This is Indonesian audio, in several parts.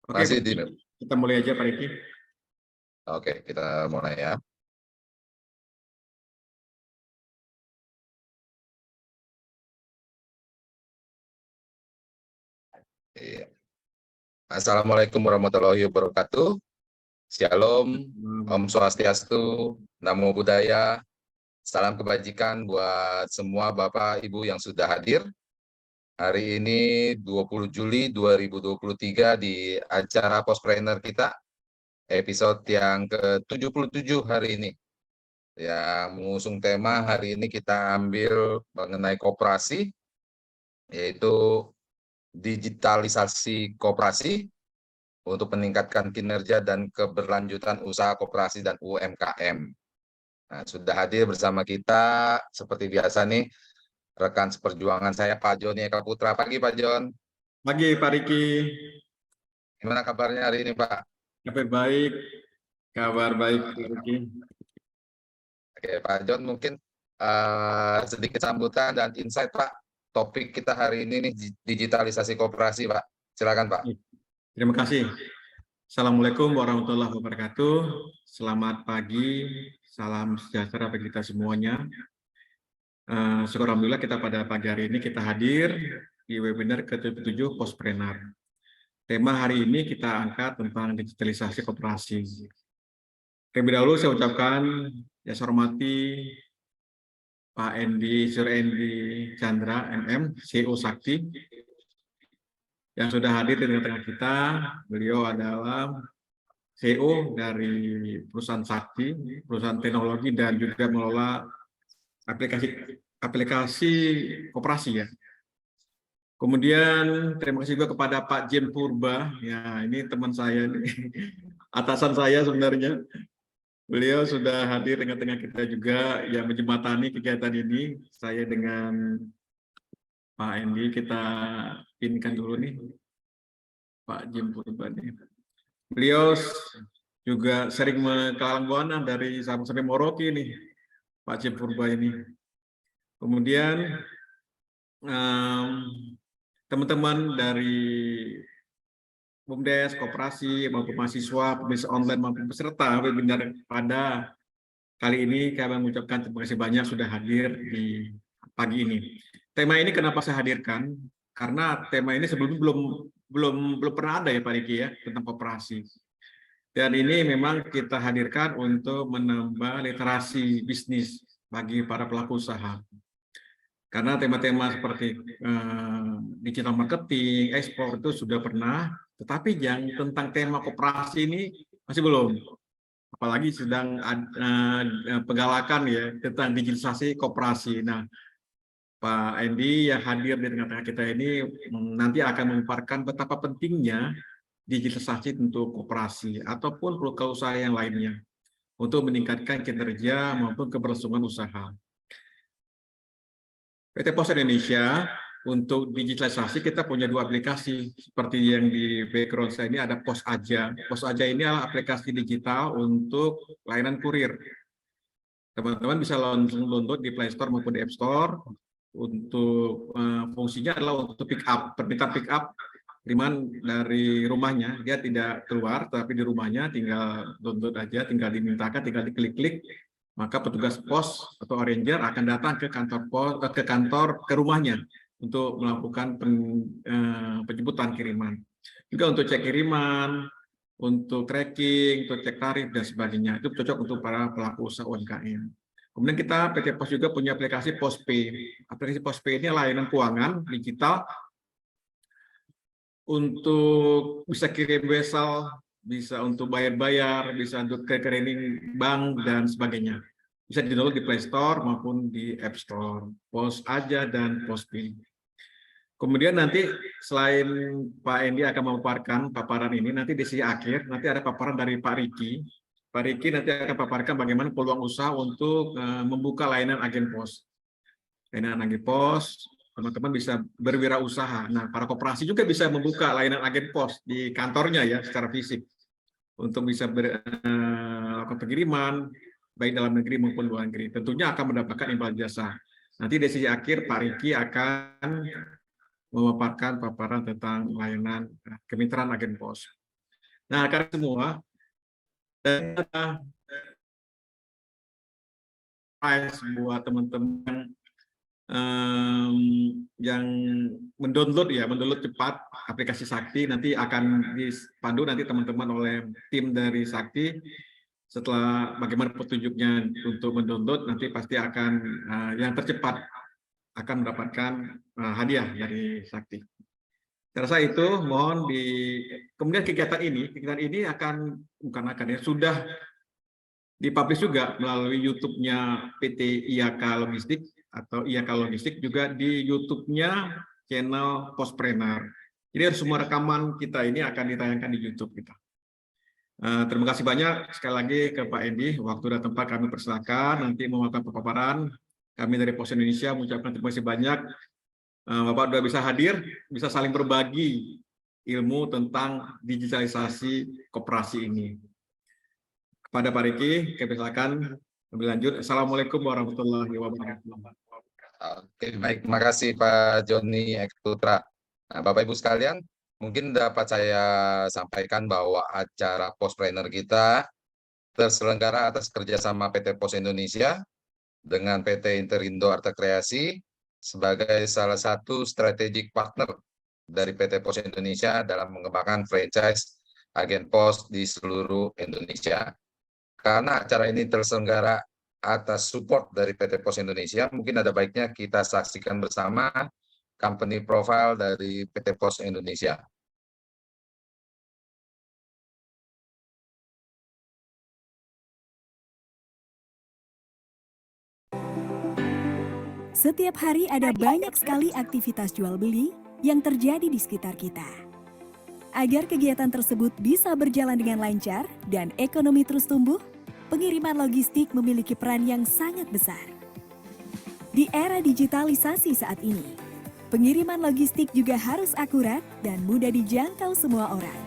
Oke, Masih kita mulai aja Pak Riki. Oke, kita mulai ya. Iya. Assalamualaikum warahmatullahi wabarakatuh. Shalom, Om Swastiastu, Namo Buddhaya. Salam kebajikan buat semua Bapak Ibu yang sudah hadir. Hari ini 20 Juli 2023 di acara Postpreneur kita, episode yang ke-77 hari ini. Yang mengusung tema hari ini kita ambil mengenai koperasi, yaitu digitalisasi koperasi untuk meningkatkan kinerja dan keberlanjutan usaha koperasi dan UMKM. Nah, sudah hadir bersama kita seperti biasa nih rekan seperjuangan saya Pak Joni Eka Putra. Pagi Pak Jon. Pagi Pak Riki. Gimana kabarnya hari ini Pak? Baik, kabar baik Pak Riki. Oke Pak Jon, mungkin sedikit sambutan dan insight Pak. Topik kita hari ini nih digitalisasi koperasi Pak. Silakan Pak. Terima kasih. Assalamualaikum warahmatullahi wabarakatuh. Selamat pagi, salam sejahtera bagi kita semuanya. Syukur alhamdulillah kita pada pagi hari ini kita hadir di webinar ke-77 Postpreneur. Tema hari ini kita angkat tentang digitalisasi koperasi. Terlebih dahulu saya ucapkan yang saya hormati Pak Endi, Sir Endi Chandra, MM, CEO Sakti, yang sudah hadir di tengah-tengah kita. Beliau adalah CEO dari perusahaan Sakti, perusahaan teknologi dan juga mengelola aplikasi koperasi ya. Kemudian terima kasih juga kepada Pak Jem Purba, ya ini teman saya nih, atasan saya sebenarnya. Beliau sudah hadir tengah-tengah kita juga yang menjembatani kegiatan ini. Saya dengan Pak Endi kita pinkan dulu nih, Pak Jem Purba nih. Beliau juga sering mengkalang buana dari Sabang sampai Merauke nih, Pak Jem Purba ini. Kemudian teman-teman dari BUMDes, koperasi, maupun mahasiswa, pembelajaran online, maupun peserta webinar pada kali ini, kami mengucapkan terima kasih banyak sudah hadir di pagi ini. Tema ini kenapa saya hadirkan? Karena tema ini sebelumnya belum pernah ada ya Pak Riki ya, tentang koperasi. Dan ini memang kita hadirkan untuk menambah literasi bisnis bagi para pelaku usaha. Karena tema-tema seperti digital marketing, ekspor itu sudah pernah, tetapi yang tentang tema koperasi ini masih belum. Apalagi sedang penggalakan ya tentang digitalisasi koperasi. Nah, Pak Endi yang hadir di tengah-tengah kita ini nanti akan memaparkan betapa pentingnya digitalisasi untuk koperasi ataupun peluang usaha yang lainnya untuk meningkatkan kinerja maupun keberlangsungan usaha. PT Pos Indonesia untuk digitalisasi kita punya dua aplikasi seperti yang di background saya ini ada Pos Aja. Pos Aja ini adalah aplikasi digital untuk layanan kurir. Teman-teman bisa download di Play Store maupun di App Store. Untuk fungsinya adalah untuk pick up, permintaan pick up kiriman dari rumahnya. Dia tidak keluar, tapi di rumahnya tinggal download aja, tinggal dimintakan, tinggal diklik-klik. Maka petugas pos atau ranger akan datang ke kantor ke rumahnya untuk melakukan penjemputan kiriman. Juga untuk cek kiriman, untuk tracking, untuk cek tarif dan sebagainya. Itu cocok untuk para pelaku usaha UMKM. Kemudian kita PT Pos juga punya aplikasi Postpay. Aplikasi Postpay ini layanan keuangan digital untuk bisa kirim wesel, bisa untuk bayar-bayar, bisa untuk rekening bank dan sebagainya. Bisa di-download di Play Store maupun di App Store. Pos Aja dan Postpay. Kemudian nanti selain Pak Endi akan memaparkan paparan ini, nanti di sisi akhir nanti ada paparan dari Pak Riki. Pak Riki nanti akan paparkan bagaimana peluang usaha untuk membuka layanan agen pos. Layanan agen pos, teman-teman bisa berwirausaha. Nah, para koperasi juga bisa membuka layanan agen pos di kantornya ya secara fisik untuk bisa melakukan pengiriman baik dalam negeri maupun luar negeri. Tentunya akan mendapatkan imbal jasa. Nanti di sisi akhir Pak Riki akan memaparkan paparan tentang layanan kemitraan agen pos. Nah, karena semua dan buat teman-teman yang mendownload cepat aplikasi Sakti, nanti akan dipandu nanti teman-teman oleh tim dari Sakti. Setelah bagaimana petunjuknya untuk mendownload, nanti pasti akan yang tercepat akan mendapatkan hadiah dari Sakti. Saya rasa itu mohon kemudian kegiatan ini sudah dipublish juga melalui YouTube-nya PT IAK Logistik atau IAK Logistik, juga di YouTube-nya channel Postpreneur. Jadi semua rekaman kita ini akan ditayangkan di YouTube kita. Terima kasih banyak sekali lagi ke Pak Endi, waktu dan tempat kami persilakan nanti melakukan paparan. Kami dari Pos Indonesia mengucapkan terima kasih banyak. Bapak sudah bisa hadir, bisa saling berbagi ilmu tentang digitalisasi koperasi ini. Kepada Pak Riki, kami silakan lebih lanjut. Assalamualaikum warahmatullahi wabarakatuh. Oke, baik. Terima kasih Pak Joni Eksputra. Nah, Bapak Ibu sekalian, mungkin dapat saya sampaikan bahwa acara Postpreneur kita terselenggara atas kerjasama PT Pos Indonesia dengan PT Interindo Arta Kreasi sebagai salah satu strategic partner dari PT Pos Indonesia dalam mengembangkan franchise agen pos di seluruh Indonesia. Karena acara ini terselenggara atas support dari PT Pos Indonesia, mungkin ada baiknya kita saksikan bersama company profile dari PT Pos Indonesia. Setiap hari ada banyak sekali aktivitas jual beli yang terjadi di sekitar kita. Agar kegiatan tersebut bisa berjalan dengan lancar dan ekonomi terus tumbuh, pengiriman logistik memiliki peran yang sangat besar. Di era digitalisasi saat ini, pengiriman logistik juga harus akurat dan mudah dijangkau semua orang.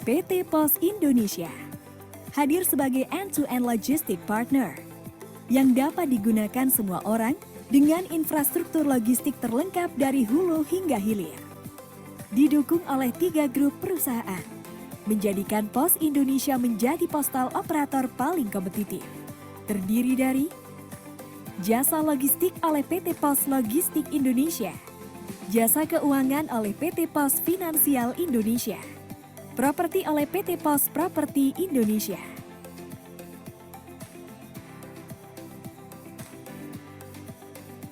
PT Pos Indonesia hadir sebagai end-to-end logistic partner yang dapat digunakan semua orang dengan infrastruktur logistik terlengkap dari hulu hingga hilir. Didukung oleh 3 grup perusahaan, menjadikan Pos Indonesia menjadi postal operator paling kompetitif. Terdiri dari jasa logistik oleh PT Pos Logistik Indonesia, jasa keuangan oleh PT Pos Finansial Indonesia, properti oleh PT Pos Properti Indonesia.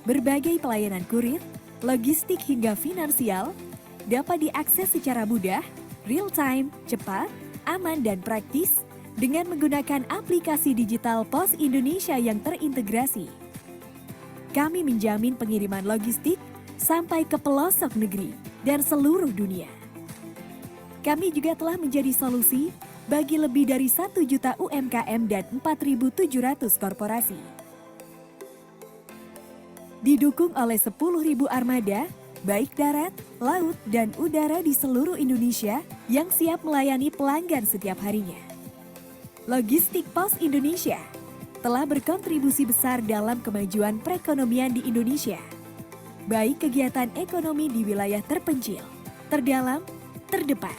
Berbagai pelayanan kurir, logistik hingga finansial dapat diakses secara mudah, real time, cepat, aman dan praktis dengan menggunakan aplikasi digital Pos Indonesia yang terintegrasi. Kami menjamin pengiriman logistik sampai ke pelosok negeri dan seluruh dunia. Kami juga telah menjadi solusi bagi lebih dari 1 juta UMKM dan 4.700 korporasi. Didukung oleh 10.000 armada, baik darat, laut, dan udara di seluruh Indonesia yang siap melayani pelanggan setiap harinya. Logistik Pos Indonesia telah berkontribusi besar dalam kemajuan perekonomian di Indonesia, baik kegiatan ekonomi di wilayah terpencil, terdalam, terdepan,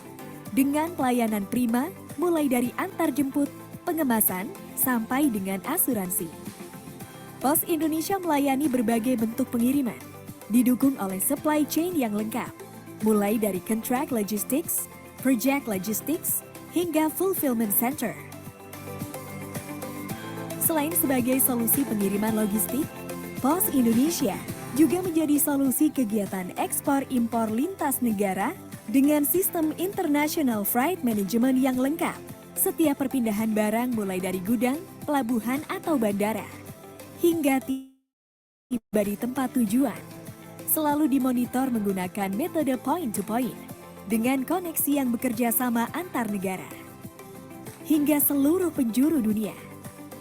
dengan pelayanan prima mulai dari antarjemput, pengemasan, sampai dengan asuransi. Pos Indonesia melayani berbagai bentuk pengiriman, didukung oleh supply chain yang lengkap, mulai dari contract logistics, project logistics, hingga fulfillment center. Selain sebagai solusi pengiriman logistik, Pos Indonesia juga menjadi solusi kegiatan ekspor-impor lintas negara dengan sistem International Freight Management yang lengkap. Setiap perpindahan barang mulai dari gudang, pelabuhan atau bandara, hingga tiba di tempat tujuan, selalu dimonitor menggunakan metode point-to-point dengan koneksi yang bekerja sama antar negara. Hingga seluruh penjuru dunia,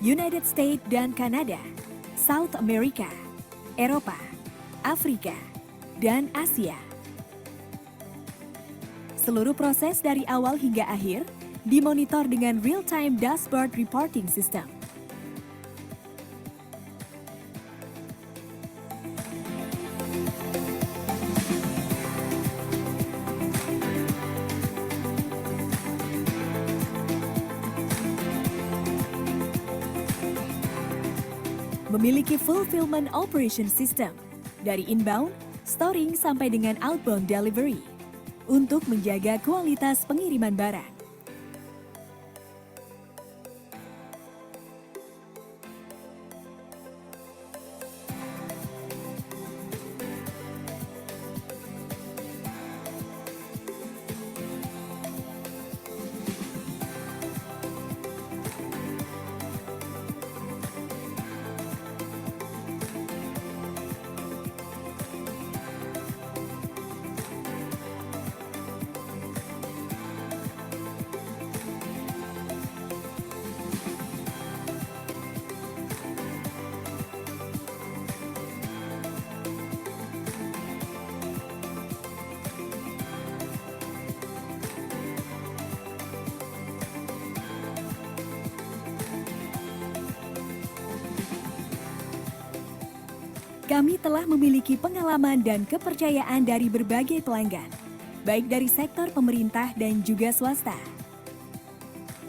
United States dan Kanada, South America, Eropa, Afrika, dan Asia. Seluruh proses dari awal hingga akhir dimonitor dengan real-time dashboard reporting system. memiliki fulfillment operation system dari inbound, storing sampai dengan outbound delivery untuk menjaga kualitas pengiriman barang. Kami telah memiliki pengalaman dan kepercayaan dari berbagai pelanggan, baik dari sektor pemerintah dan juga swasta.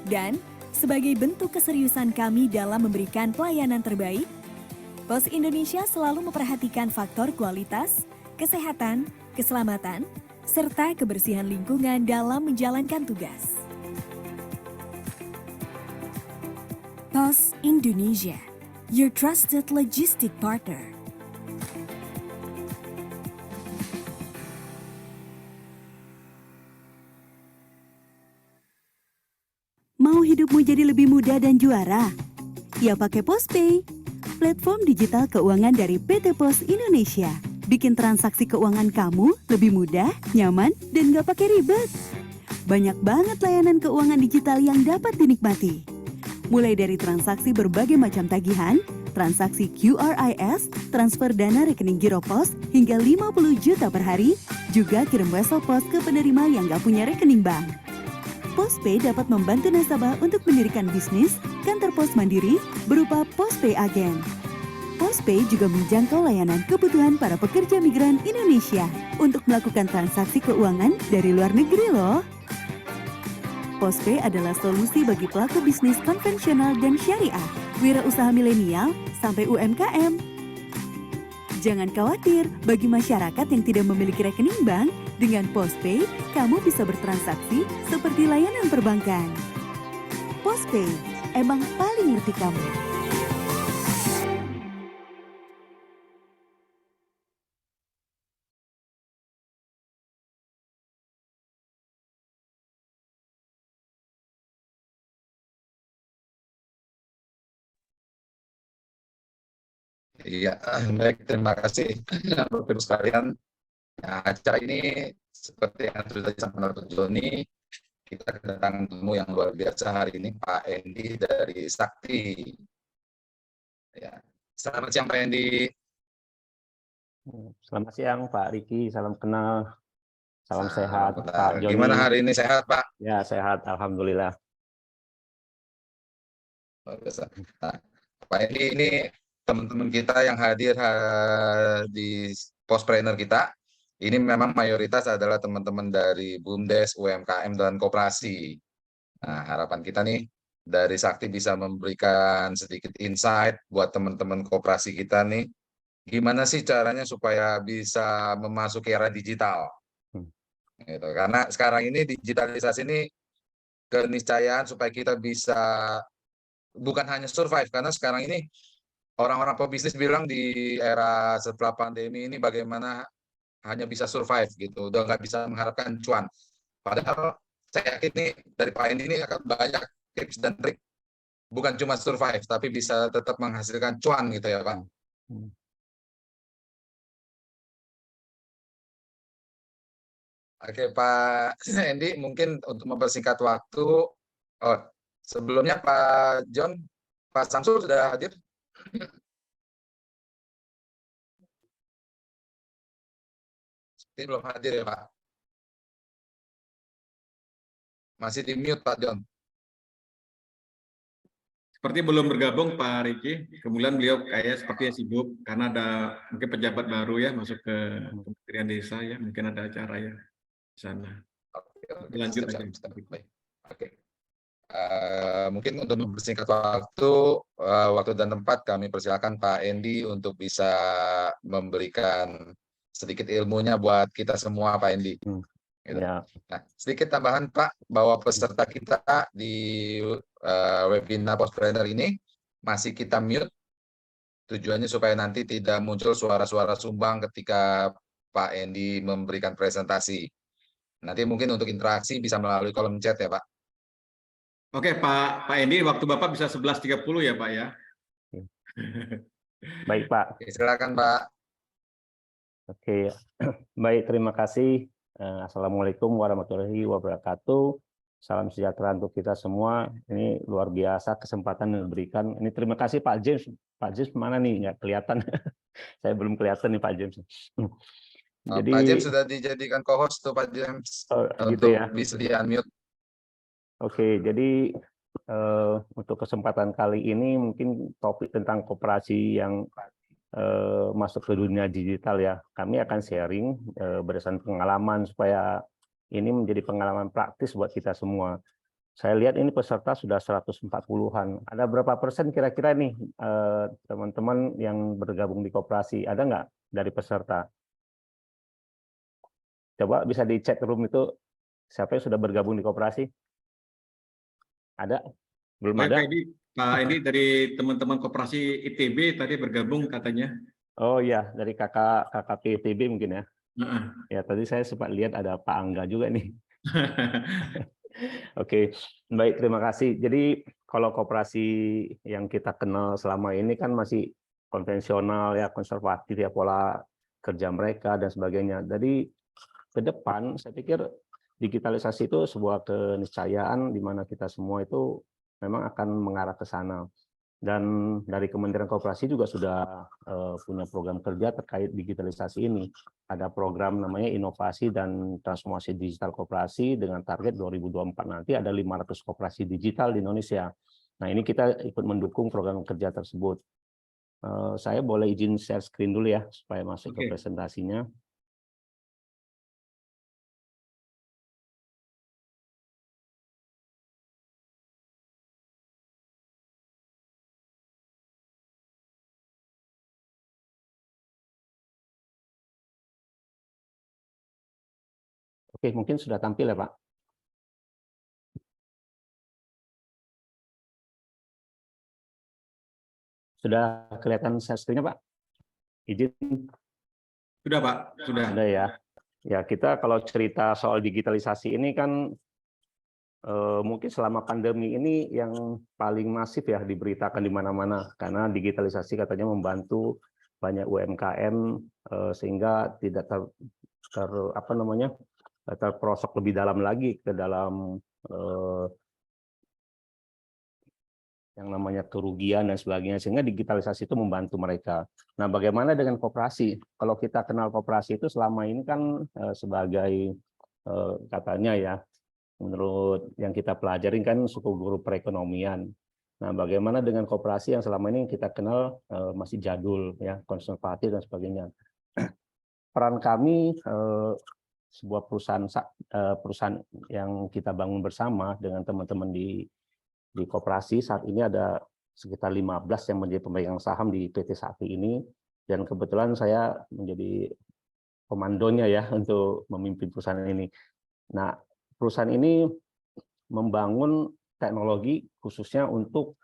Dan sebagai bentuk keseriusan kami dalam memberikan pelayanan terbaik, Pos Indonesia selalu memperhatikan faktor kualitas, kesehatan, keselamatan, serta kebersihan lingkungan dalam menjalankan tugas. Pos Indonesia, your trusted logistic partner. Mau hidupmu jadi lebih mudah dan juara? Ya pakai PosPay, platform digital keuangan dari PT Pos Indonesia. Bikin transaksi keuangan kamu lebih mudah, nyaman, dan gak pakai ribet. Banyak banget layanan keuangan digital yang dapat dinikmati. Mulai dari transaksi berbagai macam tagihan, transaksi QRIS, transfer dana rekening Giro Pos hingga 50 juta per hari, juga kirim wesel pos ke penerima yang gak punya rekening bank. PosPay dapat membantu nasabah untuk mendirikan bisnis, kantor pos mandiri, berupa PosPay Agen. PosPay juga menjangkau layanan kebutuhan para pekerja migran Indonesia untuk melakukan transaksi keuangan dari luar negeri loh. PosPay adalah solusi bagi pelaku bisnis konvensional dan syariah, wirausaha milenial, sampai UMKM. Jangan khawatir, bagi masyarakat yang tidak memiliki rekening bank, dengan PosPay, kamu bisa bertransaksi seperti layanan perbankan. PosPay, emang paling ngerti kamu. Iya, baik, terima kasih Bapak Ibu sekalian. Nah, acara ini seperti yang sudah disampaikan Dr. Joni, kita kedatangan tamu yang luar biasa hari ini, Pak Endi dari Sakti. Ya. Selamat siang Pak Endi. Selamat siang Pak Riki, salam kenal, salam sehat kenal. Pak Joni. Gimana hari ini, sehat Pak? Ya sehat, alhamdulillah. Luar biasa. Nah, Pak Endi ini teman-teman kita yang hadir di Pospreneur kita. Ini memang mayoritas adalah teman-teman dari BUMDes, UMKM, dan koperasi. Nah, harapan kita nih dari Sakti bisa memberikan sedikit insight buat teman-teman koperasi kita nih. Gimana sih caranya supaya bisa memasuki era digital? Gitu. Karena sekarang ini digitalisasi ini keniscayaan supaya kita bisa bukan hanya survive, karena sekarang ini orang-orang pebisnis bilang di era setelah pandemi ini bagaimana hanya bisa survive gitu, udah nggak bisa mengharapkan cuan. Padahal saya yakin nih dari Pak Endi ini akan banyak tips dan trik, bukan cuma survive, tapi bisa tetap menghasilkan cuan gitu ya Pak. Oke Pak Endi, mungkin untuk mempersingkat waktu, sebelumnya Pak John, Pak Samsul sudah hadir? Seperti belum hadir ya Pak. Masih di mute Pak John. Seperti belum bergabung Pak Riki, kemudian beliau kayak sepertinya sibuk karena ada mungkin pejabat baru ya masuk ke Kementerian Desa ya, mungkin ada acara ya di sana. Oke, Lanjut siap, aja. siap. Baik. Oke. Mungkin untuk mempersingkat waktu, waktu dan tempat kami persilakan Pak Endi untuk bisa memberikan sedikit ilmunya buat kita semua, Pak Endi. Gitu. Ya, Nah, sedikit tambahan Pak, bahwa peserta kita di webinar Postpreneur ini masih kita mute. Tujuannya supaya nanti tidak muncul suara-suara sumbang ketika Pak Endi memberikan presentasi. Nanti mungkin untuk interaksi bisa melalui kolom chat ya Pak. Oke, Pak Endi, waktu Bapak bisa 11.30 ya, Pak ya. baik Pak. Oke, silakan Pak. Oke, baik, terima kasih. Assalamualaikum warahmatullahi wabarakatuh. Salam sejahtera untuk kita semua. Ini luar biasa kesempatan yang diberikan. Ini terima kasih Pak James. Pak James mana nih? Nggak kelihatan. Saya belum kelihatan nih Pak James. Jadi, Pak James sudah dijadikan co-host tuh Pak James gitu untuk ya. bisa di unmute. Oke, jadi untuk kesempatan kali ini mungkin topik tentang koperasi yang masuk ke dunia digital ya. Kami akan sharing berdasarkan pengalaman supaya ini menjadi pengalaman praktis buat kita semua. Saya lihat ini peserta sudah 140-an. Ada berapa persen kira-kira nih teman-teman yang bergabung di koperasi? Ada nggak dari peserta? Coba bisa di chat room itu siapa yang sudah bergabung di koperasi? Ada? Belum Baik, ada? Pak Endi dari teman-teman koperasi ITB tadi bergabung katanya. Oh iya, dari kakak PTB mungkin ya. Heeh. Ya, tadi saya sempat lihat ada Pak Angga juga nih. Oke, baik, terima kasih. Jadi kalau koperasi yang kita kenal selama ini kan masih konvensional ya, konservatif ya, pola kerja mereka dan sebagainya. Jadi ke depan saya pikir digitalisasi itu sebuah keniscayaan di mana kita semua itu memang akan mengarah ke sana. Dan dari Kementerian Koperasi juga sudah punya program kerja terkait digitalisasi ini. Ada program namanya Inovasi dan Transformasi Digital Koperasi dengan target 2024 nanti ada 500 koperasi digital di Indonesia. Nah, ini kita ikut mendukung program kerja tersebut. Saya boleh izin share screen dulu ya supaya masuk ke presentasinya. Oke, mungkin sudah tampil ya, Pak. Sudah kelihatan share screen-nya, Pak? Izin. Sudah, Pak. Sudah. Sudah ya. Ya, kita kalau cerita soal digitalisasi ini kan mungkin selama pandemi ini yang paling masif ya diberitakan di mana-mana karena digitalisasi katanya membantu banyak UMKM sehingga tidak terperosok lebih dalam lagi ke dalam yang namanya kerugian dan sebagainya, sehingga digitalisasi itu membantu mereka. Nah, bagaimana dengan koperasi? Kalau kita kenal koperasi itu selama ini kan sebagai katanya ya, menurut yang kita pelajari kan suku guru perekonomian. Nah, bagaimana dengan koperasi yang selama ini kita kenal masih jadul, ya, konservatif dan sebagainya. Peran kami sebuah perusahaan yang kita bangun bersama dengan teman-teman di koperasi saat ini ada sekitar 15 yang menjadi pemegang saham di PT Sakti ini, dan kebetulan saya menjadi komandonya ya untuk memimpin perusahaan ini. Nah, perusahaan ini membangun teknologi khususnya untuk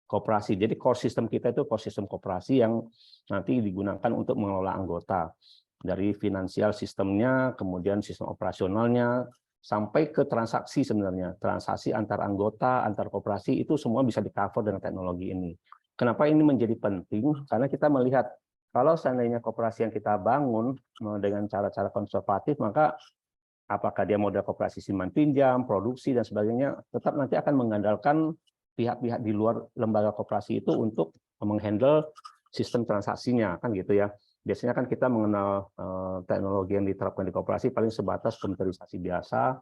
koperasi. Jadi core system kita itu core system koperasi yang nanti digunakan untuk mengelola anggota. Dari finansial sistemnya, kemudian sistem operasionalnya, sampai ke transaksi sebenarnya. Transaksi antar anggota, antar koperasi, itu semua bisa di-cover dengan teknologi ini. Kenapa ini menjadi penting? Karena kita melihat kalau seandainya koperasi yang kita bangun dengan cara-cara konservatif, maka apakah dia model koperasi simpan pinjam, produksi, dan sebagainya, tetap nanti akan mengandalkan pihak-pihak di luar lembaga koperasi itu untuk menghandle sistem transaksinya, kan gitu ya. Biasanya kan kita mengenal teknologi yang diterapkan di koperasi paling sebatas komputerisasi biasa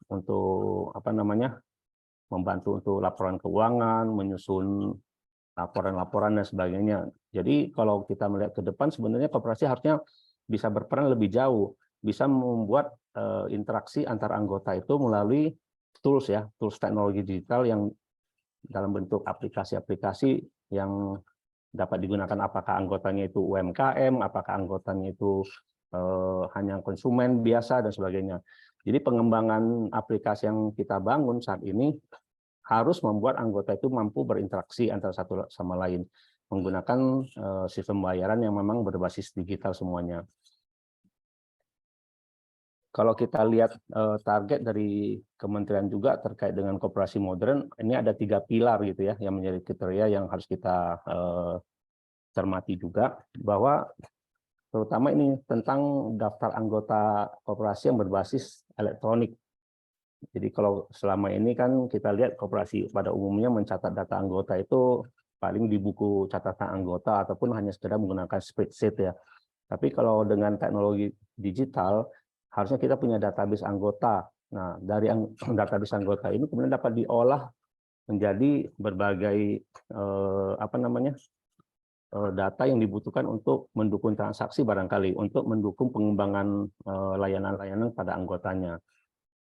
untuk membantu untuk laporan keuangan, menyusun laporan-laporan dan sebagainya. Jadi kalau kita melihat ke depan sebenarnya koperasi harusnya bisa berperan lebih jauh, bisa membuat interaksi antar anggota itu melalui tools ya, tools teknologi digital yang dalam bentuk aplikasi-aplikasi yang dapat digunakan, apakah anggotanya itu UMKM, apakah anggotanya itu hanya konsumen biasa dan sebagainya. Jadi pengembangan aplikasi yang kita bangun saat ini harus membuat anggota itu mampu berinteraksi antara satu sama lain menggunakan sistem pembayaran yang memang berbasis digital semuanya. Kalau kita lihat target dari kementerian juga terkait dengan koperasi modern, ini ada 3 pilar gitu ya yang menjadi kriteria yang harus kita cermati juga, bahwa terutama ini tentang daftar anggota koperasi yang berbasis elektronik. Jadi kalau selama ini kan kita lihat koperasi pada umumnya mencatat data anggota itu paling di buku catatan anggota ataupun hanya sekedar menggunakan spreadsheet ya. Tapi kalau dengan teknologi digital harusnya kita punya database anggota. Nah, dari database anggota ini kemudian dapat diolah menjadi berbagai data yang dibutuhkan untuk mendukung transaksi barangkali, untuk mendukung pengembangan layanan-layanan pada anggotanya.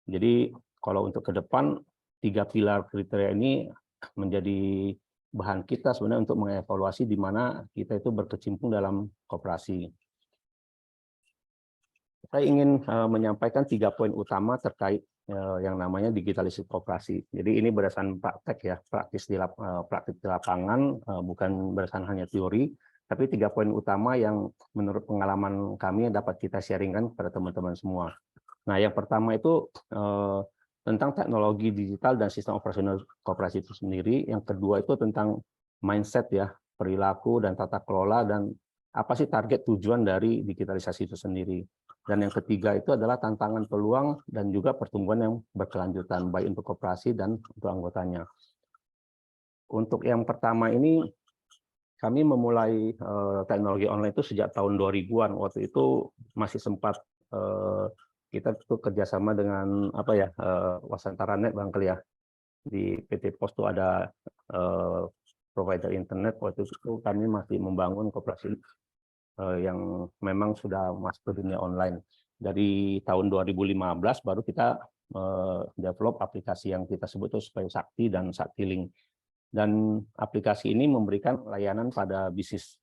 Jadi kalau untuk ke depan 3 pilar kriteria ini menjadi bahan kita sebenarnya untuk mengevaluasi di mana kita itu berkecimpung dalam koperasi. Saya ingin menyampaikan 3 poin utama terkait yang namanya digitalisasi koperasi. Jadi ini berdasarkan praktek ya, praktik di lapangan, bukan berdasarkan hanya teori, tapi 3 poin utama yang menurut pengalaman kami dapat kita sharingkan kepada teman-teman semua. Nah, yang pertama itu tentang teknologi digital dan sistem operasional koperasi itu sendiri. Yang kedua itu tentang mindset ya, perilaku dan tata kelola, dan apa sih target tujuan dari digitalisasi itu sendiri. Dan yang ketiga itu adalah tantangan, peluang, dan juga pertumbuhan yang berkelanjutan, baik untuk koperasi dan untuk anggotanya. Untuk yang pertama ini, kami memulai teknologi online itu sejak tahun 2000-an. Waktu itu masih sempat kita tuh kerjasama dengan Wasantara.net barangkali ya. Di PT Pos itu ada provider internet. Waktu itu kami masih membangun koperasi yang memang sudah masuk ke dunia online. Dari tahun 2015 baru kita develop aplikasi yang kita sebut itu sebagai Sakti dan Saktilink. Dan aplikasi ini memberikan layanan pada bisnis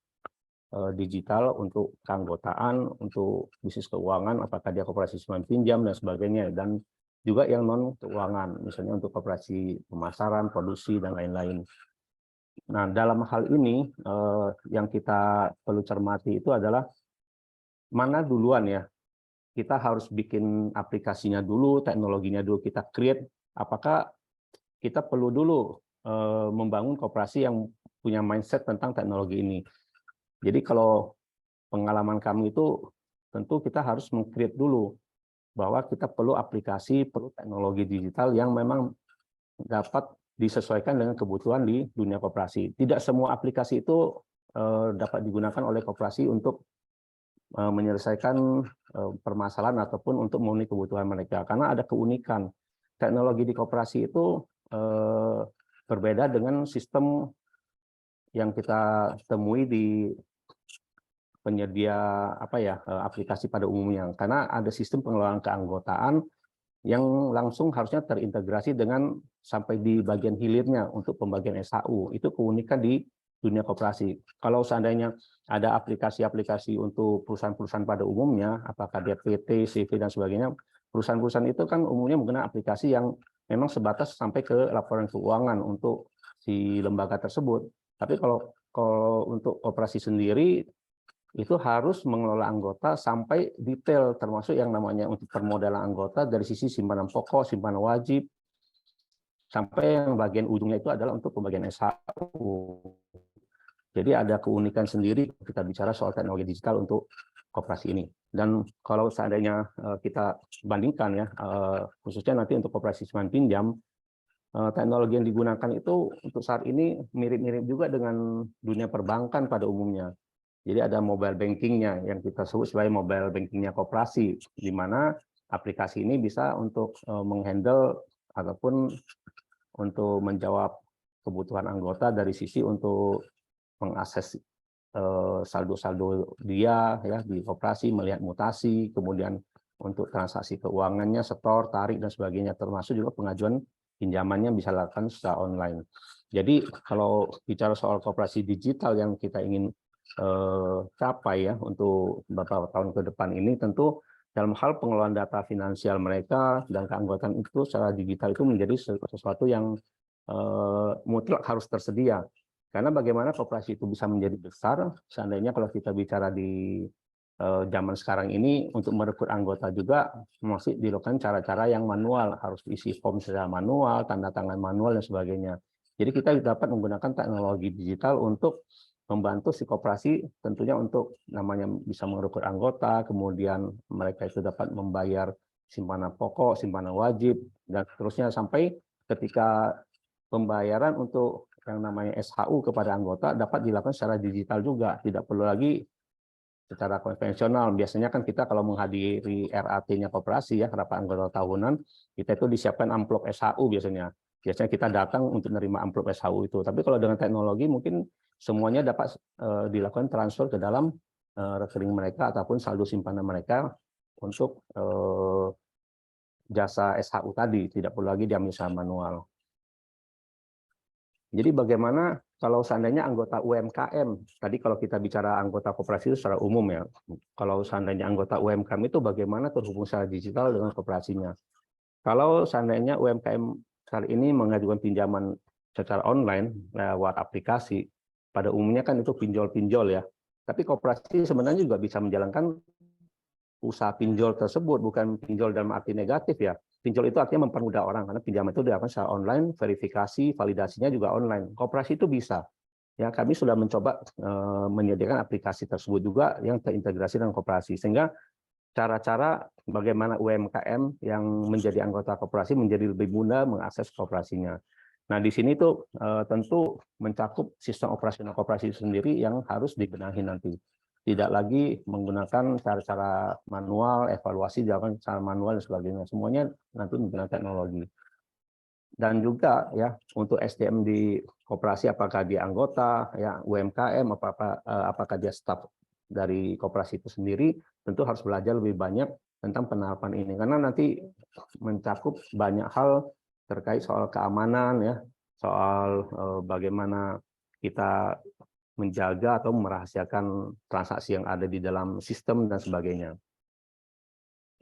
digital untuk keanggotaan, untuk bisnis keuangan, apakah dia koperasi simpan pinjam dan sebagainya, dan juga yang non keuangan, misalnya untuk koperasi pemasaran, produksi dan lain-lain. Nah, dalam hal ini yang kita perlu cermati itu adalah mana duluan ya. Kita harus bikin aplikasinya dulu, teknologinya dulu kita create. Apakah kita perlu dulu membangun koperasi yang punya mindset tentang teknologi ini. Jadi kalau pengalaman kami itu tentu kita harus meng-create dulu bahwa kita perlu aplikasi, perlu teknologi digital yang memang dapat disesuaikan dengan kebutuhan di dunia koperasi. Tidak semua aplikasi itu dapat digunakan oleh koperasi untuk menyelesaikan permasalahan ataupun untuk memenuhi kebutuhan mereka. Karena ada keunikan. Teknologi di koperasi itu berbeda dengan sistem yang kita temui di penyedia aplikasi pada umumnya. Karena ada sistem pengelolaan keanggotaan yang langsung harusnya terintegrasi dengan sampai di bagian hilirnya untuk pembagian SHU. Itu keunikan di dunia koperasi. Kalau seandainya ada aplikasi-aplikasi untuk perusahaan-perusahaan pada umumnya, apakah dia PT, CV, dan sebagainya, perusahaan-perusahaan itu kan umumnya menggunakan aplikasi yang memang sebatas sampai ke laporan keuangan untuk si lembaga tersebut. Tapi kalau untuk koperasi sendiri, itu harus mengelola anggota sampai detail, termasuk yang namanya untuk permodalan anggota dari sisi simpanan pokok, simpanan wajib, sampai yang bagian ujungnya itu adalah untuk pembagian SHU. Jadi ada keunikan sendiri kita bicara soal teknologi digital untuk koperasi ini. Dan kalau seandainya kita bandingkan ya, khususnya nanti untuk koperasi simpan pinjam, teknologi yang digunakan itu untuk saat ini mirip-mirip juga dengan dunia perbankan pada umumnya. Jadi ada mobile bankingnya yang kita sebut sebagai mobile bankingnya koperasi, di mana aplikasi ini bisa untuk menghandle ataupun untuk menjawab kebutuhan anggota dari sisi untuk mengakses saldo-saldo dia ya di koperasi, melihat mutasi, kemudian untuk transaksi keuangannya, setor, tarik dan sebagainya, termasuk juga pengajuan pinjamannya bisa dilakukan secara online. Jadi kalau bicara soal koperasi digital yang kita ingin capai ya untuk beberapa tahun ke depan ini, tentu dalam hal pengelolaan data finansial mereka dan keanggotaan itu secara digital itu menjadi sesuatu yang mutlak harus tersedia. Karena bagaimana koperasi itu bisa menjadi besar, seandainya kalau kita bicara di zaman sekarang ini untuk merekrut anggota juga masih dilakukan cara-cara yang manual, harus isi form secara manual, tanda tangan manual dan sebagainya. Jadi kita dapat menggunakan teknologi digital untuk membantu si koperasi tentunya untuk namanya bisa merekrut anggota, kemudian mereka itu dapat membayar simpanan pokok, simpanan wajib, dan seterusnya sampai ketika pembayaran untuk yang namanya SHU kepada anggota dapat dilakukan secara digital juga, tidak perlu lagi secara konvensional. Biasanya kan kita kalau menghadiri RAT-nya koperasi ya, rapat anggota tahunan, kita itu disiapkan amplop SHU biasanya. Biasanya kita datang untuk menerima amplop SHU itu. Tapi kalau dengan teknologi mungkin semuanya dapat dilakukan transfer ke dalam rekening mereka ataupun saldo simpanan mereka untuk jasa SHU tadi, tidak perlu lagi diambil secara manual. Jadi bagaimana kalau seandainya anggota UMKM, tadi kalau kita bicara anggota koperasi itu secara umum ya, kalau seandainya anggota UMKM itu bagaimana terhubung secara digital dengan koperasinya. Kalau seandainya UMKM kali ini mengajukan pinjaman secara online lewat aplikasi, pada umumnya kan itu pinjol-pinjol ya, tapi koperasi sebenarnya juga bisa menjalankan usaha pinjol tersebut, bukan pinjol dalam arti negatif ya. Pinjol itu artinya mempermudah orang, karena pinjaman itu dilakukan secara online, verifikasi, validasinya juga online. Koperasi itu bisa. Ya, kami sudah mencoba menyediakan aplikasi tersebut juga yang terintegrasi dengan koperasi, sehingga cara-cara bagaimana UMKM yang menjadi anggota koperasi menjadi lebih mudah mengakses koperasinya. Nah, di sini tuh tentu mencakup sistem operasional koperasi sendiri yang harus dibenahi nanti. Tidak lagi menggunakan cara-cara manual, evaluasi dilakukan secara manual dan sebagainya. Semuanya nanti menggunakan teknologi. Dan juga ya untuk SDM di koperasi, apakah dia anggota ya UMKM, apakah dia staf dari koperasi itu sendiri, tentu harus belajar lebih banyak tentang penerapan ini, karena nanti mencakup banyak hal terkait soal keamanan ya, soal bagaimana kita menjaga atau merahasiakan transaksi yang ada di dalam sistem dan sebagainya.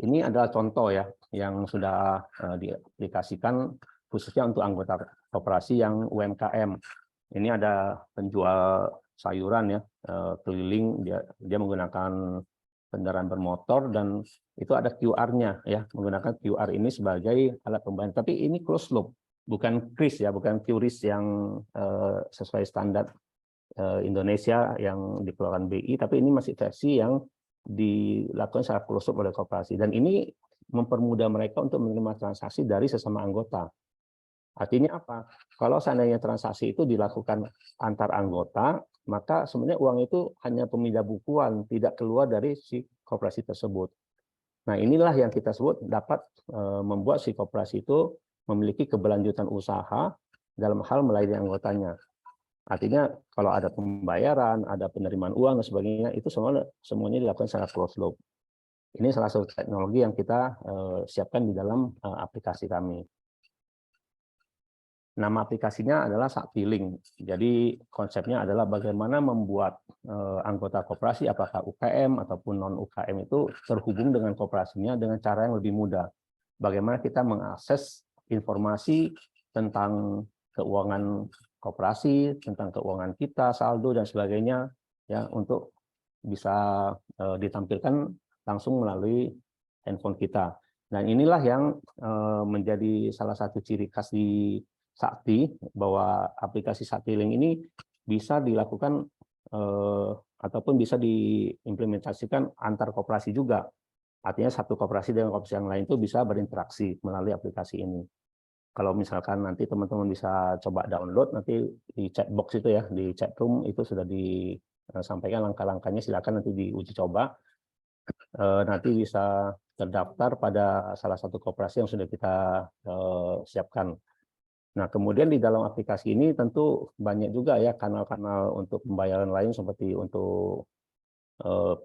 Ini adalah contoh ya yang sudah diaplikasikan khususnya untuk anggota koperasi yang UMKM. Ini ada penjual sayuran ya, keliling, dia menggunakan kendaraan bermotor dan itu ada QR-nya ya, menggunakan QR ini sebagai alat pembayaran. Tapi ini closed loop, bukan QRIS ya, bukan QRIS yang sesuai standar Indonesia yang dikeluarkan BI, tapi ini masih versi yang dilakukan secara closed loop oleh koperasi. Dan ini mempermudah mereka untuk menerima transaksi dari sesama anggota. Artinya apa? Kalau seandainya transaksi itu dilakukan antar anggota, maka sebenarnya uang itu hanya pemindah bukuan, tidak keluar dari si koperasi tersebut. Nah, inilah yang kita sebut dapat membuat si koperasi itu memiliki keberlanjutan usaha dalam hal melayani anggotanya. Artinya kalau ada pembayaran, ada penerimaan uang dan sebagainya, itu semuanya dilakukan secara closed loop. Ini salah satu teknologi yang kita siapkan di dalam aplikasi kami. Nama aplikasinya adalah Saktiling. Jadi konsepnya adalah bagaimana membuat anggota koperasi, apakah UKM ataupun non-UKM itu terhubung dengan koperasinya dengan cara yang lebih mudah. Bagaimana kita mengakses informasi tentang keuangan koperasi, tentang keuangan kita, saldo dan sebagainya ya, untuk bisa ditampilkan langsung melalui handphone kita. Dan inilah yang menjadi salah satu ciri khas di Sakti, bahwa aplikasi Saktiling ini bisa dilakukan ataupun bisa diimplementasikan antar koperasi juga. Artinya satu koperasi dengan koperasi yang lain itu bisa berinteraksi melalui aplikasi ini. Kalau misalkan nanti teman-teman bisa coba download, nanti di chatbox itu ya, di chatroom itu sudah disampaikan langkah-langkahnya, silakan nanti diuji coba. Nanti bisa terdaftar pada salah satu koperasi yang sudah kita siapkan. Nah, kemudian di dalam aplikasi ini tentu banyak juga ya kanal-kanal untuk pembayaran lain seperti untuk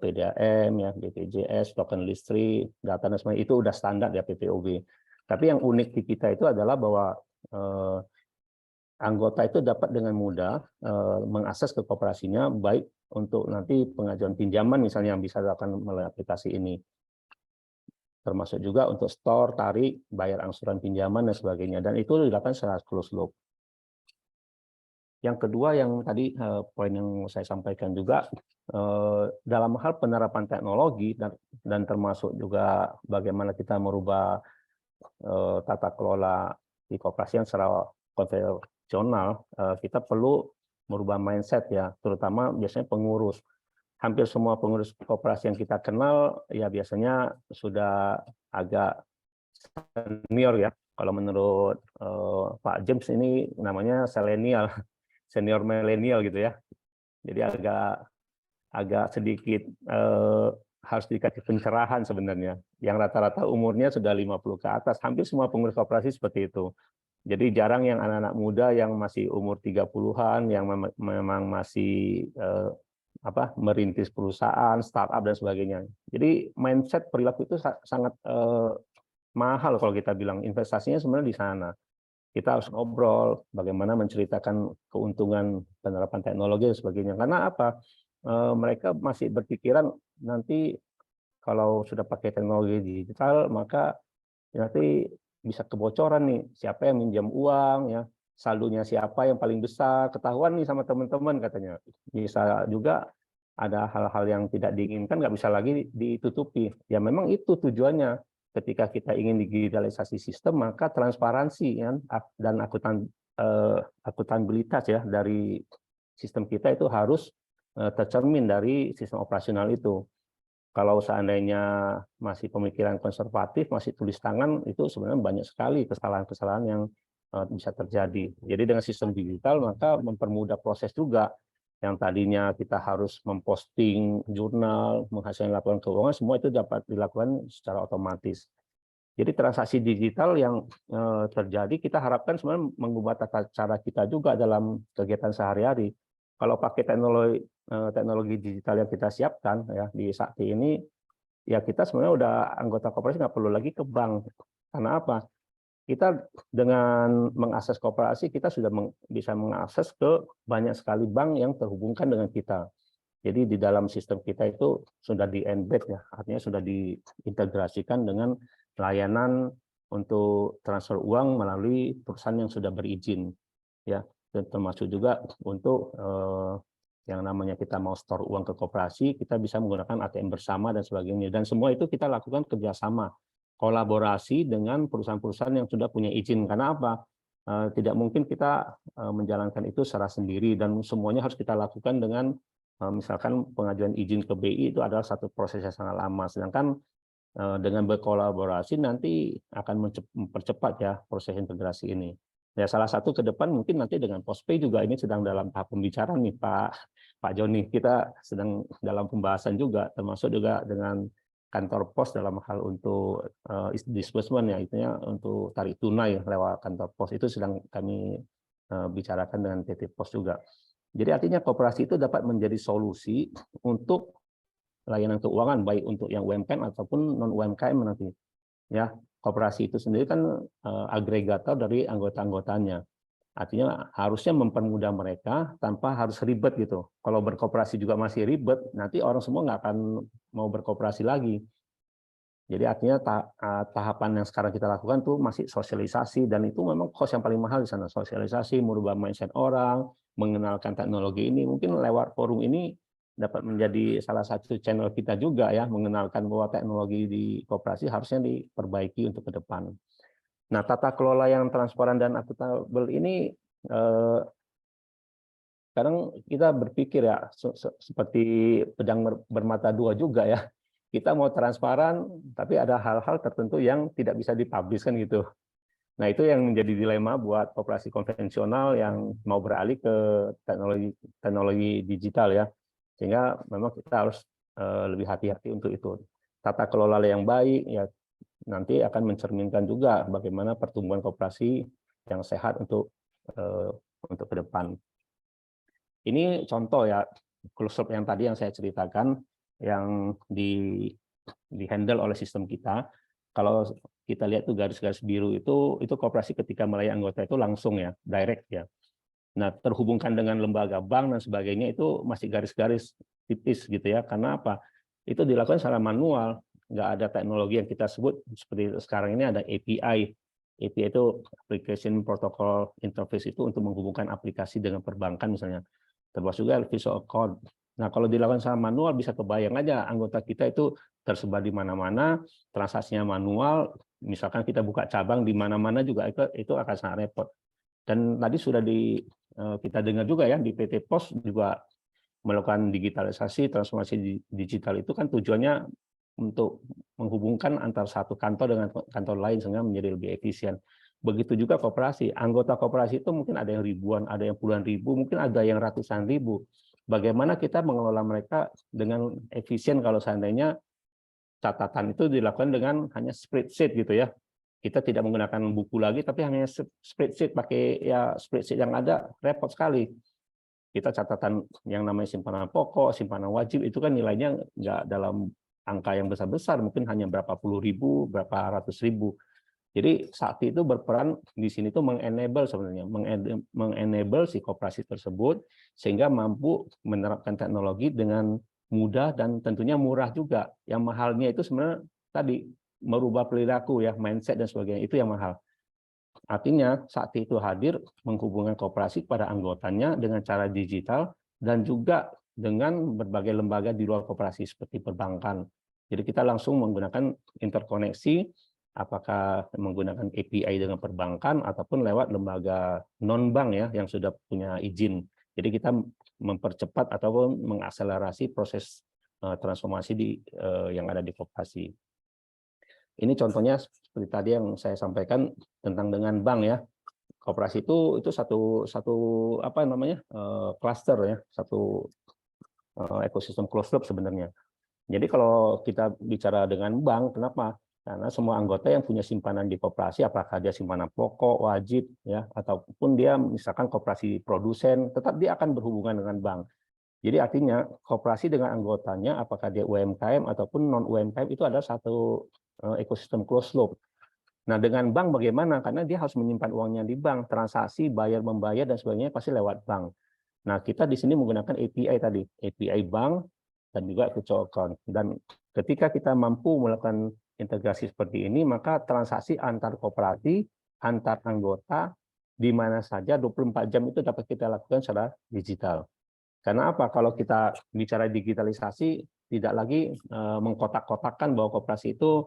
PDAM, ya, BPJS, token listrik, data dan sebagainya, itu udah standar ya PPOB. Tapi yang unik di kita itu adalah bahwa anggota itu dapat dengan mudah mengakses ke koperasinya, baik untuk nanti pengajuan pinjaman misalnya yang bisa dilakukan melalui aplikasi ini, termasuk juga untuk store, tarik, bayar angsuran pinjaman dan sebagainya, dan itu dilakukan secara closed loop. Yang kedua yang tadi poin yang saya sampaikan juga dalam hal penerapan teknologi dan termasuk juga bagaimana kita merubah tata kelola di koperasi yang secara konvensional, kita perlu merubah mindset ya, terutama biasanya pengurus. Hampir semua pengurus koperasi yang kita kenal ya biasanya sudah agak senior ya. Kalau menurut Pak James ini namanya selenial, senior milenial gitu ya. Jadi agak sedikit harus dikasih pencerahan sebenarnya. Yang rata-rata umurnya sudah 50 ke atas. Hampir semua pengurus koperasi seperti itu. Jadi jarang yang anak-anak muda yang masih umur 30-an, yang memang masih merintis perusahaan, startup dan sebagainya. Jadi mindset perilaku itu sangat mahal kalau kita bilang. Investasinya sebenarnya di sana. Kita harus ngobrol bagaimana menceritakan keuntungan penerapan teknologi dan sebagainya. Karena apa? Mereka masih berpikiran nanti kalau sudah pakai teknologi digital maka nanti bisa kebocoran nih, siapa yang minjam uang ya, saldonya siapa yang paling besar, ketahuan nih sama teman-teman katanya. Bisa juga ada hal-hal yang tidak diinginkan nggak bisa lagi ditutupi. Ya memang itu tujuannya. Ketika kita ingin digitalisasi sistem maka transparansi kan, dan akuntabilitas ya dari sistem kita itu harus tercermin dari sistem operasional itu. Kalau seandainya masih pemikiran konservatif, masih tulis tangan, itu sebenarnya banyak sekali kesalahan-kesalahan yang bisa terjadi. Jadi dengan sistem digital maka mempermudah proses juga. Yang tadinya kita harus memposting jurnal, menghasilkan laporan keuangan, semua itu dapat dilakukan secara otomatis. Jadi transaksi digital yang terjadi kita harapkan sebenarnya mengubah tata cara kita juga dalam kegiatan sehari-hari. Kalau pakai teknologi digital yang kita siapkan ya di Sakti ini, ya kita sebenarnya udah anggota koperasi nggak perlu lagi ke bank. Karena apa? Kita dengan mengakses koperasi kita sudah bisa mengakses ke banyak sekali bank yang terhubungkan dengan kita. Jadi di dalam sistem kita itu sudah di-embed ya, artinya sudah diintegrasikan dengan layanan untuk transfer uang melalui perusahaan yang sudah berizin ya, dan termasuk juga untuk yang namanya kita mau store uang ke koperasi, kita bisa menggunakan ATM bersama dan sebagainya. Dan semua itu kita lakukan kerjasama, kolaborasi dengan perusahaan-perusahaan yang sudah punya izin. Karena apa? Tidak mungkin kita menjalankan itu secara sendiri dan semuanya harus kita lakukan dengan misalkan pengajuan izin ke BI itu adalah satu proses yang sangat lama. Sedangkan dengan berkolaborasi nanti akan mempercepat ya proses integrasi ini. Ya salah satu ke depan mungkin nanti dengan Postpay juga ini sedang dalam tahap pembicaraan nih Pak Joni. Kita sedang dalam pembahasan juga, termasuk juga dengan kantor pos dalam hal untuk disbursement ya, itunya untuk tarik tunai lewat kantor pos itu sedang kami bicarakan dengan PT Pos juga. Jadi artinya koperasi itu dapat menjadi solusi untuk layanan keuangan baik untuk yang UMKM ataupun non UMKM nanti. Ya, koperasi itu sendiri kan agregator dari anggota-anggotanya. Artinya harusnya mempermudah mereka tanpa harus ribet gitu. Kalau berkoperasi juga masih ribet, nanti orang semua nggak akan mau berkoperasi lagi. Jadi artinya tahapan yang sekarang kita lakukan tuh masih sosialisasi, dan itu memang cost yang paling mahal di sana. Sosialisasi, merubah mindset orang, mengenalkan teknologi ini. Mungkin lewat forum ini dapat menjadi salah satu channel kita juga ya, mengenalkan bahwa teknologi di koperasi harusnya diperbaiki untuk ke depan. Nah, tata kelola yang transparan dan akuntabel ini kadang kita berpikir ya seperti pedang bermata dua juga ya. Kita mau transparan, tapi ada hal-hal tertentu yang tidak bisa dipublish kan gitu. Nah, itu yang menjadi dilema buat koperasi konvensional yang mau beralih ke teknologi digital ya. Sehingga memang kita harus lebih hati-hati untuk itu. Tata kelola yang baik ya nanti akan mencerminkan juga bagaimana pertumbuhan koperasi yang sehat untuk ke depan. Ini contoh ya, closed loop yang tadi yang saya ceritakan yang di handle oleh sistem kita. Kalau kita lihat tuh garis-garis biru itu koperasi ketika melayani anggota itu langsung ya, direct ya. Nah, terhubungkan dengan lembaga bank dan sebagainya itu masih garis-garis tipis gitu ya. Karena apa? Itu dilakukan secara manual, nggak ada teknologi yang kita sebut seperti sekarang ini ada API. API itu Application Protocol Interface, itu untuk menghubungkan aplikasi dengan perbankan misalnya. Termasuk juga visual account. Nah, kalau dilakukan secara manual bisa kebayang aja anggota kita itu tersebar di mana-mana, transaksinya manual, misalkan kita buka cabang di mana-mana juga itu akan sangat repot. Dan tadi sudah kita dengar juga ya di PT Pos juga melakukan digitalisasi, transformasi digital itu kan tujuannya untuk menghubungkan antar satu kantor dengan kantor lain sehingga menjadi lebih efisien. Begitu juga koperasi. Anggota koperasi itu mungkin ada yang ribuan, ada yang puluhan ribu, mungkin ada yang ratusan ribu. Bagaimana kita mengelola mereka dengan efisien kalau seandainya catatan itu dilakukan dengan hanya spreadsheet gitu ya. Kita tidak menggunakan buku lagi, tapi hanya spreadsheet, pakai ya spreadsheet yang ada, repot sekali. Kita catatan yang namanya simpanan pokok, simpanan wajib, itu kan nilainya nggak dalam angka yang besar-besar, mungkin hanya berapa puluh ribu, berapa ratus ribu. Jadi Sakti itu berperan di sini tuh mengenable sebenarnya, mengenable si koperasi tersebut sehingga mampu menerapkan teknologi dengan mudah dan tentunya murah juga. Yang mahalnya itu sebenarnya tadi merubah perilaku ya, mindset dan sebagainya, itu yang mahal. Artinya Sakti itu hadir menghubungkan koperasi kepada anggotanya dengan cara digital dan juga dengan berbagai lembaga di luar koperasi seperti perbankan. Jadi kita langsung menggunakan interkoneksi, apakah menggunakan API dengan perbankan ataupun lewat lembaga non-bank ya yang sudah punya izin. Jadi kita mempercepat ataupun mengakselerasi proses transformasi yang ada di koperasi. Ini contohnya seperti tadi yang saya sampaikan tentang dengan bank ya. Koperasi itu satu apa namanya cluster ya, satu ekosistem closed loop sebenarnya. Jadi kalau kita bicara dengan bank, kenapa? Karena semua anggota yang punya simpanan di koperasi, apakah dia simpanan pokok, wajib ya, ataupun dia misalkan koperasi produsen, tetap dia akan berhubungan dengan bank. Jadi artinya koperasi dengan anggotanya, apakah dia UMKM ataupun non UMKM, itu ada satu ekosistem closed loop. Nah, dengan bank bagaimana? Karena dia harus menyimpan uangnya di bank, transaksi, bayar membayar dan sebagainya pasti lewat bank. Nah, kita di sini menggunakan API tadi, API bank dan juga virtual account. Dan ketika kita mampu melakukan integrasi seperti ini, maka transaksi antar koperasi, antar anggota di mana saja 24 jam itu dapat kita lakukan secara digital. Karena apa? Kalau kita bicara digitalisasi, tidak lagi mengkotak-kotakkan bahwa koperasi itu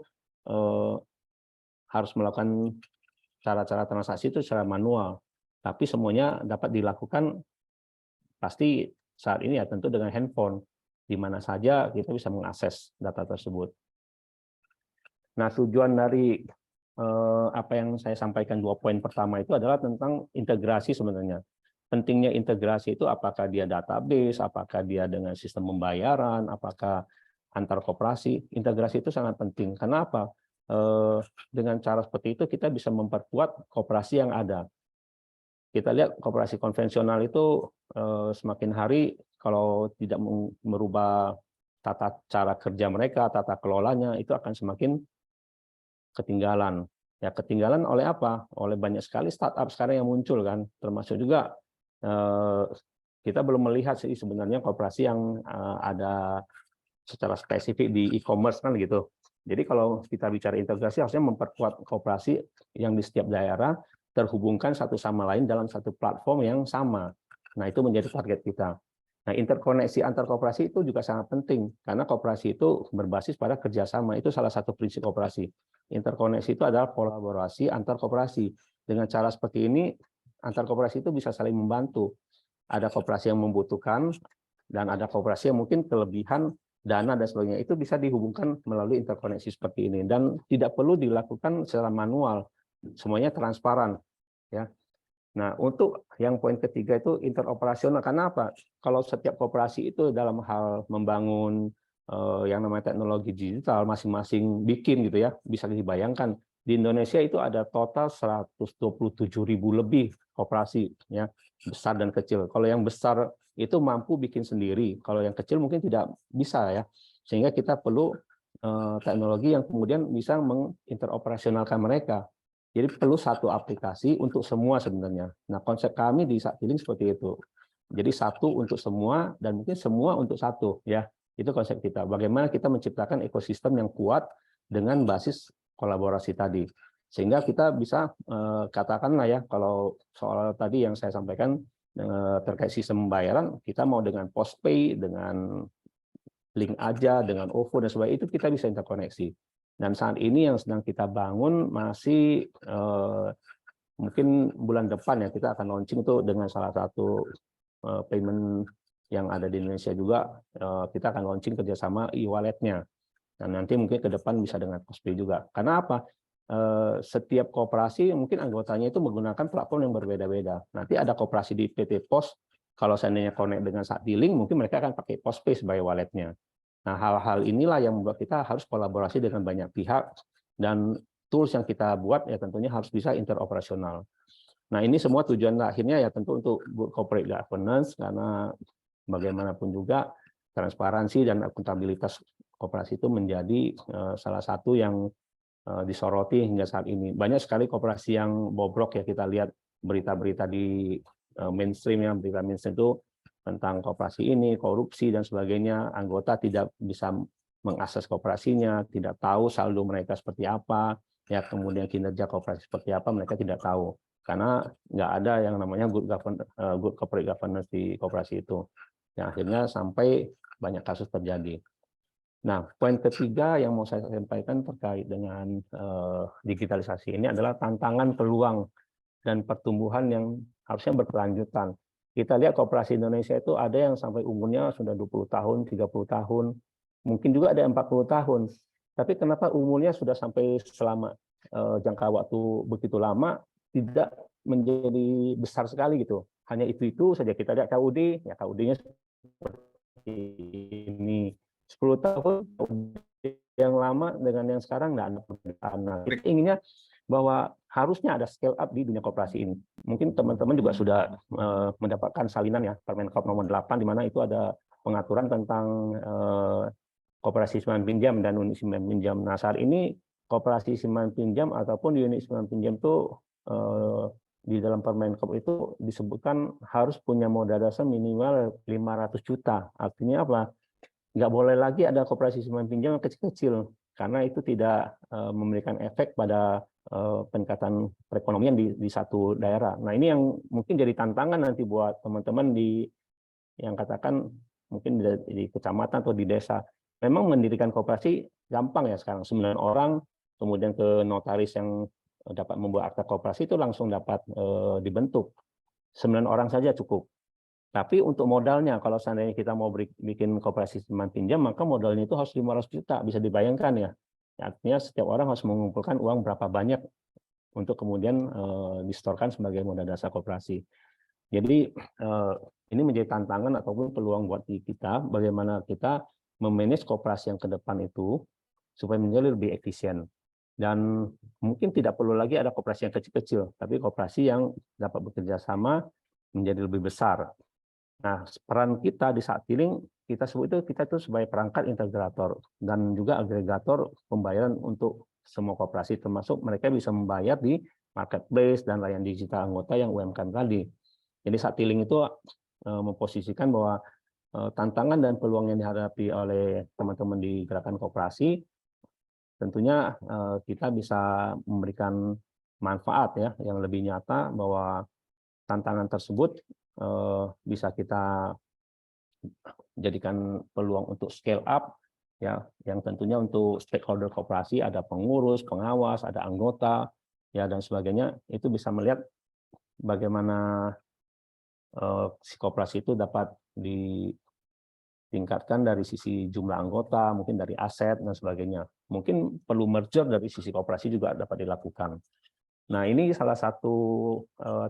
harus melakukan cara-cara transaksi itu secara manual, tapi semuanya dapat dilakukan pasti saat ini ya tentu dengan handphone, di mana saja kita bisa mengakses data tersebut. Nah, tujuan dari apa yang saya sampaikan 2 poin pertama itu adalah tentang integrasi sebenarnya. Pentingnya integrasi itu apakah dia database, apakah dia dengan sistem pembayaran, apakah antar koperasi. Integrasi itu sangat penting. Karena apa? Dengan cara seperti itu kita bisa memperkuat koperasi yang ada. Kita lihat koperasi konvensional itu semakin hari kalau tidak merubah tata cara kerja mereka, tata kelolanya, itu akan semakin ketinggalan. Ya, ketinggalan oleh apa? Oleh banyak sekali startup sekarang yang muncul kan, termasuk juga kita belum melihat sih sebenarnya koperasi yang ada secara spesifik di e-commerce kan gitu. Jadi kalau kita bicara integrasi harusnya memperkuat koperasi yang di setiap daerah terhubungkan satu sama lain dalam satu platform yang sama. Nah, itu menjadi target kita. Nah, interkoneksi antar koperasi itu juga sangat penting karena koperasi itu berbasis pada kerjasama. Itu salah satu prinsip koperasi. Interkoneksi itu adalah kolaborasi antar koperasi. Dengan cara seperti ini, antar koperasi itu bisa saling membantu. Ada koperasi yang membutuhkan dan ada koperasi yang mungkin kelebihan dana dan sebagainya, itu bisa dihubungkan melalui interkoneksi seperti ini dan tidak perlu dilakukan secara manual, semuanya transparan ya. Nah, untuk yang poin ketiga itu interoperasional. Karena apa? Kalau setiap koperasi itu dalam hal membangun yang namanya teknologi digital masing-masing bikin gitu ya, bisa dibayangkan di Indonesia itu ada total 127.000 lebih koperasi ya, besar dan kecil. Kalau yang besar itu mampu bikin sendiri, kalau yang kecil mungkin tidak bisa ya. Sehingga kita perlu teknologi yang kemudian bisa menginteroperasionalkan mereka. Jadi perlu satu aplikasi untuk semua sebenarnya. Nah, konsep kami di Saktiling seperti itu. Jadi satu untuk semua dan mungkin semua untuk satu, ya. Itu konsep kita. Bagaimana kita menciptakan ekosistem yang kuat dengan basis kolaborasi tadi. Sehingga kita bisa katakanlah ya, kalau soal tadi yang saya sampaikan terkait sistem pembayaran, kita mau dengan postpay, dengan link aja, dengan OVO dan sebagainya, itu kita bisa interkoneksi. Dan saat ini yang sedang kita bangun masih mungkin bulan depan ya, kita akan launching itu dengan salah satu payment yang ada di Indonesia juga. Kita akan launching kerjasama e-walletnya. Dan nanti mungkin ke depan bisa dengan postpay juga. Karena apa? Setiap koperasi mungkin anggotanya itu menggunakan platform yang berbeda-beda. Nanti ada koperasi di PT Pos, kalau seandainya connect dengan Saktiling, mungkin mereka akan pakai postpay sebagai walletnya. Nah, hal-hal inilah yang membuat kita harus kolaborasi dengan banyak pihak, dan tools yang kita buat ya tentunya harus bisa interoperasional. Nah, ini semua tujuan akhirnya ya tentu untuk good corporate governance, karena bagaimanapun juga transparansi dan akuntabilitas koperasi itu menjadi salah satu yang disoroti hingga saat ini. Banyak sekali koperasi yang bobrok ya, kita lihat berita-berita di mainstream, yang berita mainstream itu tentang koperasi ini, korupsi dan sebagainya, anggota tidak bisa mengakses koperasinya, tidak tahu saldo mereka seperti apa, ya kemudian kinerja koperasi seperti apa mereka tidak tahu, karena nggak ada yang namanya good corporate governance di koperasi itu, yang akhirnya sampai banyak kasus terjadi. Nah, poin ketiga yang mau saya sampaikan terkait dengan digitalisasi ini adalah tantangan, peluang, dan pertumbuhan yang harusnya berkelanjutan. Kita lihat koperasi Indonesia itu ada yang sampai umurnya sudah 20 tahun, 30 tahun, mungkin juga ada 40 tahun. Tapi kenapa umurnya sudah sampai selama jangka waktu begitu lama tidak menjadi besar sekali gitu. Hanya itu saja. Kita lihat KUD, ya KUD-nya seperti ini. 10 tahun yang lama dengan yang sekarang nggak ada perbedaan. Nah, kita inginnya bahwa harusnya ada scale up di dunia koperasi ini. Mungkin teman-teman juga sudah mendapatkan salinan ya, Permenkop nomor 8, di mana itu ada pengaturan tentang koperasi simpan pinjam dan unit simpan pinjam. Nah, saat ini koperasi simpan pinjam ataupun unit simpan pinjam itu di dalam Permenkop itu disebutkan harus punya modal dasar minimal 500 juta. Artinya apa? Nggak boleh lagi ada koperasi simpan pinjam yang kecil-kecil, karena itu tidak memberikan efek pada peningkatan perekonomian di satu daerah. Nah, ini yang mungkin jadi tantangan nanti buat teman-teman yang katakan mungkin di kecamatan atau di desa. Memang mendirikan koperasi gampang ya sekarang, 9 orang, kemudian ke notaris yang dapat membuat akta koperasi itu langsung dapat dibentuk. 9 orang saja cukup. Tapi untuk modalnya, kalau seandainya kita mau bikin koperasi simpan pinjam, maka modalnya itu harus 500 juta, bisa dibayangkan ya. Artinya setiap orang harus mengumpulkan uang berapa banyak untuk kemudian disetorkan sebagai modal dasar koperasi. Jadi ini menjadi tantangan ataupun peluang buat kita, bagaimana kita memanage koperasi yang ke depan itu supaya menjadi lebih efisien. Dan mungkin tidak perlu lagi ada koperasi yang kecil-kecil, tapi koperasi yang dapat bekerja sama menjadi lebih besar. Nah, peran kita di Saktiling, kita sebut kita itu sebagai perangkat integrator dan juga agregator pembayaran untuk semua koperasi, termasuk mereka bisa membayar di marketplace dan layanan digital anggota yang UMKM tadi. Jadi Saktiling itu memposisikan bahwa tantangan dan peluang yang dihadapi oleh teman-teman di gerakan koperasi, tentunya kita bisa memberikan manfaat ya yang lebih nyata, bahwa tantangan tersebut bisa kita jadikan peluang untuk scale up ya, yang tentunya untuk stakeholder koperasi ada pengurus, pengawas, ada anggota ya dan sebagainya, itu bisa melihat bagaimana si koperasi itu dapat ditingkatkan dari sisi jumlah anggota, mungkin dari aset dan sebagainya. Mungkin perlu merger dari sisi koperasi juga dapat dilakukan. Nah, ini salah satu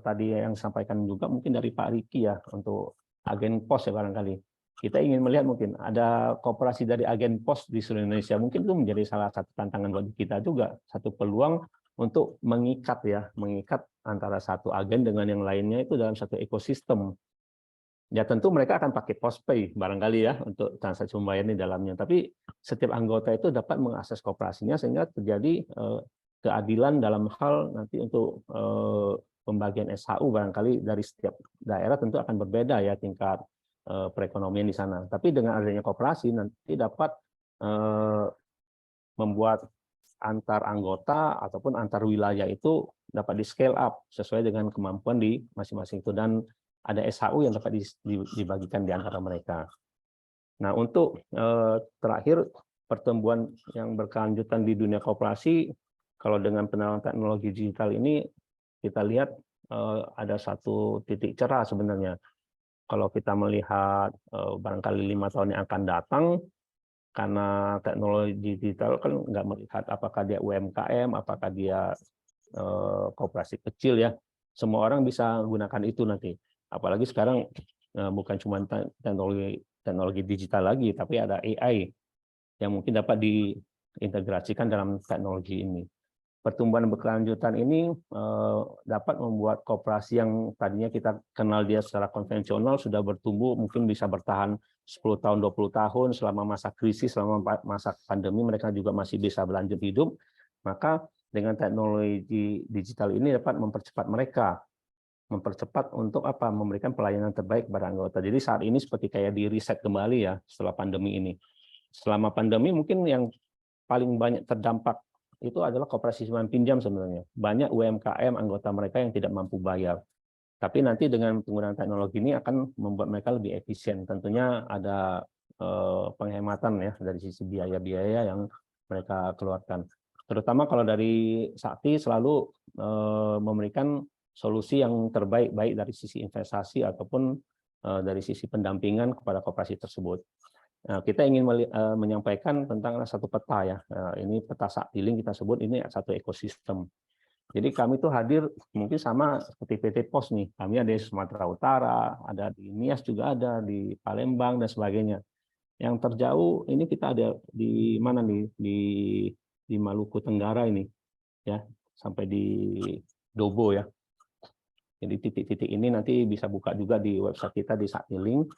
tadi yang disampaikan juga mungkin dari Pak Riki ya, untuk agen pos ya barangkali. Kita ingin melihat mungkin ada koperasi dari agen pos di seluruh Indonesia. Mungkin itu menjadi salah satu tantangan bagi kita juga, satu peluang untuk mengikat antara satu agen dengan yang lainnya itu dalam satu ekosistem. Ya tentu mereka akan pakai postpay barangkali ya untuk transaksi pembayaran di dalamnya. Tapi setiap anggota itu dapat mengakses koperasinya sehingga terjadi keadilan dalam hal nanti untuk pembagian SHU barangkali dari setiap daerah tentu akan berbeda ya tingkat perekonomian di sana. Tapi dengan adanya koperasi nanti dapat membuat antar anggota ataupun antar wilayah itu dapat di scale up sesuai dengan kemampuan di masing-masing itu, dan ada SHU yang dapat dibagikan di antara mereka. Nah, untuk terakhir pertumbuhan yang berkelanjutan di dunia koperasi, kalau dengan penerapan teknologi digital ini kita lihat ada satu titik cerah sebenarnya. Kalau kita melihat barangkali 5 tahun yang akan datang, karena teknologi digital kan nggak melihat apakah dia UMKM, apakah dia koperasi kecil ya, semua orang bisa gunakan itu nanti. Apalagi sekarang bukan cuma teknologi digital lagi, tapi ada AI yang mungkin dapat diintegrasikan dalam teknologi ini. Pertumbuhan berkelanjutan ini dapat membuat koperasi yang tadinya kita kenal dia secara konvensional sudah bertumbuh, mungkin bisa bertahan 10 tahun, 20 tahun, selama masa krisis, selama masa pandemi mereka juga masih bisa berlanjut hidup. Maka dengan teknologi digital ini dapat mempercepat untuk apa? Memberikan pelayanan terbaik kepada anggota. Jadi saat ini seperti kayak di reset kembali ya setelah pandemi ini. Selama pandemi mungkin yang paling banyak terdampak itu adalah koperasi simpan pinjam sebenarnya. Banyak UMKM anggota mereka yang tidak mampu bayar. Tapi nanti dengan penggunaan teknologi ini akan membuat mereka lebih efisien. Tentunya ada penghematan ya dari sisi biaya-biaya yang mereka keluarkan. Terutama kalau dari Sakti selalu memberikan solusi yang terbaik, baik dari sisi investasi ataupun dari sisi pendampingan kepada koperasi tersebut. Nah, kita ingin menyampaikan tentang satu peta ya. Ini peta Sakti Link kita sebut, ini satu ekosistem. Jadi kami tuh hadir mungkin sama seperti PT POS nih. Kami ada di Sumatera Utara, ada di Nias juga ada, di Palembang dan sebagainya. Yang terjauh ini kita ada di mana nih? Di Maluku Tenggara ini ya, sampai di Dobo ya. Jadi titik-titik ini nanti bisa buka juga di website kita di Sakti Link.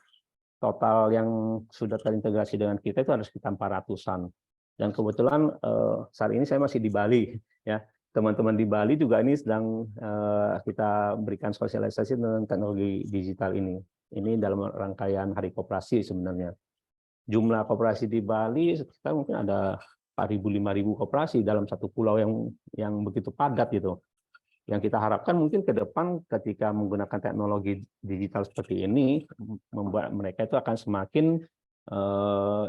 Total yang sudah terintegrasi dengan kita itu ada sekitar 400-an. Dan kebetulan saat ini saya masih di Bali ya. Teman-teman di Bali juga ini sedang kita berikan sosialisasi tentang teknologi digital ini. Ini dalam rangkaian Hari Koperasi sebenarnya. Jumlah koperasi di Bali sekitar mungkin ada 4.000-5.000 koperasi dalam satu pulau yang begitu padat gitu. Yang kita harapkan mungkin ke depan ketika menggunakan teknologi digital seperti ini, membuat mereka itu akan semakin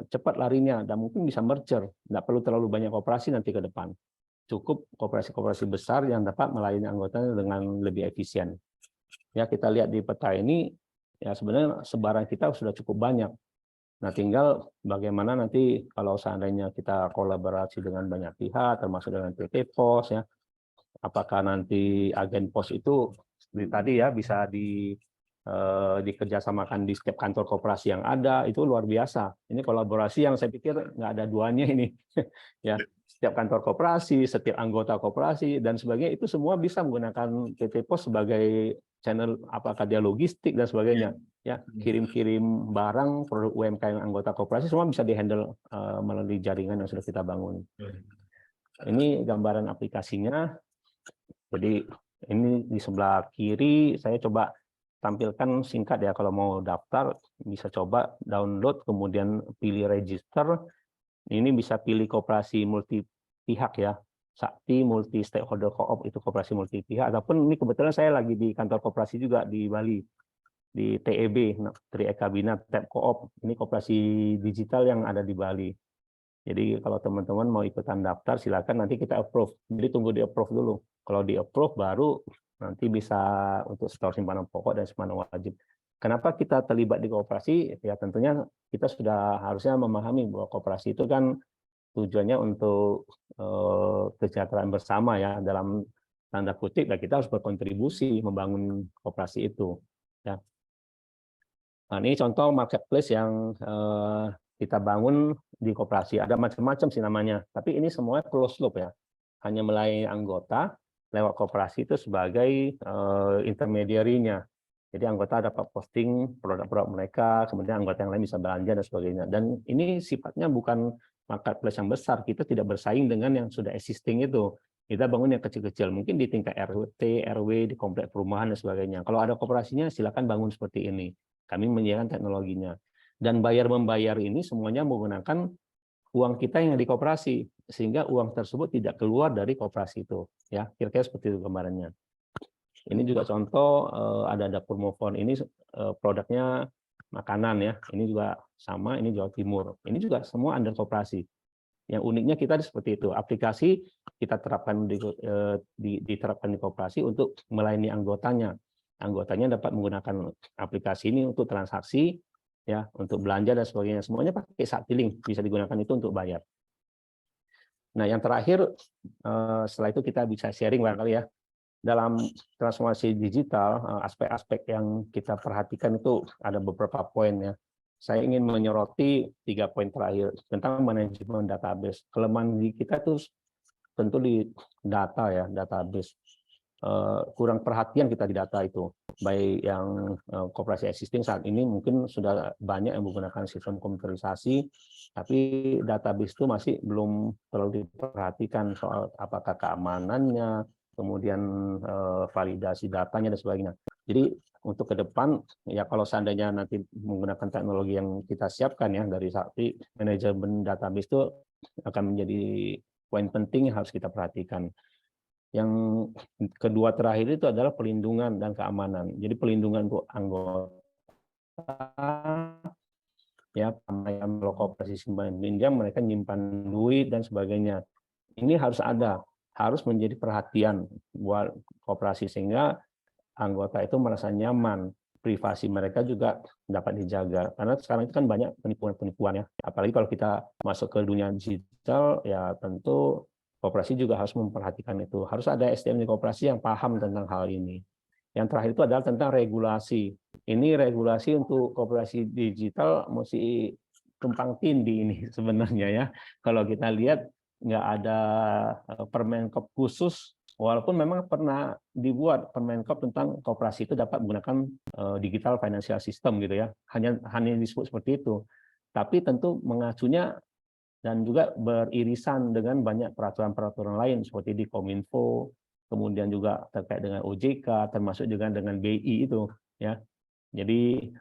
cepat larinya dan mungkin bisa merger. Nggak perlu terlalu banyak koperasi nanti ke depan. Cukup koperasi-koperasi besar yang dapat melayani anggotanya dengan lebih efisien. Ya, kita lihat di peta ini, ya sebenarnya sebaran kita sudah cukup banyak. Nah, tinggal bagaimana nanti kalau seandainya kita kolaborasi dengan banyak pihak, termasuk dengan PT POS ya. Apakah nanti agen pos itu seperti tadi ya bisa dikerjasamakan di setiap kantor koperasi yang ada, itu luar biasa. Ini kolaborasi yang saya pikir nggak ada duanya ini. Ya, setiap kantor koperasi, setiap anggota koperasi dan sebagainya itu semua bisa menggunakan PT POS sebagai channel, apakah dia logistik dan sebagainya. Ya, kirim-kirim barang produk UMKM anggota koperasi semua bisa dihandle melalui jaringan yang sudah kita bangun. Ini gambaran aplikasinya. Jadi ini di sebelah kiri saya coba tampilkan singkat ya, kalau mau daftar bisa coba download kemudian pilih register. Ini bisa pilih koperasi multi pihak ya, Sakti multi stakeholder co-op itu koperasi multi pihak, ataupun ini kebetulan saya lagi di kantor koperasi juga di Bali di TEB Tri Eka Bina Tab Co-op, ini koperasi digital yang ada di Bali. Jadi kalau teman-teman mau ikutan daftar silakan, nanti kita approve. Jadi tunggu di approve dulu. Kalau di approve baru nanti bisa untuk setor simpanan pokok dan simpanan wajib. Kenapa kita terlibat di koperasi? Ya tentunya kita sudah harusnya memahami bahwa koperasi itu kan tujuannya untuk kesejahteraan bersama ya, dalam tanda kutip, dan kita harus berkontribusi membangun koperasi itu. Ya. Nah, ini contoh marketplace yang kita bangun di koperasi. Ada macam-macam sih namanya, tapi ini semuanya closed loop ya. Hanya melayani anggota lewat koperasi itu sebagai intermediary-nya. Jadi anggota dapat posting produk-produk mereka, kemudian anggota yang lain bisa belanja dan sebagainya. Dan ini sifatnya bukan marketplace yang besar, kita tidak bersaing dengan yang sudah existing itu. Kita bangun yang kecil-kecil, mungkin di tingkat RT, RW, di komplek perumahan dan sebagainya. Kalau ada koperasinya, silakan bangun seperti ini. Kami menyediakan teknologinya. Dan bayar-membayar ini semuanya menggunakan uang kita yang di koperasi, sehingga uang tersebut tidak keluar dari koperasi itu. Ya, kira-kira seperti itu gambarannya. Ini juga contoh ada dapur Movon, ini produknya makanan ya. Ini juga sama, ini Jawa Timur. Ini juga semua under koperasi. Yang uniknya kita seperti itu. Aplikasi kita terapkan diterapkan di koperasi untuk melayani anggotanya. Anggotanya dapat menggunakan aplikasi ini untuk transaksi, ya, untuk belanja dan sebagainya. Semuanya pakai Sakti-Link, bisa digunakan itu untuk bayar. Nah, yang terakhir setelah itu kita bisa sharing barangkali ya. Dalam transformasi digital, aspek-aspek yang kita perhatikan itu ada beberapa poin ya. Saya ingin menyoroti 3 poin terakhir tentang manajemen database. Kelemahan di kita itu tentu di data ya, database. Kurang perhatian kita di data itu. Baik yang koperasi existing saat ini mungkin sudah banyak yang menggunakan sistem komputerisasi, tapi database itu masih belum terlalu diperhatikan soal apakah keamanannya, kemudian validasi datanya dan sebagainya. Jadi untuk ke depan ya kalau seandainya nanti menggunakan teknologi yang kita siapkan ya dari Sakti, manajemen database itu akan menjadi poin penting yang harus kita perhatikan. Yang kedua terakhir itu adalah pelindungan dan keamanan. Jadi pelindungan untuk anggota ya, yang koperasi simpan pinjam mereka nyimpan duit dan sebagainya. Ini harus ada, harus menjadi perhatian buat koperasi sehingga anggota itu merasa nyaman, privasi mereka juga dapat dijaga. Karena sekarang itu kan banyak penipuan-penipuan ya. Apalagi kalau kita masuk ke dunia digital, ya tentu koperasi juga harus memperhatikan itu. Harus ada SDM di koperasi yang paham tentang hal ini. Yang terakhir itu adalah tentang regulasi. Ini regulasi untuk koperasi digital mesti tumpang tindih ini sebenarnya ya. Kalau kita lihat nggak ada Permenkop khusus, walaupun memang pernah dibuat Permenkop tentang koperasi itu dapat menggunakan digital financial system gitu ya. Hanya disebut seperti itu. Tapi tentu mengacunya dan juga beririsan dengan banyak peraturan-peraturan lain seperti di Kominfo, kemudian juga terkait dengan OJK, termasuk juga dengan BI itu, ya. Jadi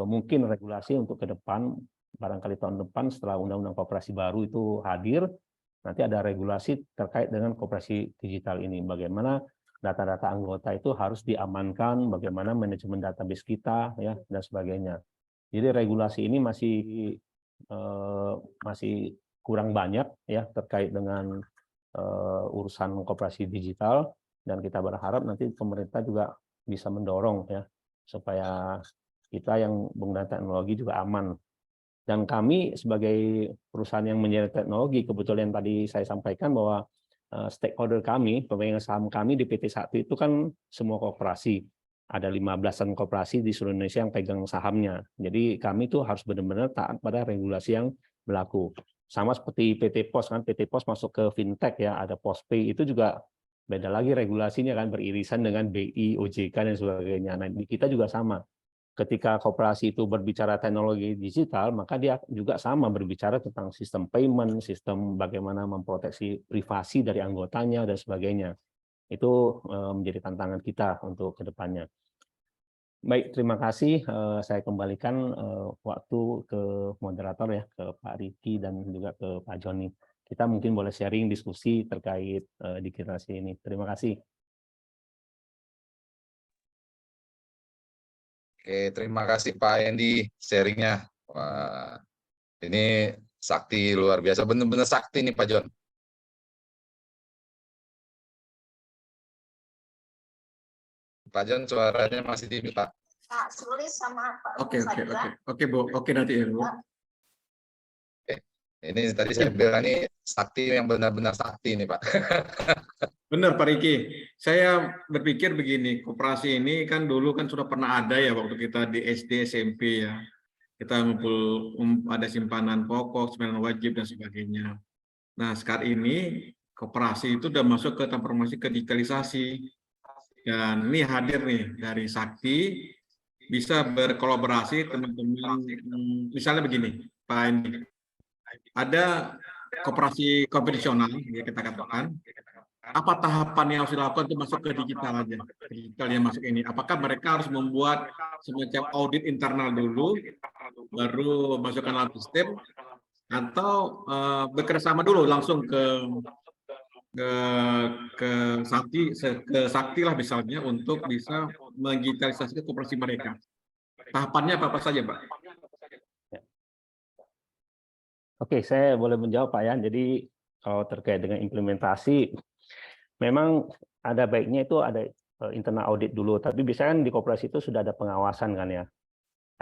mungkin regulasi untuk ke depan, barangkali tahun depan setelah Undang-Undang Koperasi baru itu hadir, nanti ada regulasi terkait dengan koperasi digital ini. Bagaimana data-data anggota itu harus diamankan, bagaimana manajemen database kita, ya, dan sebagainya. Jadi regulasi ini masih kurang banyak ya terkait dengan urusan koperasi digital, dan kita berharap nanti pemerintah juga bisa mendorong ya supaya kita yang menggunakan teknologi juga aman. Dan kami sebagai perusahaan yang menyediakan teknologi, kebetulan yang tadi saya sampaikan bahwa stakeholder kami, pemegang saham kami di PT Sakti itu kan semua koperasi. Ada 15-an koperasi di seluruh Indonesia yang pegang sahamnya. Jadi kami itu harus benar-benar taat pada regulasi yang berlaku. Sama seperti PT Pos kan, PT Pos masuk ke fintech ya, ada Postpay itu juga beda lagi regulasinya kan, beririsan dengan BI, OJK dan sebagainya. Nah, kita juga sama. Ketika koperasi itu berbicara teknologi digital, maka dia juga sama berbicara tentang sistem payment, sistem bagaimana memproteksi privasi dari anggotanya dan sebagainya. Itu menjadi tantangan kita untuk ke depannya. Baik, terima kasih. Saya kembalikan waktu ke moderator ya, ke Pak Riki dan juga ke Pak Joni. Kita mungkin boleh sharing diskusi terkait digitalisasi ini. Terima kasih. Oke, terima kasih Pak Hendy sharingnya. Wah, ini sakti luar biasa, benar-benar sakti nih Pak Jon. Pak Jon, suaranya masih di Pak. Pak Sulis sama Pak Oke Bu, oke nanti ya Bu. Ini tadi saya bilang ini sakti yang benar-benar sakti nih Pak. Benar Pak Riki, saya berpikir begini, koperasi ini kan dulu kan sudah pernah ada ya waktu kita di SD, SMP ya. Kita ngumpul, ada simpanan pokok, simpanan wajib dan sebagainya. Nah sekarang ini koperasi itu sudah masuk ke transformasi ke digitalisasi. Dan ini hadir nih dari Sakti, bisa berkolaborasi teman-teman. Misalnya begini, Pak Endi, ada koperasi konvensional, ya kita katakan, apa tahapan yang harus dilakukan untuk masuk ke digital aja, digital yang masuk ini? Apakah mereka harus membuat semacam audit internal dulu, baru masukkan dalam sistem, atau bekerjasama dulu langsung ke ke Sakti lah misalnya untuk bisa digitalisasi koperasi mereka. Tahapannya apa saja, Pak? Oke, saya boleh menjawab Pak Yan. Jadi kalau terkait dengan implementasi, memang ada baiknya itu ada internal audit dulu. Tapi biasanya kan di koperasi itu sudah ada pengawasan kan ya.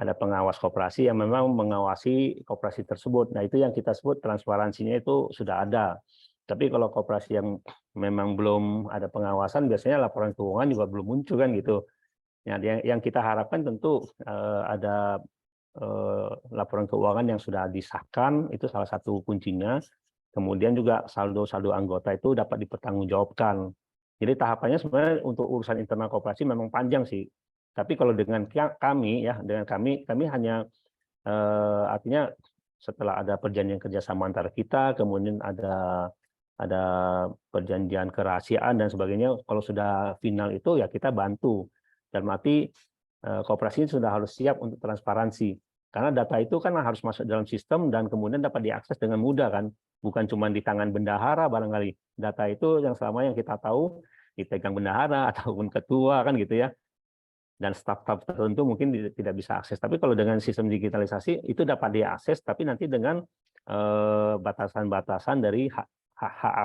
Ada pengawas koperasi yang memang mengawasi koperasi tersebut. Nah itu yang kita sebut transparansinya itu sudah ada. Tapi kalau koperasi yang memang belum ada pengawasan, biasanya laporan keuangan juga belum muncul kan gitu. Nah, yang kita harapkan tentu ada laporan keuangan yang sudah disahkan, itu salah satu kuncinya. Kemudian juga saldo-saldo anggota itu dapat dipertanggungjawabkan. Jadi tahapannya sebenarnya untuk urusan internal koperasi memang panjang sih. Tapi kalau dengan kami ya, dengan kami hanya artinya setelah ada perjanjian kerjasama antara kita, kemudian ada perjanjian kerahasiaan dan sebagainya. Kalau sudah final itu ya kita bantu. Dan mati koperasi sudah harus siap untuk transparansi. Karena data itu kan harus masuk dalam sistem dan kemudian dapat diakses dengan mudah kan. Bukan cuma di tangan bendahara barangkali. Data itu yang selama yang kita tahu dipegang bendahara ataupun ketua kan gitu ya. Dan staf-staf tertentu mungkin tidak bisa akses. Tapi kalau dengan sistem digitalisasi itu dapat diakses, tapi nanti dengan batasan-batasan dari hak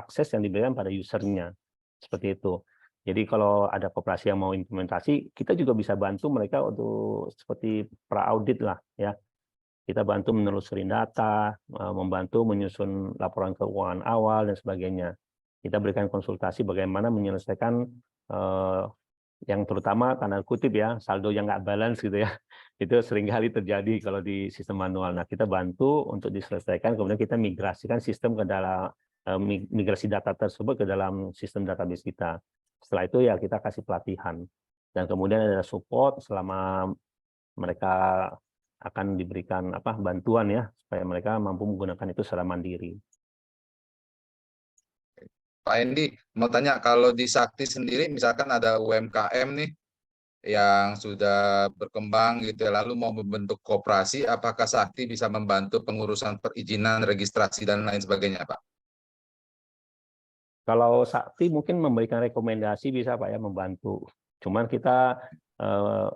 akses yang diberikan pada usernya. Seperti itu. Jadi kalau ada koperasi yang mau implementasi, kita juga bisa bantu mereka untuk seperti pra-audit lah ya. Kita bantu menelusuri data, membantu menyusun laporan keuangan awal dan sebagainya. Kita berikan konsultasi bagaimana menyelesaikan yang terutama tanda kutip ya, saldo yang nggak balance gitu ya. Itu seringkali terjadi kalau di sistem manual. Nah, kita bantu untuk diselesaikan, kemudian kita migrasikan sistem ke dalam migrasi data tersebut ke dalam sistem database kita. Setelah itu ya kita kasih pelatihan. Dan kemudian ada support selama mereka akan diberikan bantuan ya, supaya mereka mampu menggunakan itu secara mandiri. Pak Endi, mau tanya kalau di Sakti sendiri misalkan ada UMKM nih yang sudah berkembang gitu ya, lalu mau membentuk koperasi, apakah Sakti bisa membantu pengurusan perizinan, registrasi dan lain sebagainya, Pak? Kalau Sakti mungkin memberikan rekomendasi bisa Pak ya, membantu. Cuman kita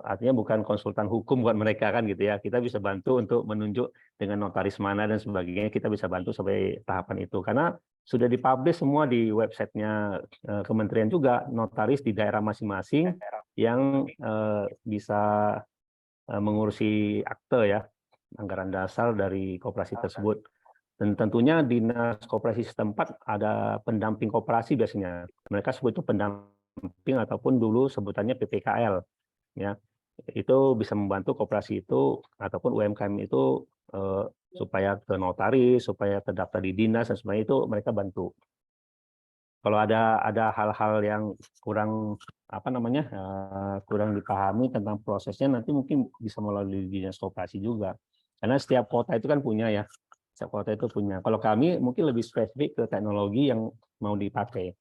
artinya bukan konsultan hukum buat mereka kan gitu ya. Kita bisa bantu untuk menunjuk dengan notaris mana dan sebagainya. Kita bisa bantu sampai tahapan itu karena sudah dipublish semua di websitenya kementerian juga, notaris di daerah masing-masing yang bisa mengurusi akte ya, anggaran dasar dari koperasi tersebut. Dan tentunya dinas koperasi setempat ada pendamping koperasi biasanya. Mereka sebut itu pendamping ataupun dulu sebutannya PPKL. Ya, itu bisa membantu koperasi itu ataupun UMKM itu supaya ke notaris, supaya terdaftar di dinas dan sebagainya, itu mereka bantu. Kalau ada hal-hal yang kurang kurang dipahami tentang prosesnya, nanti mungkin bisa melalui dinas koperasi juga. Karena setiap kota itu kan punya ya, setiap kota itu punya. Kalau kami mungkin lebih spesifik ke teknologi yang mau dipakai.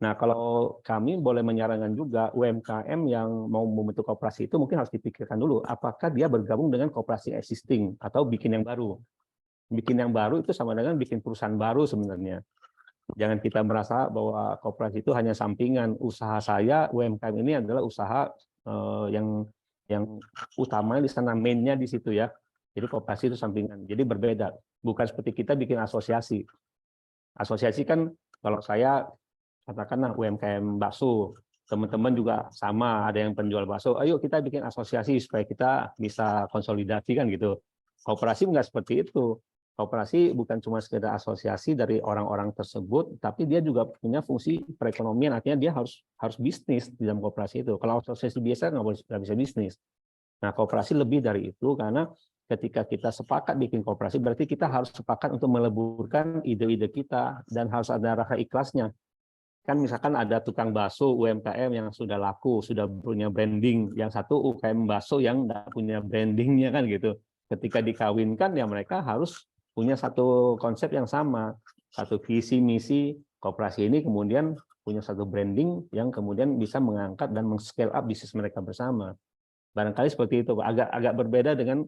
Nah, kalau kami boleh menyarankan juga UMKM yang mau membentuk koperasi itu mungkin harus dipikirkan dulu apakah dia bergabung dengan koperasi existing atau bikin yang baru. Bikin yang baru itu sama dengan bikin perusahaan baru sebenarnya. Jangan kita merasa bahwa koperasi itu hanya sampingan. Usaha saya UMKM ini adalah usaha yang utamanya di sana, mainnya di situ ya. Jadi koperasi itu sampingan. Jadi berbeda. Bukan seperti kita bikin asosiasi. Asosiasi kan kalau saya katakanlah UMKM bakso, teman-teman juga sama, ada yang penjual bakso, ayo kita bikin asosiasi supaya kita bisa konsolidasi kan gitu. Koperasi enggak seperti itu. Koperasi bukan cuma sekedar asosiasi dari orang-orang tersebut, tapi dia juga punya fungsi perekonomian, artinya dia harus bisnis di dalam koperasi itu. Kalau asosiasi biasa nggak bisa bisnis. Nah, koperasi lebih dari itu karena ketika kita sepakat bikin koperasi, berarti kita harus sepakat untuk meleburkan ide-ide kita dan harus ada rasa ikhlasnya. kan misalkan ada tukang bakso UMKM yang sudah laku, sudah punya branding, yang satu UKM bakso yang nggak punya brandingnya kan gitu. Ketika dikawinkan ya mereka harus punya satu konsep yang sama, satu visi misi koperasi ini kemudian punya satu branding yang kemudian bisa mengangkat dan meng-scale up bisnis mereka bersama. Barangkali seperti itu, Pak. Agak berbeda dengan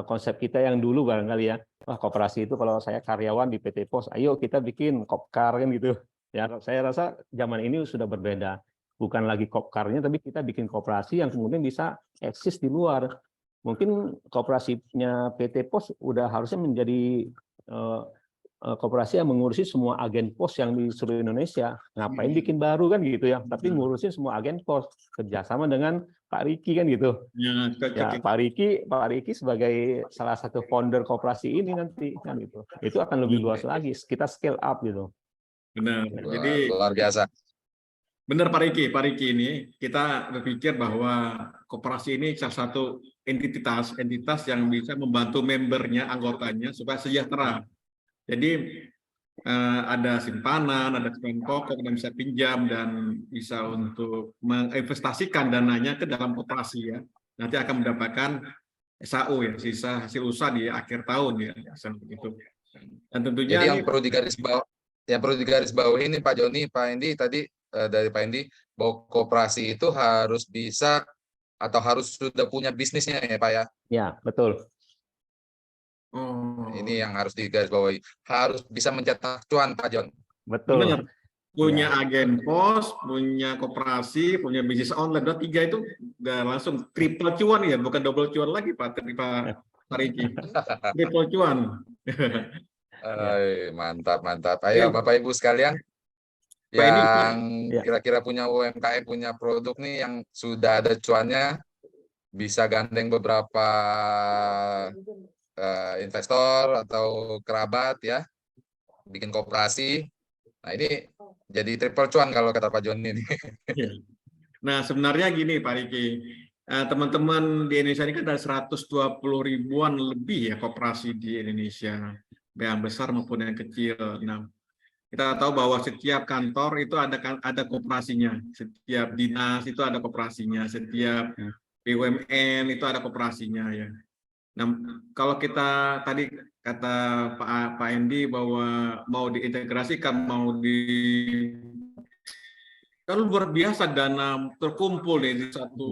konsep kita yang dulu barangkali ya. Wah, koperasi itu kalau saya karyawan di PT Pos, ayo kita bikin kopkar kan gitu. Ya, saya rasa zaman ini sudah berbeda. Bukan lagi kopkarnya, tapi kita bikin koperasi yang kemudian bisa eksis di luar. Mungkin koperasinya PT Pos udah harusnya menjadi koperasi yang mengurusi semua agen pos yang di seluruh Indonesia. Ngapain bikin baru kan gitu ya? Tapi ngurusin semua agen pos, kerjasama dengan Pak Riki kan gitu. Ya, Ya, Pak Riki sebagai salah satu founder koperasi ini nanti kan gitu. Itu akan lebih luas lagi. Kita scale up gitu. benar. Wah, Jadi luar biasa. benar Pak Riki ini kita berpikir bahwa koperasi ini salah satu entitas yang bisa membantu membernya, anggotanya supaya sejahtera. Jadi ada simpanan, ada simpanan pokok, dan bisa pinjam dan bisa untuk menginvestasikan dananya ke dalam koperasi ya. Nanti akan mendapatkan SAU ya, sisa hasil usaha di akhir tahun ya, begitu. Dan tentunya Jadi ini yang perlu digarisbawahi ini Pak Joni, Pak Endi tadi dari Pak Endi bahwa koperasi itu harus bisa atau harus sudah punya bisnisnya ya Pak ya. Ya, betul. Ini yang harus digarisbawahi. Harus bisa mencetak cuan Pak Jon. Betul. benar. Punya Ya. agen pos, punya koperasi, punya bisnis online, udah 3 itu udah langsung triple cuan ya, bukan double cuan lagi Pak Riki. Triple cuan. Mantap. Ayo Bapak Ibu sekalian Pak ini yang Ya. kira-kira punya UMKM, punya produk nih yang sudah ada cuannya, bisa gandeng beberapa investor atau kerabat ya, bikin koperasi. Nah ini jadi triple cuan kalau kata Pak Joni ini. Nah, sebenarnya gini Pak Riki, teman-teman di Indonesia ini kan ada 120 ribuan lebih ya koperasi di Indonesia, yang besar maupun yang kecil. Nah, kita tahu bahwa setiap kantor itu ada koperasinya, setiap dinas itu ada koperasinya, setiap BUMN itu ada koperasinya ya. Nah, kalau kita tadi kata Pak Endi bahwa mau diintegrasikan, kan luar biasa dana terkumpul nih di satu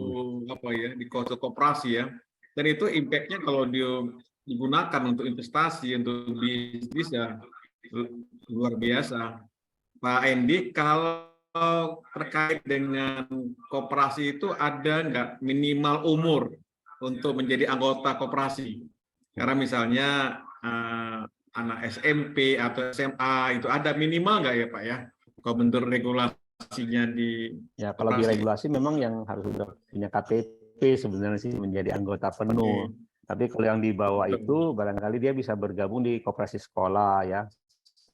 di koperasi ya, dan itu impact-nya kalau digunakan untuk investasi, untuk bisnis ya luar biasa. Pak Endi, kalau terkait dengan koperasi itu ada nggak minimal umur untuk menjadi anggota koperasi? Karena misalnya anak SMP atau SMA itu ada minimal nggak ya Pak ya? Kalau menurut regulasinya di Ya, kalau di regulasi memang yang harus sudah punya KTP sebenarnya sih menjadi anggota penuh. Tapi kalau yang di bawah itu barangkali dia bisa bergabung di koperasi sekolah ya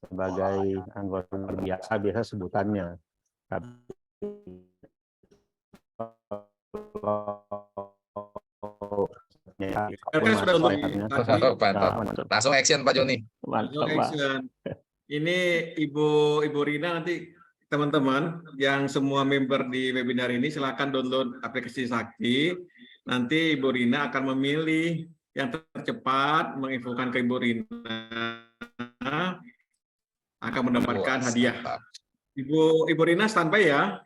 sebagai anggota biasa sebutannya. Tapi Langsung action Pak Joni. Ini Ibu Rina, nanti teman-teman yang semua member di webinar ini silakan download aplikasi Sakti. Nanti Ibu Rina akan memilih yang tercepat menginfokan ke Ibu Rina akan mendapatkan hadiah. Ibu Rina standby ya.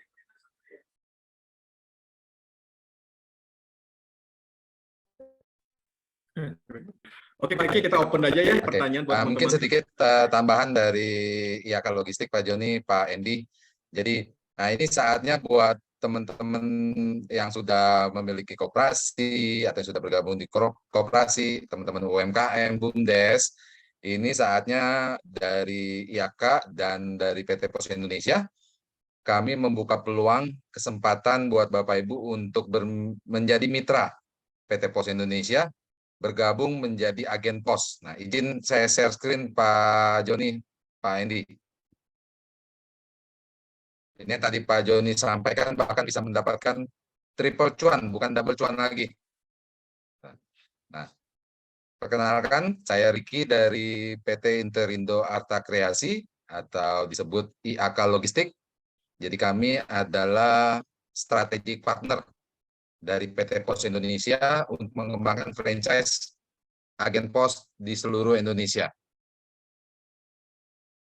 Oke, Pak Riki, kita open aja ya pertanyaan buat teman-teman. Mungkin sedikit tambahan dari IAK Logistik Pak Joni, Pak Endi. Jadi, nah ini saatnya buat teman-teman yang sudah memiliki koperasi atau yang sudah bergabung di koperasi, teman-teman UMKM, BUMDes, ini saatnya dari IAK dan dari PT Pos Indonesia, kami membuka peluang kesempatan buat Bapak Ibu untuk menjadi mitra PT Pos Indonesia, bergabung menjadi agen pos. Nah, izin saya share screen Pak Joni, Pak Endi. Ini tadi Pak Joni sampaikan bahkan bisa mendapatkan triple cuan, bukan double cuan lagi. Nah, perkenalkan saya Riki dari PT Interindo Arta Kreasi atau disebut IAK Logistik. Jadi kami adalah strategic partner dari PT Pos Indonesia untuk mengembangkan franchise agen pos di seluruh Indonesia.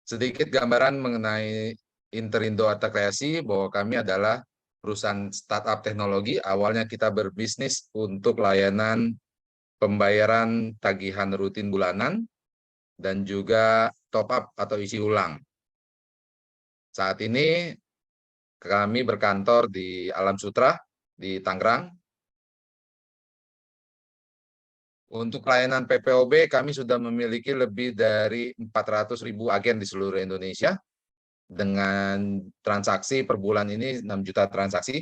Sedikit gambaran mengenai Interindo Arta Kreasi bahwa kami adalah perusahaan startup teknologi. Awalnya kita berbisnis untuk layanan pembayaran tagihan rutin bulanan dan juga top up atau isi ulang. Saat ini kami berkantor di Alam Sutra di Tangerang. Untuk layanan PPOB kami sudah memiliki lebih dari 400.000 agen di seluruh Indonesia dengan transaksi per bulan ini 6 juta transaksi.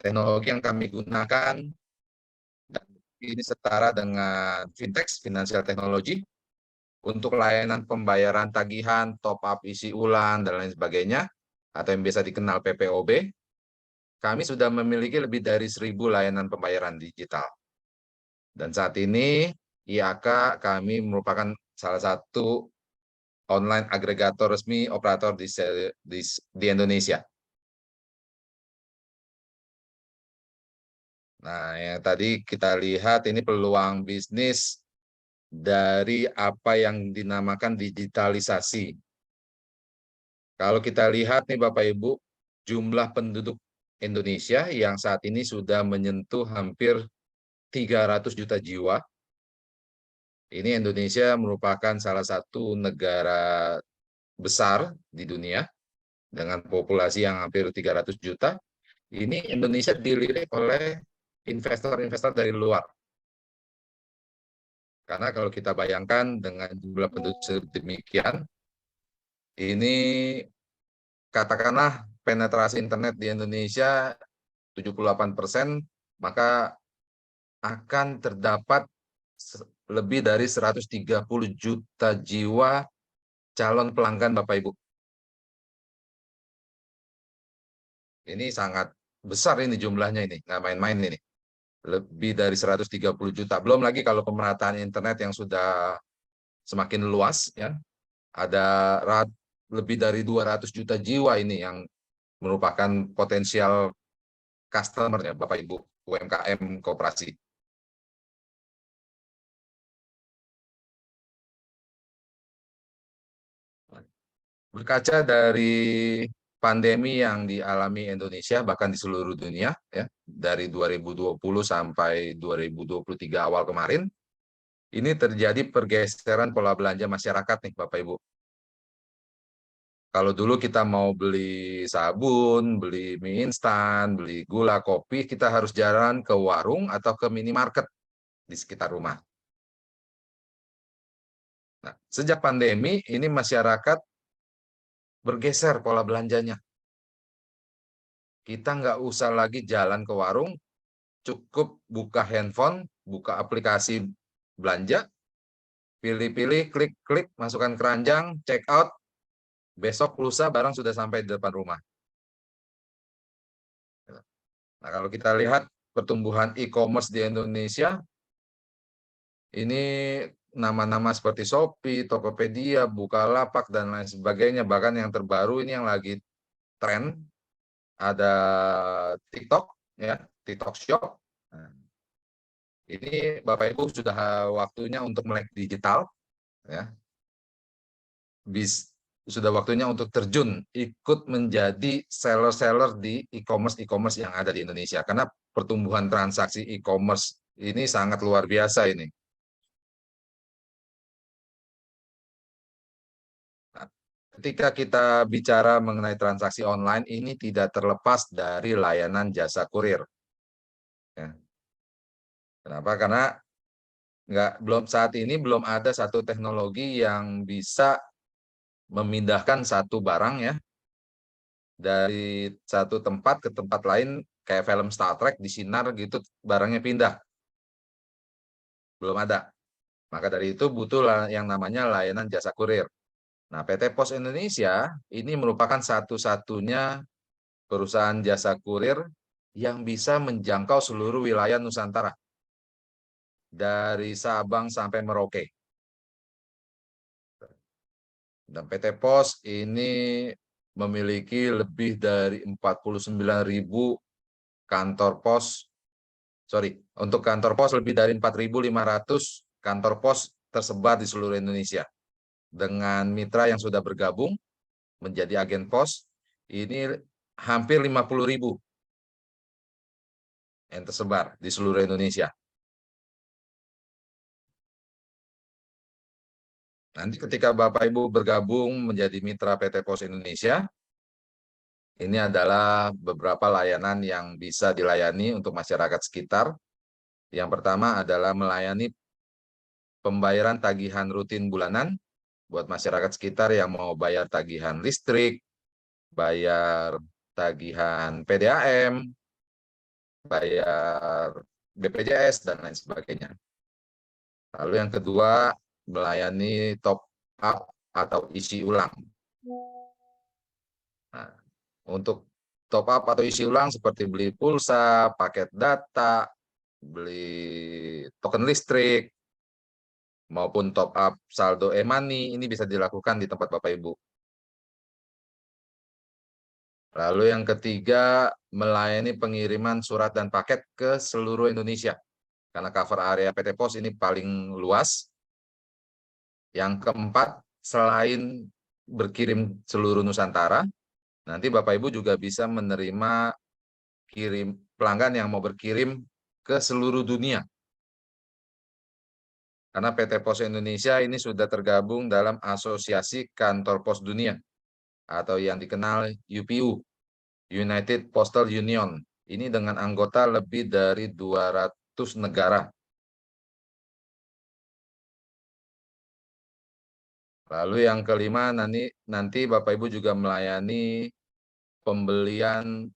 Teknologi yang kami gunakan ini setara dengan fintech, financial technology, untuk layanan pembayaran tagihan, top up isi ulang, dan lain sebagainya, atau yang biasa dikenal PPOB. Kami sudah memiliki lebih dari 1.000 layanan pembayaran digital. Dan saat ini IAK kami merupakan salah satu online agregator resmi operator di Indonesia. Nah, yang tadi kita lihat ini peluang bisnis dari apa yang dinamakan digitalisasi. Kalau kita lihat nih Bapak Ibu, jumlah penduduk Indonesia yang saat ini sudah menyentuh hampir 300 juta jiwa. Ini Indonesia merupakan salah satu negara besar di dunia dengan populasi yang hampir 300 juta. Ini Indonesia dilirik oleh investor-investor dari luar. Karena kalau kita bayangkan dengan jumlah penduduk sedemikian, ini katakanlah penetrasi internet di Indonesia 78%, maka akan terdapat lebih dari 130 juta jiwa calon pelanggan Bapak Ibu. Ini sangat besar ini jumlahnya ini, nggak main-main ini. Lebih dari 130 juta. Belum lagi kalau pemerataan internet yang sudah semakin luas, ya. Ada lebih dari 200 juta jiwa ini yang merupakan potensial customer ya Bapak Ibu UMKM koperasi. Berkaca dari pandemi yang dialami Indonesia bahkan di seluruh dunia ya dari 2020 sampai 2023 awal kemarin, ini terjadi pergeseran pola belanja masyarakat nih Bapak Ibu. Kalau dulu kita mau beli sabun, beli mie instan, beli gula, kopi, kita harus jalan ke warung atau ke minimarket di sekitar rumah. Nah, sejak pandemi ini masyarakat bergeser pola belanjanya. Kita nggak usah lagi jalan ke warung, cukup buka handphone, buka aplikasi belanja, pilih-pilih, klik-klik, masukkan keranjang, check out, besok lusa barang sudah sampai di depan rumah. Nah, kalau kita lihat pertumbuhan e-commerce di Indonesia, ini nama-nama seperti Shopee, Tokopedia, Bukalapak, dan lain sebagainya. Bahkan yang terbaru ini yang lagi tren, ada TikTok, ya, TikTok Shop. Nah, ini Bapak Ibu sudah waktunya untuk melek digital, ya. Sudah waktunya untuk terjun ikut menjadi seller-seller di e-commerce yang ada di Indonesia karena pertumbuhan transaksi e-commerce ini sangat luar biasa ini. Nah, ketika kita bicara mengenai transaksi online ini tidak terlepas dari layanan jasa kurir. Ya. Kenapa? Karena saat ini belum ada satu teknologi yang bisa memindahkan satu barang ya dari satu tempat ke tempat lain kayak film Star Trek di sinar gitu barangnya pindah. Belum ada. Maka dari itu butuh yang namanya layanan jasa kurir. Nah, PT Pos Indonesia ini merupakan satu-satunya perusahaan jasa kurir yang bisa menjangkau seluruh wilayah Nusantara. Dari Sabang sampai Merauke. Dan PT Pos ini memiliki lebih dari 49.000 kantor pos. Untuk kantor pos lebih dari 4.500 kantor pos tersebar di seluruh Indonesia. Dengan mitra yang sudah bergabung menjadi agen pos, ini hampir 50.000 yang tersebar di seluruh Indonesia. Nanti ketika Bapak Ibu bergabung menjadi mitra PT Pos Indonesia, ini adalah beberapa layanan yang bisa dilayani untuk masyarakat sekitar. Yang pertama adalah melayani pembayaran tagihan rutin bulanan buat masyarakat sekitar yang mau bayar tagihan listrik, bayar tagihan PDAM, bayar BPJS, dan lain sebagainya. Lalu yang kedua, melayani top up atau isi ulang. Nah, untuk top up atau isi ulang seperti beli pulsa, paket data, beli token listrik, maupun top up saldo e-money, ini bisa dilakukan di tempat Bapak Ibu. Lalu yang ketiga, melayani pengiriman surat dan paket ke seluruh Indonesia. Karena cover area PT Pos ini paling luas. Yang keempat, selain berkirim seluruh Nusantara, nanti Bapak Ibu juga bisa menerima pelanggan yang mau berkirim ke seluruh dunia. Karena PT Pos Indonesia ini sudah tergabung dalam Asosiasi Kantor Pos Dunia atau yang dikenal UPU, United Postal Union. Ini dengan anggota lebih dari 200 negara. Lalu yang kelima, nanti Bapak Ibu juga melayani pembelian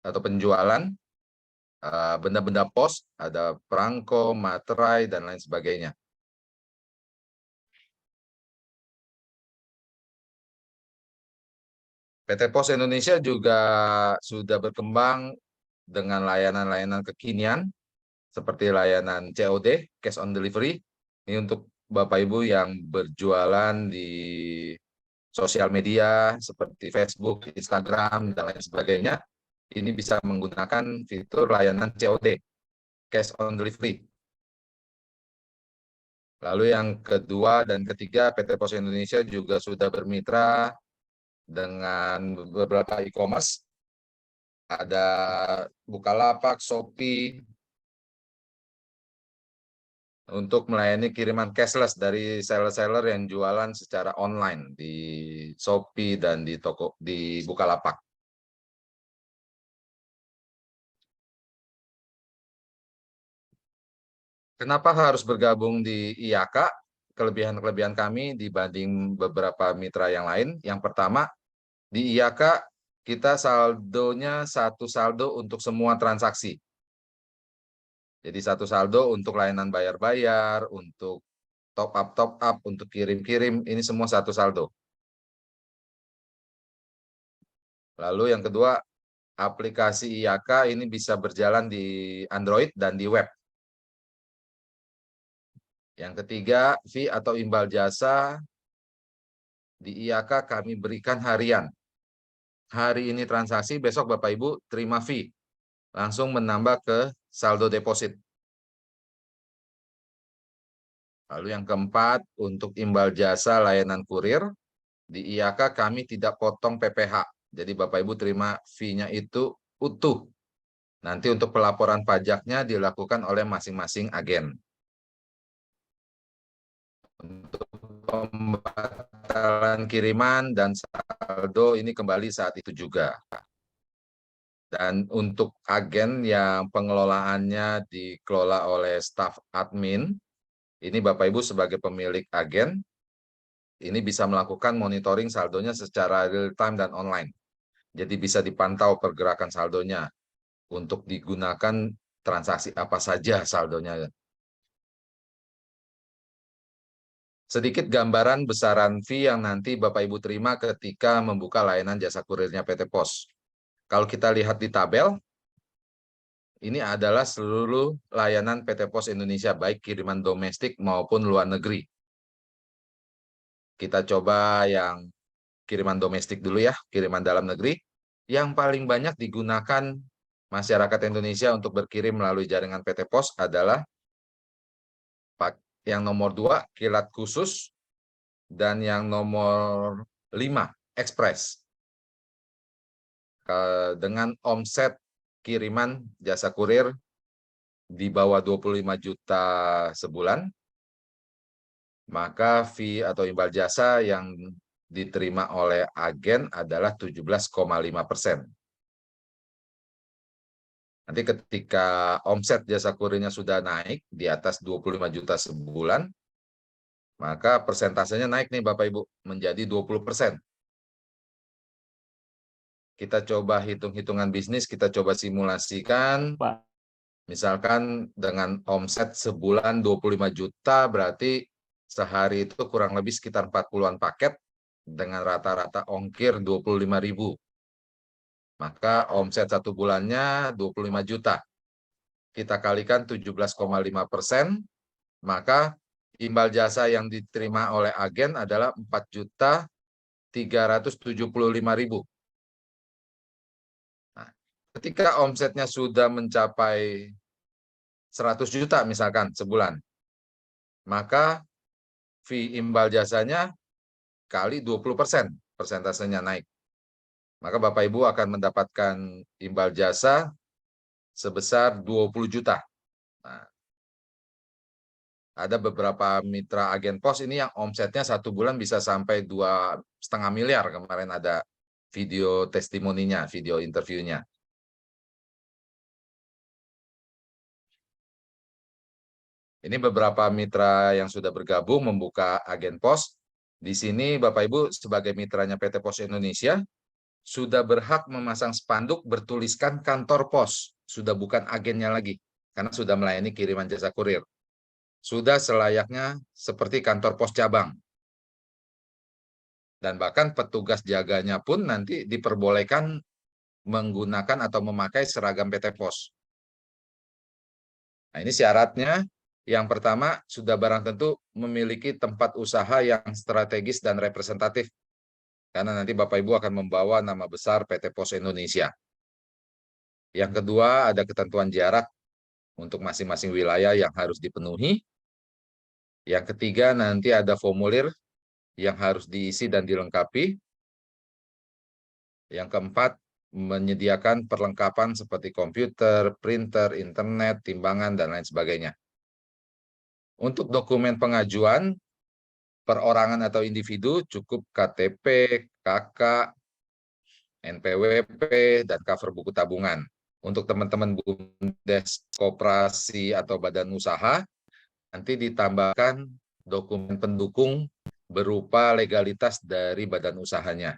atau penjualan benda-benda pos, ada perangko, materai, dan lain sebagainya. PT Pos Indonesia juga sudah berkembang dengan layanan-layanan kekinian, seperti layanan COD, Cash on Delivery. Ini untuk Bapak Ibu yang berjualan di sosial media seperti Facebook, Instagram, dan lain sebagainya. Ini bisa menggunakan fitur layanan COD, Cash on Delivery. Lalu yang kedua dan ketiga, PT Pos Indonesia juga sudah bermitra dengan beberapa e-commerce. Ada Bukalapak, Shopee, untuk melayani kiriman cashless dari seller-seller yang jualan secara online di Shopee dan di Bukalapak. Kenapa harus bergabung di IAKA? Kelebihan-kelebihan kami dibanding beberapa mitra yang lain. Yang pertama, di IAKA kita saldonya satu saldo untuk semua transaksi. Jadi satu saldo untuk layanan bayar-bayar, untuk top up, untuk kirim-kirim, ini semua satu saldo. Lalu yang kedua, aplikasi IAKA ini bisa berjalan di Android dan di web. Yang ketiga, fee atau imbal jasa di IAKA kami berikan harian. Hari ini transaksi, besok Bapak Ibu terima fee. Langsung menambah ke saldo deposit. Lalu yang keempat, untuk imbal jasa layanan kurir, di IAKA kami tidak potong PPh. Jadi Bapak Ibu terima fee-nya itu utuh. Nanti untuk pelaporan pajaknya dilakukan oleh masing-masing agen. Untuk pembatalan kiriman dan saldo ini kembali saat itu juga. Dan untuk agen yang pengelolaannya dikelola oleh staf admin, ini Bapak Ibu sebagai pemilik agen, ini bisa melakukan monitoring saldonya secara real time dan online. Jadi bisa dipantau pergerakan saldonya untuk digunakan transaksi apa saja saldonya. Sedikit gambaran besaran fee yang nanti Bapak Ibu terima ketika membuka layanan jasa kurirnya PT Pos. Kalau kita lihat di tabel, ini adalah seluruh layanan PT Pos Indonesia, baik kiriman domestik maupun luar negeri. Kita coba yang kiriman domestik dulu ya, kiriman dalam negeri. Yang paling banyak digunakan masyarakat Indonesia untuk berkirim melalui jaringan PT Pos adalah yang nomor 2, kilat khusus, dan yang nomor 5, ekspres. Dengan omset kiriman jasa kurir di bawah 25 juta sebulan, maka fee atau imbal jasa yang diterima oleh agen adalah 17,5%. Nanti ketika omset jasa kurirnya sudah naik di atas 25 juta sebulan, maka persentasenya naik nih Bapak Ibu menjadi 20%. Kita coba hitung-hitungan bisnis, kita coba simulasikan. Pak. Misalkan dengan omset sebulan 25 juta, berarti sehari itu kurang lebih sekitar 40-an paket dengan rata-rata ongkir 25.000. Maka omset satu bulannya 25 juta. Kita kalikan 17,5%, maka imbal jasa yang diterima oleh agen adalah 4.375.000. Nah, ketika omsetnya sudah mencapai 100 juta misalkan sebulan, maka fee imbal jasanya kali 20%, persentasenya naik. Maka Bapak Ibu akan mendapatkan imbal jasa sebesar 20 juta. Nah, ada beberapa mitra agen pos ini yang omsetnya satu bulan bisa sampai 2,5 miliar. Kemarin ada video testimoninya, video interviewnya. Ini beberapa mitra yang sudah bergabung membuka agen pos. Di sini Bapak Ibu sebagai mitranya PT Pos Indonesia sudah berhak memasang spanduk bertuliskan kantor pos. Sudah bukan agennya lagi, karena sudah melayani kiriman jasa kurir. Sudah selayaknya seperti kantor pos cabang. Dan bahkan petugas jaganya pun nanti diperbolehkan menggunakan atau memakai seragam PT Pos. Nah, ini syaratnya. Yang pertama, sudah barang tentu memiliki tempat usaha yang strategis dan representatif. Karena nanti Bapak Ibu akan membawa nama besar PT Pos Indonesia. Yang kedua, ada ketentuan jarak untuk masing-masing wilayah yang harus dipenuhi. Yang ketiga, nanti ada formulir yang harus diisi dan dilengkapi. Yang keempat, menyediakan perlengkapan seperti komputer, printer, internet, timbangan, dan lain sebagainya. Untuk dokumen pengajuan, perorangan atau individu cukup KTP, KK, NPWP, dan cover buku tabungan. Untuk teman-teman BUMDes, koperasi, atau badan usaha, nanti ditambahkan dokumen pendukung berupa legalitas dari badan usahanya.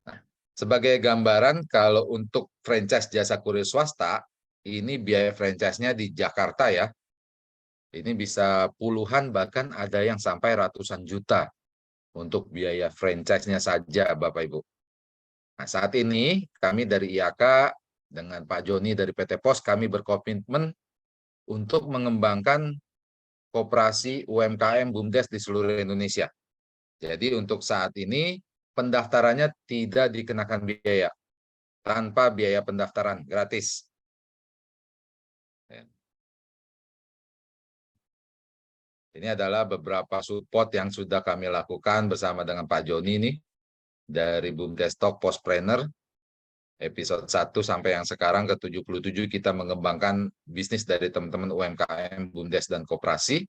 Nah, sebagai gambaran, kalau untuk franchise jasa kurir swasta, ini biaya franchise-nya di Jakarta ya, ini bisa puluhan, bahkan ada yang sampai ratusan juta untuk biaya franchise-nya saja, Bapak Ibu. Nah, saat ini kami dari IAK dengan Pak Joni dari PT Pos, kami berkomitmen untuk mengembangkan koperasi UMKM BUMDes di seluruh Indonesia. Jadi untuk saat ini pendaftarannya tidak dikenakan biaya, tanpa biaya pendaftaran, gratis. Ini adalah beberapa support yang sudah kami lakukan bersama dengan Pak Joni nih, dari BUMDes Talk Postpreneur, episode 1 sampai yang sekarang ke-77 kita mengembangkan bisnis dari teman-teman UMKM, BUMDes, dan koperasi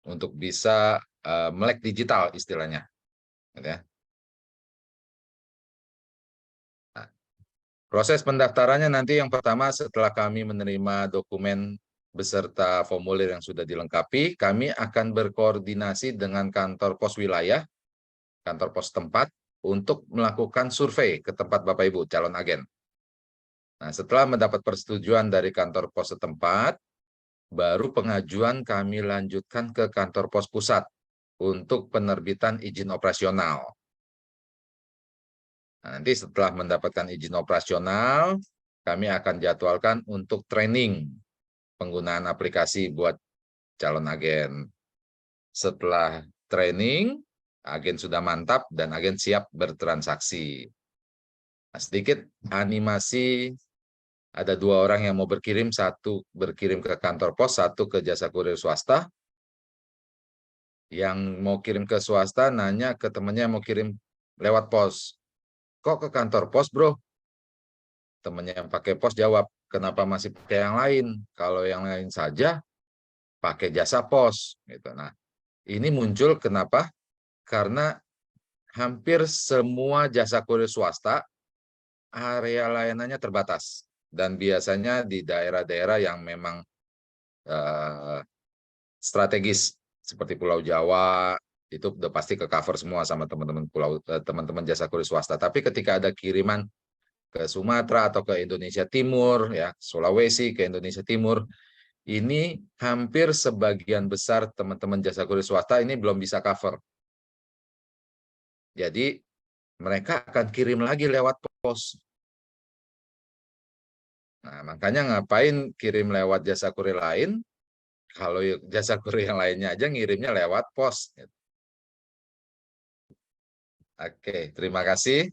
untuk bisa melek digital istilahnya. Nah, proses pendaftarannya nanti yang pertama setelah kami menerima dokumen beserta formulir yang sudah dilengkapi, kami akan berkoordinasi dengan kantor pos wilayah, kantor pos tempat, untuk melakukan survei ke tempat Bapak Ibu, calon agen. Nah, setelah mendapat persetujuan dari kantor pos setempat, baru pengajuan kami lanjutkan ke kantor pos pusat untuk penerbitan izin operasional. Nah, nanti setelah mendapatkan izin operasional, kami akan jadwalkan untuk training penggunaan aplikasi buat calon agen. Setelah training, agen sudah mantap, dan agen siap bertransaksi. Nah, sedikit animasi, ada 2 orang yang mau berkirim, 1 berkirim ke kantor pos, 1 ke jasa kurir swasta. Yang mau kirim ke swasta nanya ke temannya yang mau kirim lewat pos. Kok ke kantor pos, bro? Temannya yang pakai pos jawab, kenapa masih pakai yang lain? Kalau yang lain saja pakai jasa pos. Gitu. Nah, ini muncul kenapa? Karena hampir semua jasa kurir swasta area layanannya terbatas. Dan biasanya di daerah-daerah yang memang strategis, seperti Pulau Jawa, itu udah pasti ke cover semua sama teman-teman jasa kurir swasta. Tapi ketika ada kiriman ke Sumatera atau ke Indonesia Timur, ya Sulawesi ke Indonesia Timur, ini hampir sebagian besar teman-teman jasa kurir swasta ini belum bisa cover. Jadi mereka akan kirim lagi lewat pos. Nah, makanya ngapain kirim lewat jasa kurir lain? Kalau jasa kurir yang lainnya aja ngirimnya lewat pos. Oke, terima kasih.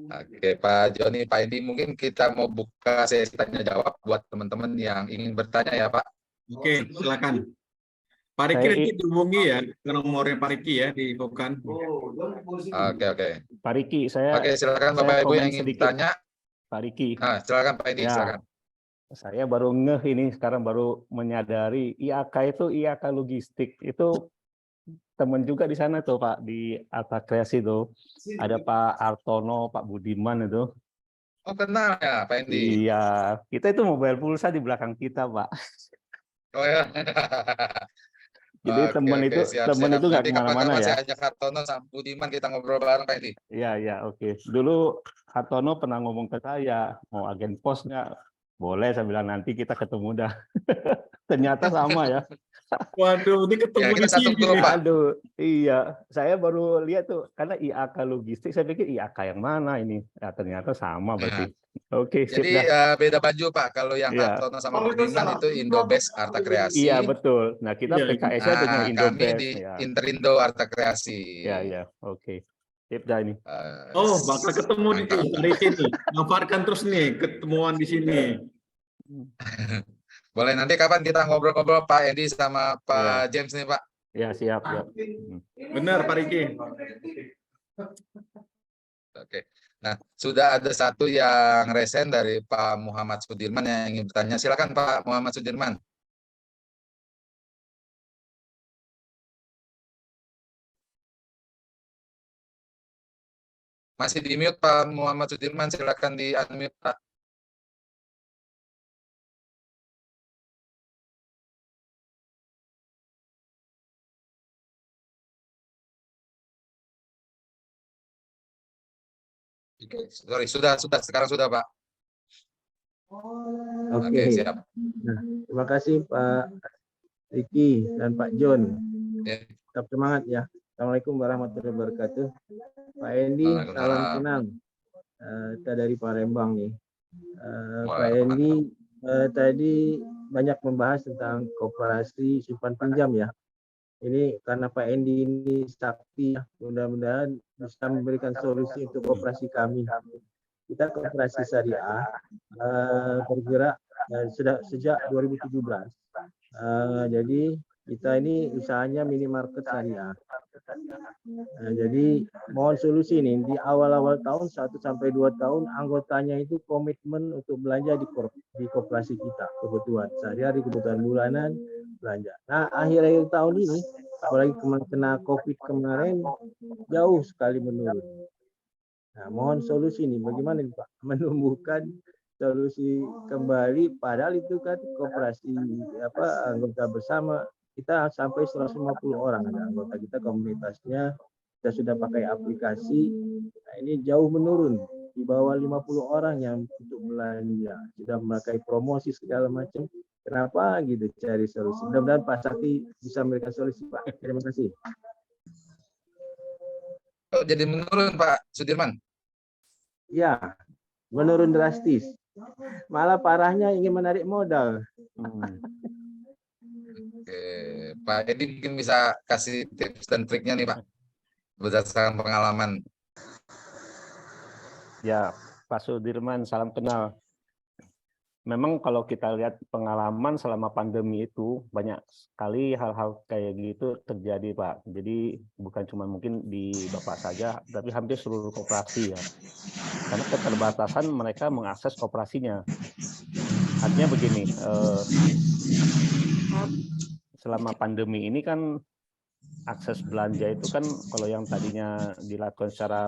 Oke, Pak Joni, Pak Edi, mungkin kita mau buka sesi tanya jawab buat teman-teman yang ingin bertanya ya, Pak. Oke, silakan. Pak Riki Saya- nanti dihubungi ya, ke nomornya Pak Riki ya, diinfokan. Oke. Pak Riki, saya Oke, silakan saya Bapak Ibu komen yang ingin sedikit, bertanya. Pak Riki. Nah, silakan Pak Edi, Ya. silakan. Saya baru ngeh ini sekarang baru menyadari IAK itu IAK logistik itu teman juga di sana tuh Pak, di Arta Kreasi tuh ada Pak Artono, Pak Budiman itu. Oh, kenal ya Pak Edi. Iya, kita itu mobile pulsa di belakang kita Pak. Oh ya. Jadi Siap. teman itu nggak Nanti kemana-mana kapan-kapan ya. saya ajak Hartono sama Budiman kita ngobrol bareng Pak Edi. Iya, oke. Dulu Hartono pernah ngomong ke saya, mau agen pos nggak? Boleh, saya bilang nanti kita ketemu dah. Ternyata sama ya. Waduh, ini ketemu Ya, di kita satu sini. grup, Pak. Aduh, iya. Saya baru lihat tuh, karena IAK logistik, saya pikir IAK yang mana ini? Ya, ternyata sama berarti. Oke, sip Jadi dah. beda baju Pak. Kalau yang Iya. Hartono sama Budiman itu Indobest Arta Kreasi. Iya, betul. Nah, kita Iya, PKS-nya dengan Kami Indobest. di Ya, Interindo Arta Kreasi. iya. Oke. Sip dah ini. Oh, bakal ketemu nih Mantap. Pak Riki nih. Manfaatkan terus nih ketemuan di sini. Boleh, nanti kapan kita ngobrol-ngobrol Pak Edi sama Pak James nih Pak. Ya, siap. Benar Pak Riki. Oke. Nah, sudah ada satu yang resen dari Pak Muhammad Sudirman yang ingin bertanya. Silakan Pak Muhammad Sudirman. Masih di mute Pak Muhammad Sudirman, silakan di unmute Pak. Oke, sorry, sudah, sekarang sudah Pak. Oke, siap. Nah, terima kasih Pak Riki dan Pak John. Ya. Tetap semangat ya. Assalamualaikum warahmatullahi wabarakatuh. Pak Endi, salam kenal. Kita dari Palembang nih. Pak Endi tadi banyak membahas tentang koperasi simpan pinjam ya. Ini karena Pak Endi ini sakti ya, mudah-mudahan bisa memberikan solusi untuk koperasi kami. Kita koperasi syariah bergerak sudah sejak 2017. Jadi kita ini usahanya minimarket syariah. Jadi mohon solusi nih di awal-awal tahun 1 sampai 2 tahun anggotanya itu komitmen untuk belanja di koperasi kita, kebutuhan sehari-hari, kebutuhan bulanan belanja. Nah, akhir-akhir tahun ini apalagi kena Covid kemarin jauh sekali menurun. Nah, mohon solusi nih bagaimana nih Pak menumbuhkan solusi kembali, padahal itu kan koperasi anggota bersama kita sampai 150 orang ada anggota kita, komunitasnya kita sudah pakai aplikasi. Nah, ini jauh menurun di bawah 50 orang yang untuk belanja, sudah memakai promosi segala macam. Kenapa gitu, cari solusi. Mudah-mudahan Pak Sakti bisa memberikan solusi Pak. Terima kasih. Oh, jadi menurun Pak Sudirman? Ya, menurun drastis. Malah parahnya ingin menarik modal. Pak Edi mungkin bisa kasih tips dan triknya nih Pak, berdasarkan pengalaman. Ya, Pak Sudirman, salam kenal. Memang kalau kita lihat pengalaman selama pandemi itu banyak sekali hal-hal kayak gitu terjadi, Pak. Jadi bukan cuma mungkin di Bapak saja, tapi hampir seluruh koperasi ya. Karena keterbatasan mereka mengakses koperasinya. Artinya begini, selama pandemi ini kan akses belanja itu kan kalau yang tadinya dilakukan secara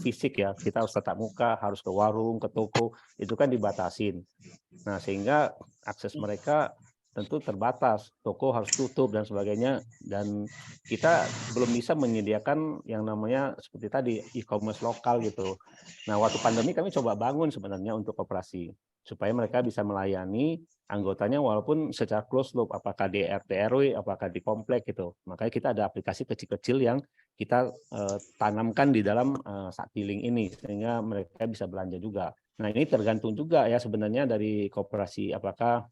fisik ya, kita harus tatap muka, harus ke warung, ke toko, itu kan dibatasin. Nah, sehingga akses mereka tentu terbatas, toko harus tutup dan sebagainya, dan kita belum bisa menyediakan yang namanya seperti tadi e-commerce lokal gitu. Nah, waktu pandemi kami coba bangun sebenarnya untuk koperasi supaya mereka bisa melayani anggotanya walaupun secara closed loop, apakah di RT RW, apakah di komplek gitu. Makanya kita ada aplikasi kecil-kecil yang kita tanamkan di dalam Saktiling ini sehingga mereka bisa belanja juga. Nah, ini tergantung juga ya sebenarnya dari koperasi apakah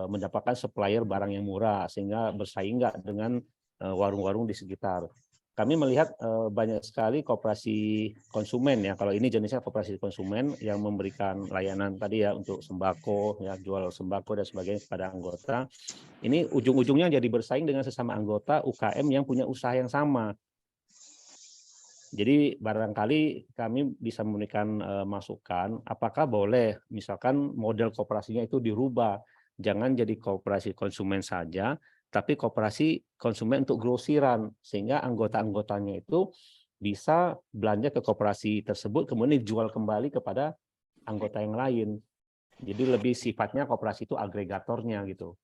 mendapatkan supplier barang yang murah sehingga bersaing nggak dengan warung-warung di sekitar. Kami melihat banyak sekali koperasi konsumen ya, kalau ini jenisnya koperasi konsumen yang memberikan layanan tadi ya untuk sembako, ya jual sembako dan sebagainya kepada anggota. Ini ujung-ujungnya jadi bersaing dengan sesama anggota UKM yang punya usaha yang sama. Jadi barangkali kami bisa memberikan masukan, apakah boleh misalkan model koperasinya itu dirubah, jangan jadi koperasi konsumen saja, tapi koperasi konsumen untuk grosiran, sehingga anggota-anggotanya itu bisa belanja ke koperasi tersebut, kemudian dijual kembali kepada anggota yang lain. Jadi lebih sifatnya koperasi itu agregatornya gitu.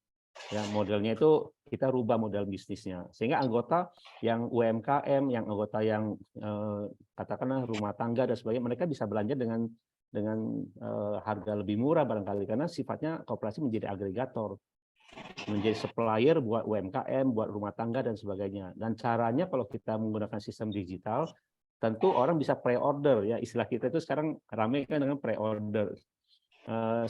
Ya, modelnya itu kita rubah model bisnisnya, sehingga anggota yang UMKM, yang anggota yang katakanlah rumah tangga dan sebagainya, mereka bisa belanja dengan harga lebih murah barangkali, karena sifatnya koperasi menjadi agregator, menjadi supplier buat UMKM, buat rumah tangga dan sebagainya. Dan caranya kalau kita menggunakan sistem digital, tentu orang bisa pre-order ya, istilah kita itu sekarang ramai kan dengan pre-order.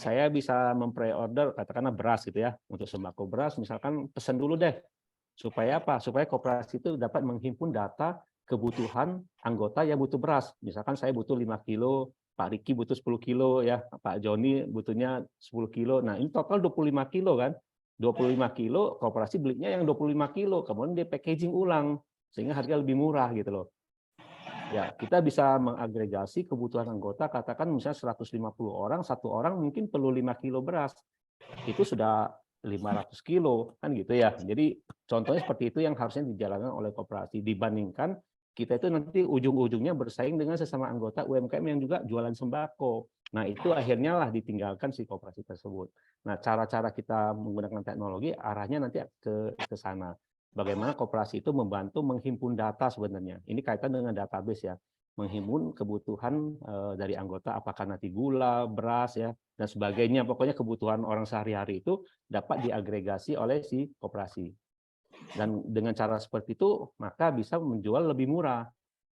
Saya bisa mempre-order katakanlah beras gitu ya, untuk sembako beras misalkan pesan dulu deh. Supaya apa? Supaya koperasi itu dapat menghimpun data kebutuhan anggota yang butuh beras. Misalkan saya butuh 5 kilo, Pak Riki butuh 10 kilo ya, Pak Joni butuhnya 10 kilo. Nah, ini total 25 kilo kan. 25 kilo, koperasi belinya yang 25 kilo, kemudian dia packaging ulang, sehingga harga lebih murah gitu loh. Ya, kita bisa mengagregasi kebutuhan anggota, katakan misalnya 150 orang, satu orang mungkin perlu 5 kilo beras. Itu sudah 500 kilo, kan gitu ya. Jadi contohnya seperti itu yang harusnya dijalankan oleh koperasi, dibandingkan kita itu nanti ujung-ujungnya bersaing dengan sesama anggota UMKM yang juga jualan sembako. Nah, itu akhirnya lah ditinggalkan si koperasi tersebut. Nah, cara-cara kita menggunakan teknologi arahnya nanti ke sana. Bagaimana koperasi itu membantu menghimpun data sebenarnya. Ini kaitan dengan database ya. Menghimpun kebutuhan dari anggota, apakah nanti gula, beras ya, dan sebagainya. Pokoknya kebutuhan orang sehari-hari itu dapat diagregasi oleh si koperasi. Dan dengan cara seperti itu, maka bisa menjual lebih murah.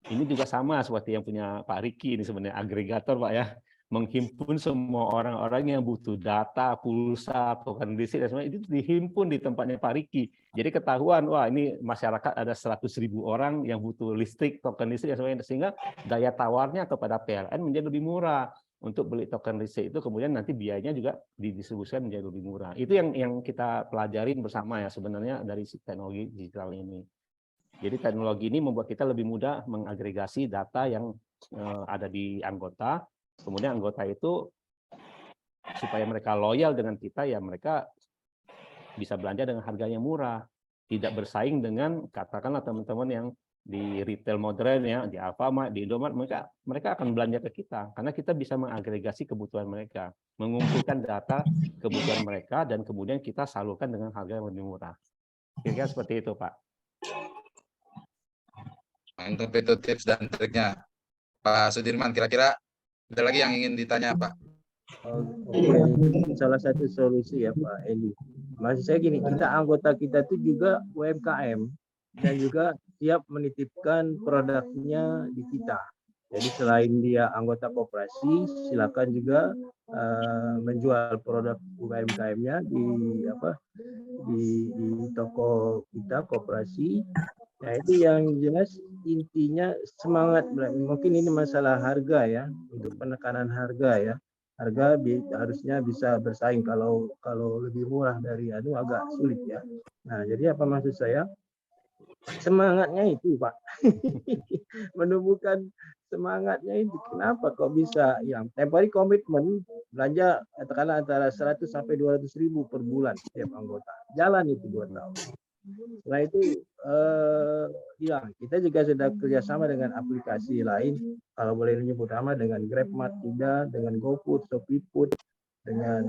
Ini juga sama seperti yang punya Pak Riki, ini sebenarnya agregator Pak ya. Menghimpun semua orang-orang yang butuh data, pulsa, token listrik, dan sebagainya, itu dihimpun di tempatnya Pak Riki. Jadi ketahuan, wah ini masyarakat ada 100.000 orang yang butuh listrik, token listrik, dan sebagainya. Sehingga daya tawarnya kepada PLN menjadi lebih murah. Untuk beli token listrik itu kemudian nanti biayanya juga didistribusikan menjadi lebih murah. Itu yang kita pelajarin bersama ya sebenarnya dari teknologi digital ini. Jadi teknologi ini membuat kita lebih mudah mengagregasi data yang ada di anggota. Kemudian anggota itu supaya mereka loyal dengan kita ya mereka bisa belanja dengan harga yang murah, tidak bersaing dengan katakanlah teman-teman yang di retail modern ya, di Alfamart, di Indomaret, mereka akan belanja ke kita karena kita bisa mengagregasi kebutuhan mereka, mengumpulkan data kebutuhan mereka dan kemudian kita salurkan dengan harga yang lebih murah. Kira-kira seperti itu, Pak. Mantap itu tips dan triknya. Pak Sudirman, kira-kira ada lagi yang ingin ditanya, Pak? Oke, salah satu solusi ya Pak Eli. Maksud saya gini, kita anggota kita itu juga UMKM dan juga siap menitipkan produknya di kita. Jadi selain dia anggota koperasi, silakan juga menjual produk UMKM-nya di toko kita koperasi. Nah, itu yang jelas intinya semangat. Mungkin ini masalah harga ya, untuk penekanan harga ya. Harga harusnya bisa bersaing, kalau lebih murah dari agak sulit ya. Nah, jadi apa maksud saya? Semangatnya itu, Pak. Menumbuhkan semangatnya itu. Kenapa kok bisa yang tempo hari komitmen belanja katakanlah antara 100 sampai 200 ribu per bulan setiap anggota. Jalan itu 2 tahun. Setelah itu ya kita juga sudah kerjasama dengan aplikasi lain, kalau boleh menyebut nama, dengan GrabMart juga, dengan GoFood, ShopeeFood, dengan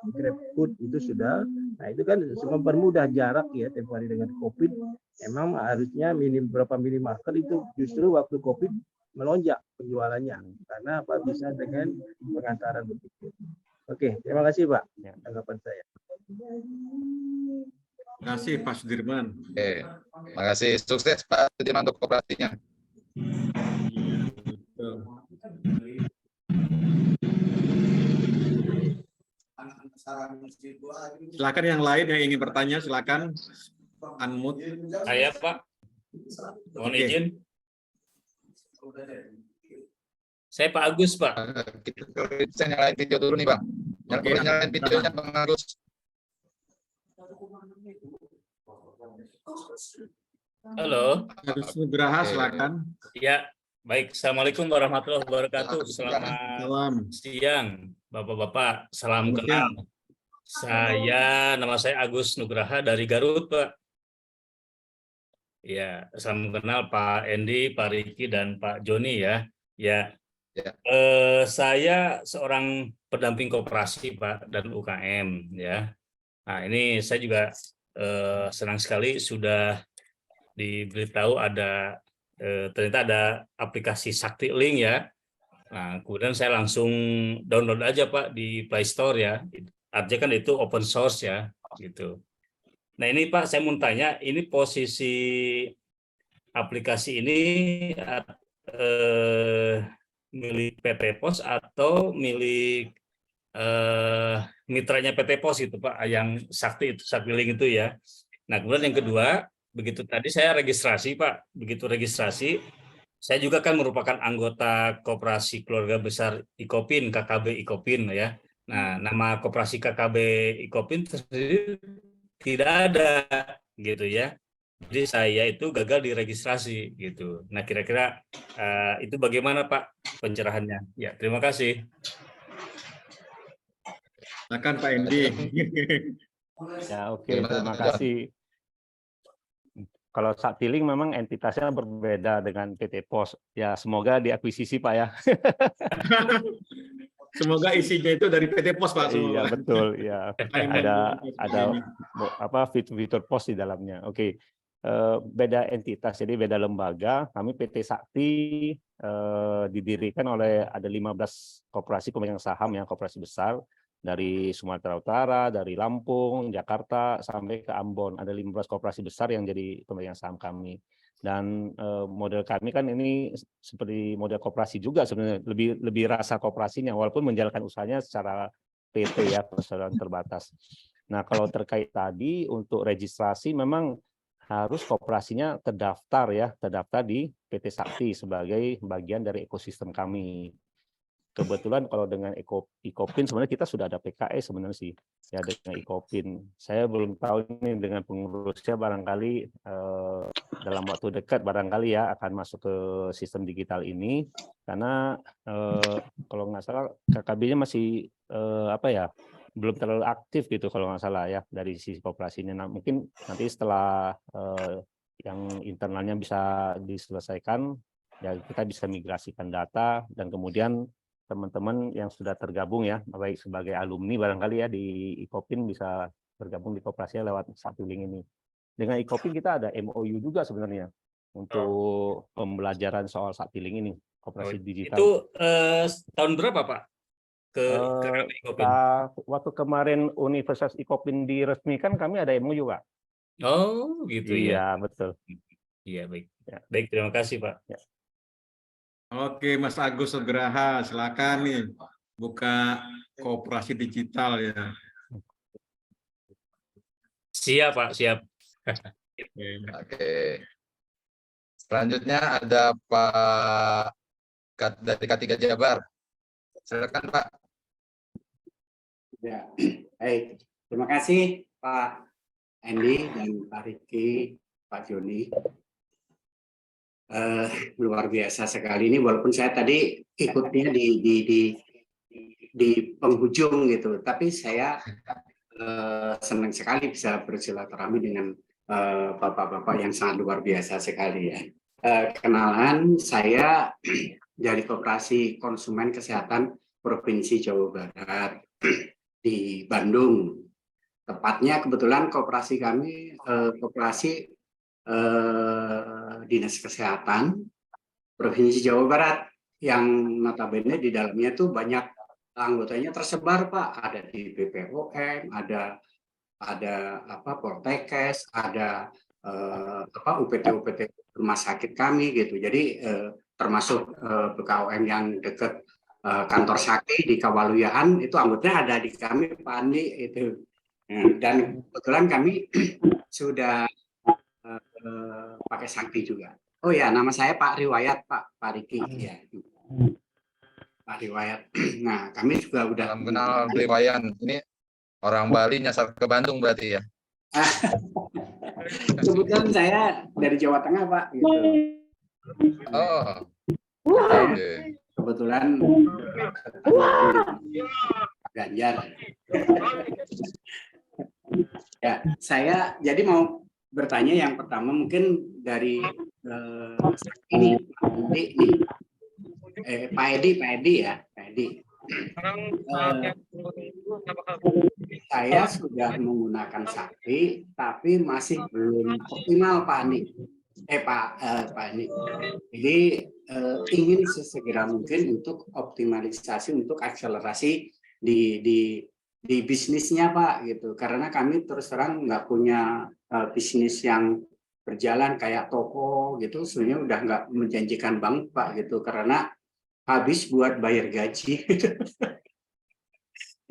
GrabFood itu sudah. Nah, itu kan mempermudah jarak ya tempo hari dengan COVID. Emang harusnya beberapa minimarket itu justru waktu COVID melonjak penjualannya karena apa, bisa dengan pengantaran begitu. Oke, terima kasih Pak tanggapan saya. Terima kasih Pak Sudirman. Oke, makasih, sukses Pak Sudirman untuk koperasinya. Silakan yang lain yang ingin bertanya, silakan unmute. Saya Pak, mohon Oke. izin. Saya Pak Agus Pak. Kita bisa nyalain video dulu nih Bang. Oke. Nyalain videonya Bang Agus. Halo. Agus Nugraha, Oke. silakan. Ya, baik. Assalamualaikum warahmatullahi wabarakatuh. Selamat Salam. siang, Bapak-bapak. Salam Selamat kenal. Nama saya Agus Nugraha dari Garut, Pak. Ya, salam kenal Pak Endi, Pak Riki, dan Pak Joni ya. Ya. Ya. Saya seorang pendamping koperasi Pak dan UKM ya. Nah, ini saya juga senang sekali sudah diberitahu ada ternyata ada aplikasi Sakti Link ya. Nah, kemudian saya langsung download aja Pak di Play Store ya. Artinya kan itu open source ya, gitu. Nah, ini Pak saya mau tanya, ini posisi aplikasi ini milik PT Pos atau milik mitranya PT Pos itu Pak, yang Sakti Link itu ya. Nah, kemudian yang kedua, begitu tadi saya registrasi Pak, begitu registrasi, saya juga kan merupakan anggota Koperasi Keluarga Besar Ikopin, KKB Ikopin ya. Nah, nama Koperasi KKB Ikopin sendiri tidak ada gitu ya. Jadi saya itu gagal diregistrasi gitu. Nah, kira-kira itu bagaimana Pak pencerahannya? Ya, terima kasih. Silakan Pak Endi. Ya, oke, terima kasih. Kalau Sakti Link memang entitasnya berbeda dengan PT Pos. Ya, semoga diakuisisi Pak ya. Semoga isinya itu dari PT Pos Pak. Iya, betul ya. Ada apa fitur-fitur pos di dalamnya. Oke. Beda entitas, jadi beda lembaga. Kami PT Sakti didirikan oleh ada 15 koperasi pemegang saham yang koperasi besar dari Sumatera Utara, dari Lampung, Jakarta sampai ke Ambon. Ada 15 koperasi besar yang jadi pemegang saham kami. Dan model kami kan ini seperti model koperasi juga sebenarnya, lebih rasa koperasinya walaupun menjalankan usahanya secara PT ya, perseroan terbatas. Nah, kalau terkait tadi untuk registrasi memang harus koperasinya terdaftar di PT Sakti sebagai bagian dari ekosistem kami. Kebetulan kalau dengan Ikopin sebenarnya kita sudah ada PKE sebenarnya sih ya dengan Ikopin. Saya belum tahu ini dengan pengurusnya, barangkali dalam waktu dekat barangkali ya akan masuk ke sistem digital ini, karena kalau nggak salah KKB-nya masih belum terlalu aktif gitu kalau nggak salah ya dari sisi koperasinya. Nah, mungkin nanti setelah yang internalnya bisa diselesaikan ya kita bisa migrasikan data, dan kemudian teman-teman yang sudah tergabung ya, baik sebagai alumni barangkali ya di Ikopin bisa bergabung di koperasinya lewat Sakti Link ini. Dengan Ikopin kita ada MOU juga sebenarnya untuk pembelajaran soal Sakti Link ini, koperasi digital. Itu tahun berapa Pak ke Ikopin? Waktu kemarin Universitas Ikopin diresmikan kami ada MOU Pak. Oh gitu ya. Iya betul. Iya baik. Ya. Baik, terima kasih Pak. Ya. Oke, Mas Agus Nugraha, silakan nih buka koperasi digital ya. Siap, Pak, siap. Oke. Oke. Selanjutnya ada Pak dari K3 Jabar. Silakan Pak. Ya, baik. Terima kasih Pak Andy dan Pak Riki, Pak Joni. Luar biasa sekali ini, walaupun saya tadi ikutnya di penghujung gitu, tapi saya senang sekali bisa bersilaturahmi dengan bapak-bapak yang sangat luar biasa sekali ya. Kenalan, saya dari Koperasi Konsumen Kesehatan Provinsi Jawa Barat di Bandung. Tepatnya kebetulan koperasi kami koperasi Dinas Kesehatan Provinsi Jawa Barat yang notabene di dalamnya tuh banyak anggotanya tersebar Pak, ada di BPOM, ada apa Poltekkes, ada UPT rumah sakit kami gitu. Jadi termasuk BKOM yang dekat kantor Sakti di Kawaluyaan itu anggotanya ada di kami Pak Andi itu. Dan kebetulan kami sudah pakai Sakti juga. Oh ya, nama saya Pak Riwayat, Pak Riki ya. Pak Riwayat. Nah, kami juga udah Salam kenal Riwayan. Ini orang Bali nyasar ke Bandung berarti ya. Kebetulan saya dari Jawa Tengah, Pak gitu. Oh. Saya Oke. kebetulan Ganjar. Ya, saya jadi mau bertanya yang pertama mungkin dari ini Pak Edi ya, Pak Edi. Saya sudah menggunakan Sakti, tapi masih belum optimal Pak Andi. Pak Andi. Jadi ingin sesegera mungkin untuk optimalisasi, untuk akselerasi di bisnisnya Pak gitu. Karena kami terus terang nggak punya bisnis yang berjalan kayak toko gitu, sebenarnya udah nggak menjanjikan banget Pak gitu, karena habis buat bayar gaji.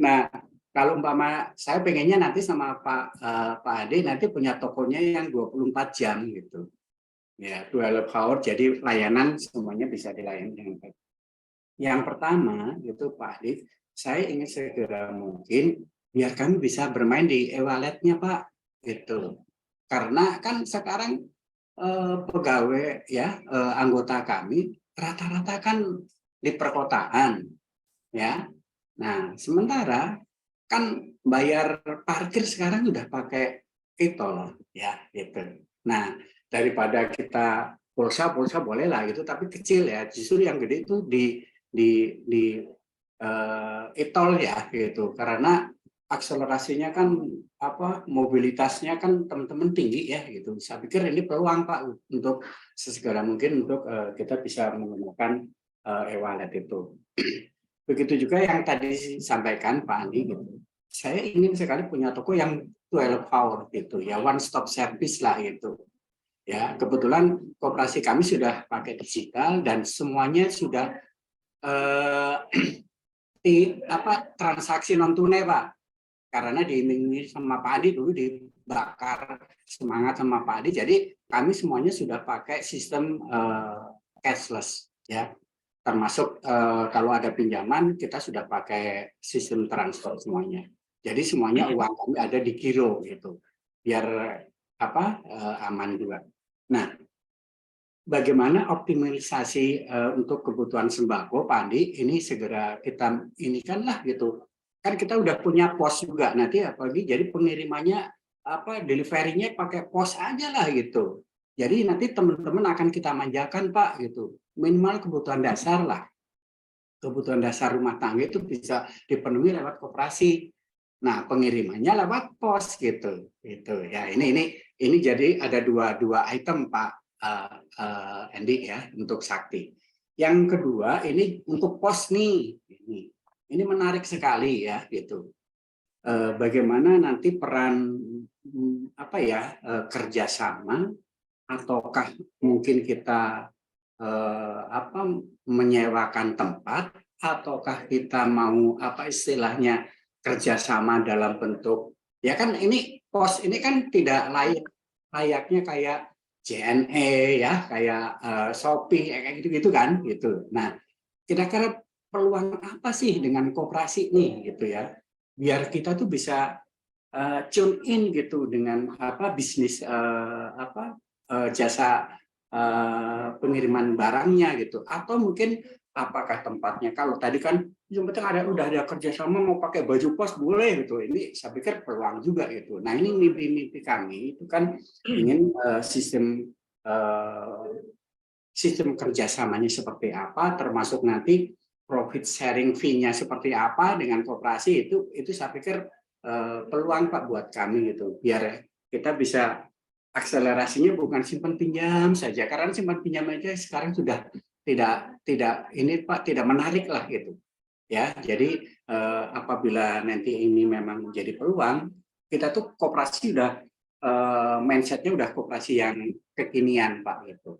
Nah, kalau umpama saya pengennya nanti sama Pak Ade nanti punya tokonya yang 24 jam gitu. Ya, 12 hour, jadi layanan semuanya bisa dilayani dengan baik. Yang pertama gitu Pak Ade, saya ingin segera mungkin biar kami bisa bermain di e-walletnya Pak gitu. Karena kan sekarang pegawai ya anggota kami rata-rata kan di perkotaan ya. Nah, sementara kan bayar parkir sekarang udah pakai e-tol ya gitu. Nah, daripada kita pulsa boleh lah gitu, tapi kecil ya. Justru yang gede itu di e-tol ya gitu. Karena akselerasinya kan mobilitasnya kan teman-teman tinggi ya gitu. Saya pikir ini peluang Pak untuk sesegera mungkin untuk kita bisa menggunakan e-wallet itu. Begitu juga yang tadi disampaikan Pak Andi gitu. Saya ingin sekali punya toko yang 12 hour gitu ya, one stop service lah gitu. Ya, kebetulan koperasi kami sudah pakai digital dan semuanya sudah transaksi non tunai Pak. Karena diiming-imingi sama Pak Adi dulu dibakar semangat sama Pak Adi, jadi kami semuanya sudah pakai sistem cashless ya, termasuk kalau ada pinjaman kita sudah pakai sistem transfer semuanya. Jadi semuanya uang kami ada di giro gitu, biar aman juga. Nah, bagaimana optimalisasi untuk kebutuhan sembako Pak Andi ini segera kita inikanlah gitu. Kan kita udah punya pos juga nanti, apalagi jadi pengirimannya deliverynya pakai pos aja lah gitu. Jadi nanti teman-teman akan kita manjakan Pak gitu, minimal kebutuhan dasar lah, kebutuhan dasar rumah tangga itu bisa dipenuhi lewat koperasi. Nah, pengirimannya lewat pos gitu ya. Ini jadi ada dua item Pak Andy ya untuk Sakti. Yang kedua ini untuk pos nih. Ini menarik sekali ya gitu. Bagaimana nanti peran kerjasama ataukah mungkin kita menyewakan tempat, ataukah kita mau istilahnya kerjasama dalam bentuk, ya kan ini pos ini kan tidak layaknya kayak JNE ya, kayak Shopee kayak gitu-gitu kan gitu. Nah, kira-kira peluang apa sih dengan koperasi nih gitu ya, biar kita tuh bisa tune in gitu dengan bisnis jasa pengiriman barangnya gitu, atau mungkin apakah tempatnya, kalau tadi kan yang penting udah ada kerjasama mau pakai baju pos boleh gitu, ini saya pikir peluang juga gitu. Nah, ini mimpi-mimpi kami itu kan ingin sistem kerjasamanya seperti apa, termasuk nanti profit sharing fee-nya seperti apa dengan koperasi, itu saya pikir peluang Pak buat kami gitu, biar kita bisa akselerasinya bukan simpan pinjam saja, karena simpan pinjam aja sekarang sudah tidak ini Pak, tidak menarik lah gitu ya. Jadi apabila nanti ini memang menjadi peluang, kita tuh koperasi udah mindsetnya udah koperasi yang kekinian Pak gitu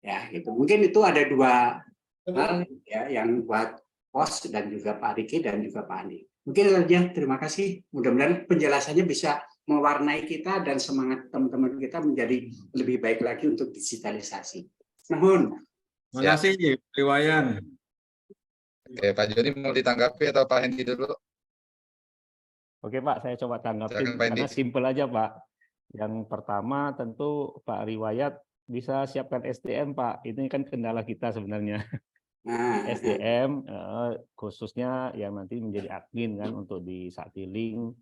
ya gitu. Mungkin itu ada dua hal ya yang buat Pos dan juga Pak Riki dan juga Pak Andi. Mungkin saja, terima kasih. Mudah-mudahan penjelasannya bisa mewarnai kita dan semangat teman-teman kita menjadi lebih baik lagi untuk digitalisasi. Nuhun. Terima kasih, Pak Wayan. Oke, Pak Joni mau ditanggapi atau Pak Hendi dulu? Oke Pak, saya coba tanggapin Silakan, Pak Hendi. karena simpel aja Pak. Yang pertama tentu Pak Riwayat bisa siapkan SDM Pak. Ini kan kendala kita sebenarnya. SDM khususnya yang nanti menjadi admin kan untuk di Saktiling,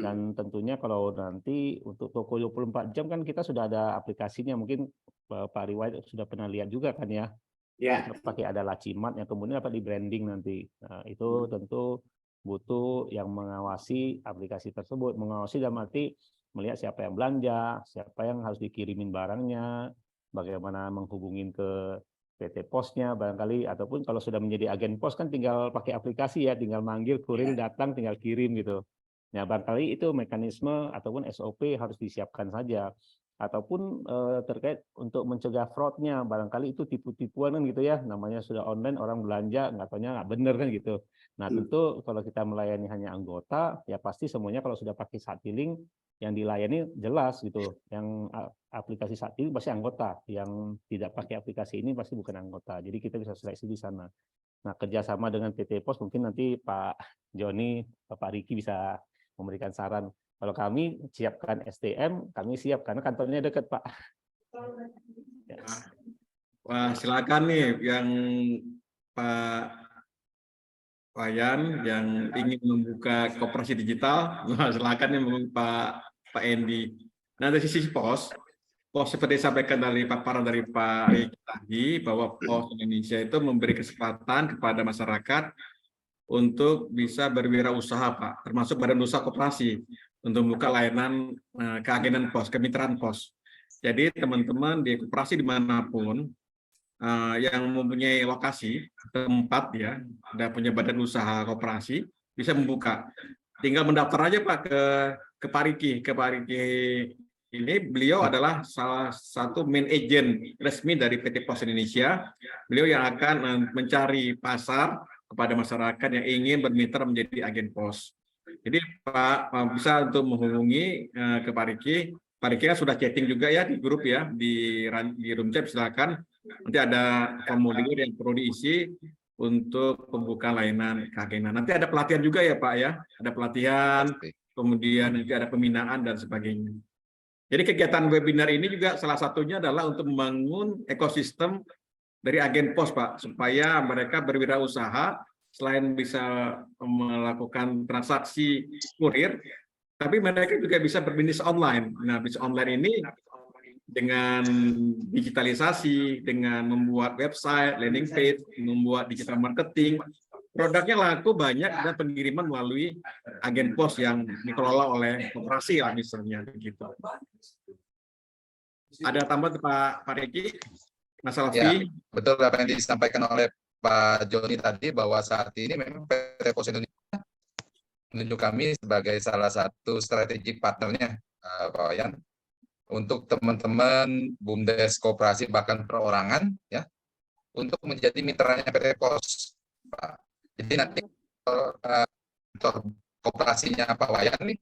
dan tentunya kalau nanti untuk toko 24 jam kan kita sudah ada aplikasinya, mungkin Pak Riwayat sudah pernah lihat juga kan ya. Ya. Pakai ada lacimat yang kemudian dapat di branding nanti. Nah, itu tentu butuh yang mengawasi aplikasi tersebut, mengawasi dalam arti melihat siapa yang belanja, siapa yang harus dikirimin barangnya, bagaimana menghubungin ke PT Posnya barangkali, ataupun kalau sudah menjadi agen pos kan tinggal pakai aplikasi ya, tinggal manggil kurir datang tinggal kirim gitu. Nah, barangkali itu mekanisme ataupun SOP harus disiapkan saja. Ataupun terkait untuk mencegah fraudnya, barangkali itu tipu-tipuan kan gitu ya, namanya sudah online orang belanja nggak taunya nggak bener kan gitu. Nah, tentu kalau kita melayani hanya anggota ya pasti semuanya kalau sudah pakai Saktiling yang dilayani jelas gitu, yang aplikasi Saktiling pasti anggota, yang tidak pakai aplikasi ini pasti bukan anggota, jadi kita bisa seleksi di sana. Nah, kerjasama dengan PT Pos mungkin nanti Pak Joni, Pak Riki bisa memberikan saran. Kalau kami siapkan SDM, kami siap karena kantornya dekat, Pak. Ya. Wah, silakan nih yang Pak Wayan yang ingin membuka koperasi digital, silakan nih Pak Endi. Nah, dari sisi pos seperti disampaikan dari paparan dari Pak Riki tadi, bahwa Pos Indonesia itu memberi kesempatan kepada masyarakat untuk bisa berwirausaha, Pak, termasuk badan usaha koperasi, untuk membuka layanan keagenan pos, kemitraan pos. Jadi teman-teman di koperasi dimanapun yang mempunyai lokasi tempat ya, ada punya badan usaha koperasi, bisa membuka. Tinggal mendaftar aja Pak ke Pak Riki. Ke Pak Riki ini, beliau adalah salah satu main agent resmi dari PT Pos Indonesia. Beliau yang akan mencari pasar kepada masyarakat yang ingin bermitra menjadi agen pos. Jadi Pak bisa untuk menghubungi ke Pak Riki. Pak Riki kan sudah chatting juga ya di grup ya, di room chat, silakan. Nanti ada formulir yang perlu diisi untuk pembukaan layanan keagenan. Nanti ada pelatihan juga ya Pak ya, ada pelatihan, kemudian nanti ada pembinaan dan sebagainya. Jadi kegiatan webinar ini juga salah satunya adalah untuk membangun ekosistem dari agen pos Pak, supaya mereka berwirausaha selain bisa melakukan transaksi kurir, tapi mereka juga bisa berbisnis online. Nah, bisnis online ini dengan digitalisasi, dengan membuat website, landing page, membuat digital marketing, produknya laku banyak dan pengiriman melalui agen pos yang dikelola oleh koperasi lah misalnya begitu. Ada tambahan Pak Riki? Masalah fee? Betul apa yang disampaikan oleh Pak Joni tadi, bahwa saat ini memang PT Pos Indonesia menunjuk kami sebagai salah satu strategic partnernya, Pak Wayan, untuk teman-teman BUMDes koperasi bahkan perorangan ya, untuk menjadi mitranya PT Pos, Pak. Jadi nanti kantor koperasinya Pak Wayan nih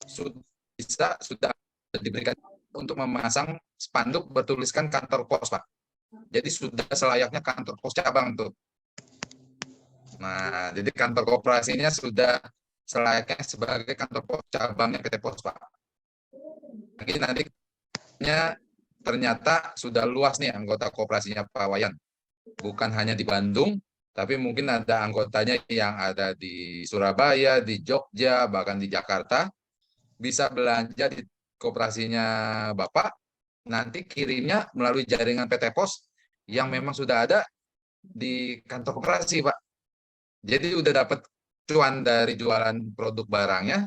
sudah diberikan untuk memasang spanduk bertuliskan kantor pos, Pak. Jadi sudah selayaknya kantor pos cabang tuh. Nah, jadi kantor koperasinya sudah selayaknya sebagai kantor pos cabangnya PT Pos, Pak. Jadi nantinya ternyata sudah luas nih anggota koperasinya Pak Wayan. Bukan hanya di Bandung, tapi mungkin ada anggotanya yang ada di Surabaya, di Jogja, bahkan di Jakarta. Bisa belanja di koperasinya Bapak, nanti kirimnya melalui jaringan PT Pos yang memang sudah ada di kantor koperasi, Pak. Jadi udah dapat cuan dari jualan produk barangnya,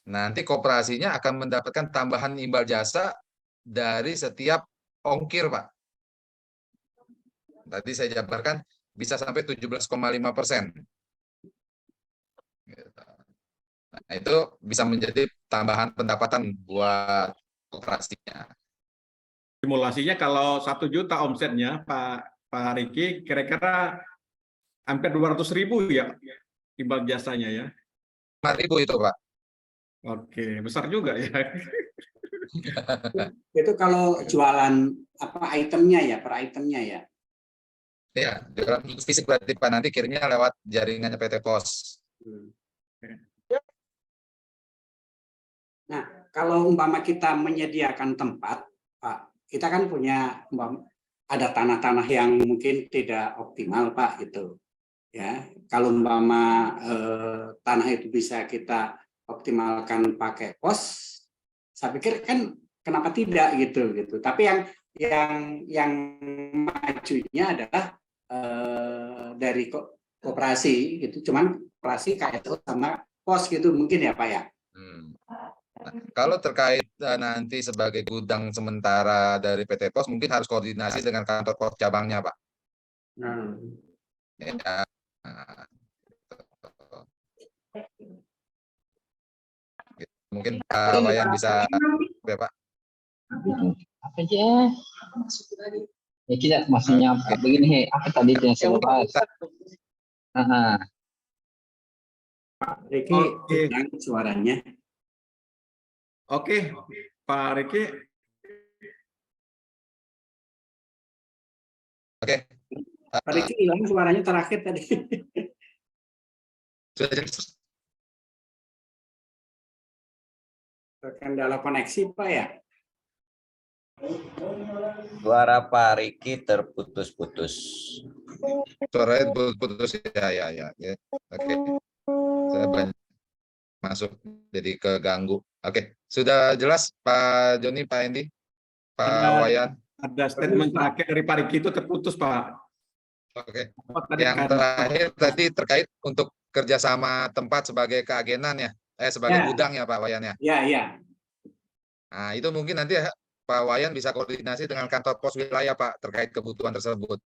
nanti koperasinya akan mendapatkan tambahan imbal jasa dari setiap ongkir, Pak. Tadi saya jabarkan bisa sampai 17,5%. Nah, itu bisa menjadi tambahan pendapatan buat koperasinya. Simulasinya kalau 1 juta omsetnya Pak Riki, kira-kira hampir 200.000 ya imbal jasanya ya. 5.000 itu, Pak. Oke, besar juga ya. Itu kalau jualan apa itemnya ya, per itemnya ya. Ya, jualan fisik berarti Pak, nanti kirimnya lewat jaringannya PT Pos. Nah, kalau umpama kita menyediakan tempat, Pak, kita kan punya ada tanah-tanah yang mungkin tidak optimal, Pak, gitu. Ya, kalau umpama tanah itu bisa kita optimalkan pakai pos, saya pikir kan kenapa tidak gitu. Tapi yang majunya adalah dari koperasi gitu, cuman koperasi KSO sama pos gitu mungkin ya, Pak ya. Nah, kalau terkait nanti sebagai gudang sementara dari PT Pos, mungkin harus koordinasi dengan kantor pos cabangnya, Pak. Ya. Nah, mungkin Pak Wayan bisa, ya, Pak. Apa aja? Ya kita maksudnya begini, apa tadi yang saya bahas? Pak Riki, suaranya. Oke, Pak Riki. Oke. Pak Riki hilang suaranya terakhir tadi. Kendala koneksi, Pak ya? Suara Pak Riki terputus-putus. Suaranya putus ya. Oke. Saya banyak masuk jadi keganggu. Oke, sudah jelas Pak Joni, Pak Endi, Pak Wayan. Ada statement terakhir dari Pak Riki itu terputus, Pak. Oke. Yang terakhir tadi terkait untuk kerjasama tempat sebagai keagenan ya, sebagai gudang ya Pak Wayan ya. Iya. Nah itu mungkin nanti Pak Wayan bisa koordinasi dengan kantor pos wilayah Pak terkait kebutuhan tersebut.